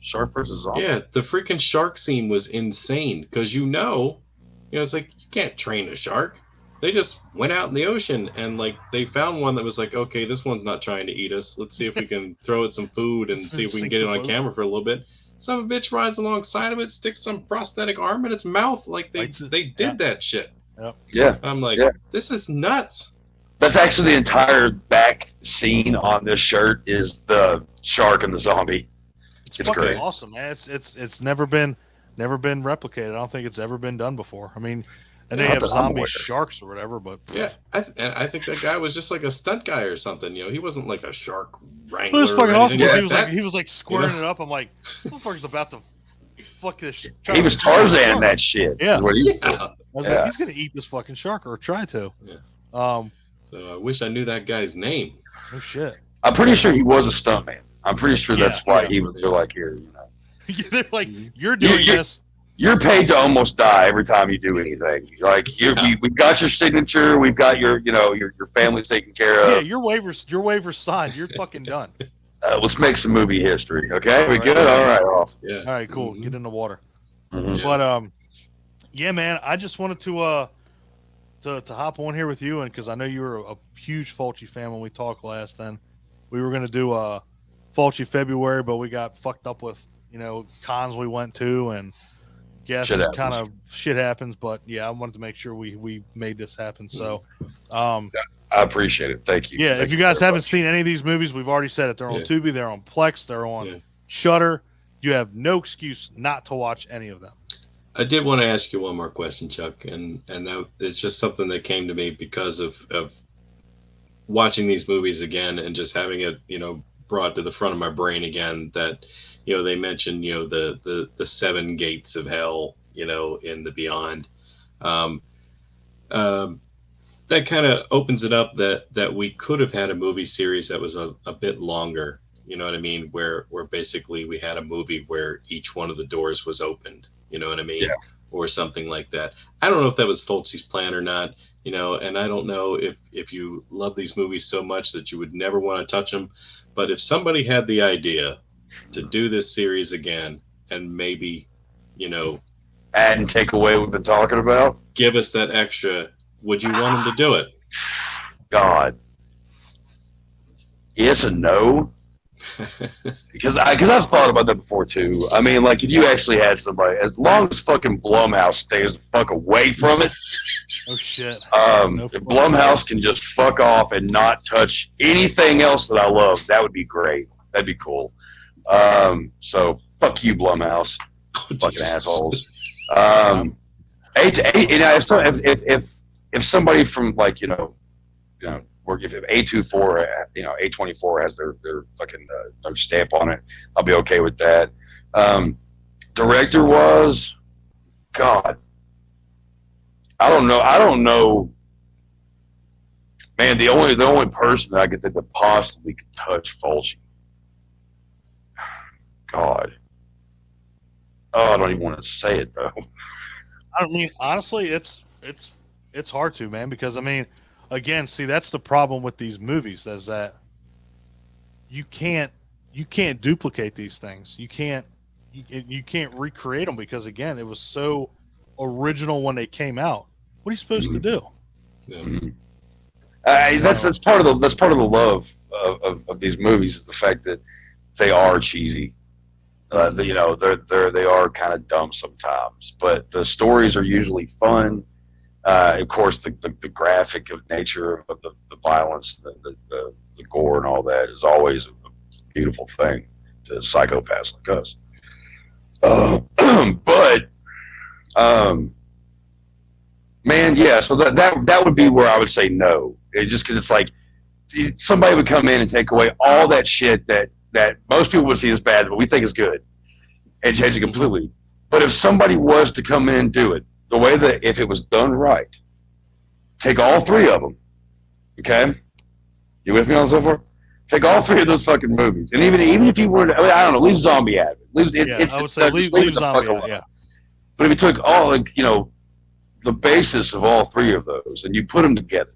Shark versus zombie. Yeah, the freaking shark scene was insane because it's like you can't train a shark. They just went out in the ocean and like they found one that was like, okay, this one's not trying to eat us. Let's see if we can throw it some food and see if we can get it on camera for a little bit. Some bitch rides alongside of it, sticks some prosthetic arm in its mouth, like they did that shit. Yep. Yeah. I'm like, this is nuts. That's actually the entire back scene on this shirt is the shark and the zombie. It's fucking great. Awesome, man. It's never been replicated. I don't think it's ever been done before. I mean, and they have zombie sharks or whatever, but yeah, I think that guy was just like a stunt guy or something. He wasn't like a shark wrangler. It was fucking awesome. Like he was like squaring it up. I'm like, motherfucker's about to fuck this. He was Tarzan in that shit. Yeah. I was like, he's gonna eat this fucking shark or try to. Yeah. So I wish I knew that guy's name. Oh shit. I'm pretty sure he was a stuntman. I'm pretty sure that's why he was. They're like, here, They're like, you're doing this. You're paid to almost die every time you do anything. Like we've got your signature, we've got your family's taken care of. Yeah, your waiver's signed. You're fucking done. Let's make some movie history, okay? We good? All right, awesome. Yeah. All right, cool. Get in the water. Mm-hmm. But yeah, man, I just wanted to hop on here with you, and because I know you were a huge Fulci fan when we talked last. Then we were gonna do Fulci February, but we got fucked up with cons we went to and. Yes, kind of shit happens, but yeah, I wanted to make sure we made this happen. So, I appreciate it. Thank you. Yeah, Thank if you guys haven't seen any of these movies, we've already said it. They're on Tubi, they're on Plex, they're on Shudder. You have no excuse not to watch any of them. I did want to ask you one more question, Chuck, and that it's just something that came to me because of watching these movies again and just having it, brought to the front of my brain again that. They mentioned, the 7 gates of hell, in the beyond. That kind of opens it up that we could have had a movie series that was a bit longer. You know what I mean? Where basically we had a movie where each one of the doors was opened. You know what I mean? Yeah. Or something like that. I don't know if that was Fulci's plan or not. And I don't know if you love these movies so much that you would never want to touch them. But if somebody had the idea to do this series again and maybe, add and take away what we've been talking about, give us that extra, would you want them to do it? God. Yes and no. because I've thought about that before too. I mean, like if you actually had somebody, as long as fucking Blumhouse stays the fuck away from it. Oh shit. If Blumhouse can just fuck off and not touch anything else that I love, that would be great. That'd be cool. So fuck you, Blumhouse, fucking assholes. If somebody from like we're work. If A24, A24 has their fucking their stamp on it, I'll be okay with that. Director was, God, I don't know. Man, the only person that I could think that possibly could touch Fulci. God. Oh, I don't even want to say it though. I mean, honestly, it's hard to, man, because I mean, again, see, that's the problem with these movies is that you can't duplicate these things. You can't recreate them because again, it was so original when they came out. What are you supposed to do? Yeah. That's part of the love of these movies is the fact that they are cheesy. They are kind of dumb sometimes, but the stories are usually fun. Of course, the graphic of nature of the violence, the gore, and all that is always a beautiful thing to psychopaths like us. But man, yeah. So that would be where I would say no. Just because it's like somebody would come in and take away all that shit that most people would see as bad, but we think is good, and change it completely. But if somebody was to come in and do it the way that if it was done right, take all three of them. Okay, you with me on so far? Take all three of those fucking movies, and even if you were, I don't know, leave zombie out of it. I would say leave zombie out. Yeah. But if you took all, the basis of all three of those, and you put them together,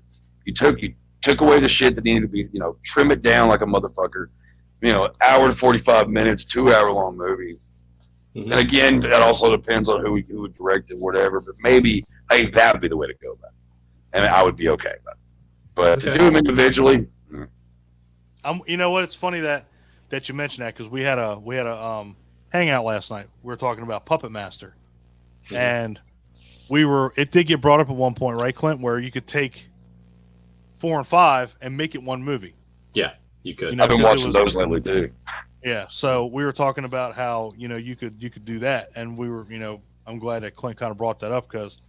you took away the shit that needed to be, trim it down like a motherfucker. Hour to 45 minutes, 2-hour long movie. Mm-hmm. And again, that also depends on who would direct it, whatever. But maybe I think that would be the way to go about it, and I would be okay about it. But to do them individually, you know what? It's funny that you mentioned that because we had a hangout last night. We were talking about Puppet Master, and it did get brought up at one point, right, Clint, where you could take 4 and 5 and make it one movie. Yeah, you could. I've been watching those lately too. Yeah, so we were talking about how you could do that, and we were I'm glad that Clint kind of brought that up because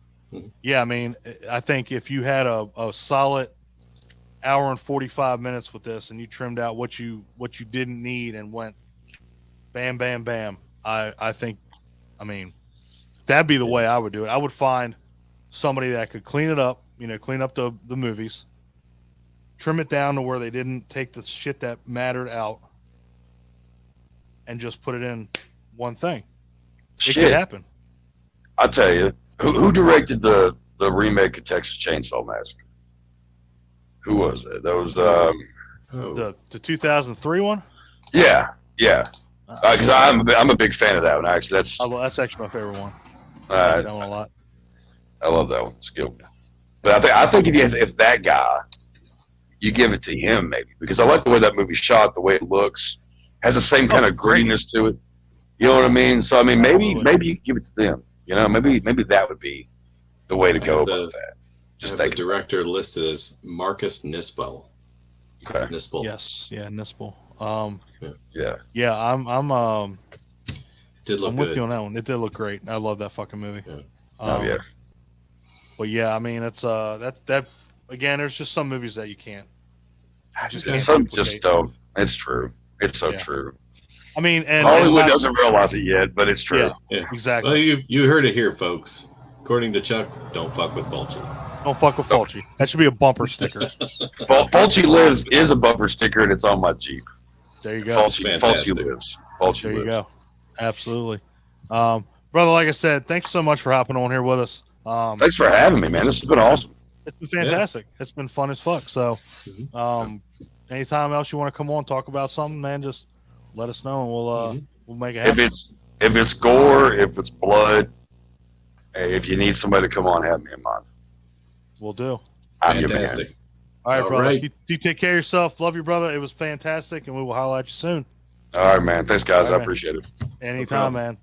yeah, I mean I think if you had a solid hour and 45 minutes with this, and you trimmed out what you didn't need and went bam, bam, bam, I think, I mean, that'd be the way I would do it. I would find somebody that could clean it up, clean up the movies, trim it down to where they didn't take the shit that mattered out, and just put it in one thing. It could happen. I'll tell you, who directed the remake of Texas Chainsaw Massacre? Who was it? That was the 2003 one. Yeah. Because I'm a big fan of that one. Actually, that's actually my favorite one. I like that one a lot. I love that one. It's good. But I think if that guy, you give it to him maybe, because I like the way that movie's shot, the way it looks, has the same kind of grittiness to it. You know what I mean? So I mean, maybe you give it to them. Maybe that would be the way to go about that. Just the director listed as Marcus Nispel. Okay. Nispel. Yes, yeah, Nispel. Yeah. I'm did look I'm good. with you on that one. It did look great. I love that fucking movie. Yeah. Yeah. But yeah, I mean, it's that again. There's just some movies that you can't. Some just don't. It's true. It's so true. I mean, and Hollywood doesn't realize it yet, but it's true. Yeah. Exactly. Well, you heard it here, folks. According to Chuck, don't fuck with Fulci. Don't fuck with Fulci. That should be a bumper sticker. Fulci Lives is a bumper sticker, and it's on my Jeep. There you go. Fulci Lives. There you go. Absolutely. Brother, like I said, thanks so much for hopping on here with us. Thanks for having me, man. This has been awesome. It's been fantastic. It's been fun as fuck. So anytime else you want to come on, talk about something, man, just let us know, and we'll make it happen. If it's gore, if it's blood, if you need somebody to come on, have me in mind. We'll do. I'm your man. All right, brother. Right. You take care of yourself. Love you, brother. It was fantastic, and we will holler at you soon. All right, man. Thanks, guys. Right, I appreciate it. Anytime, man.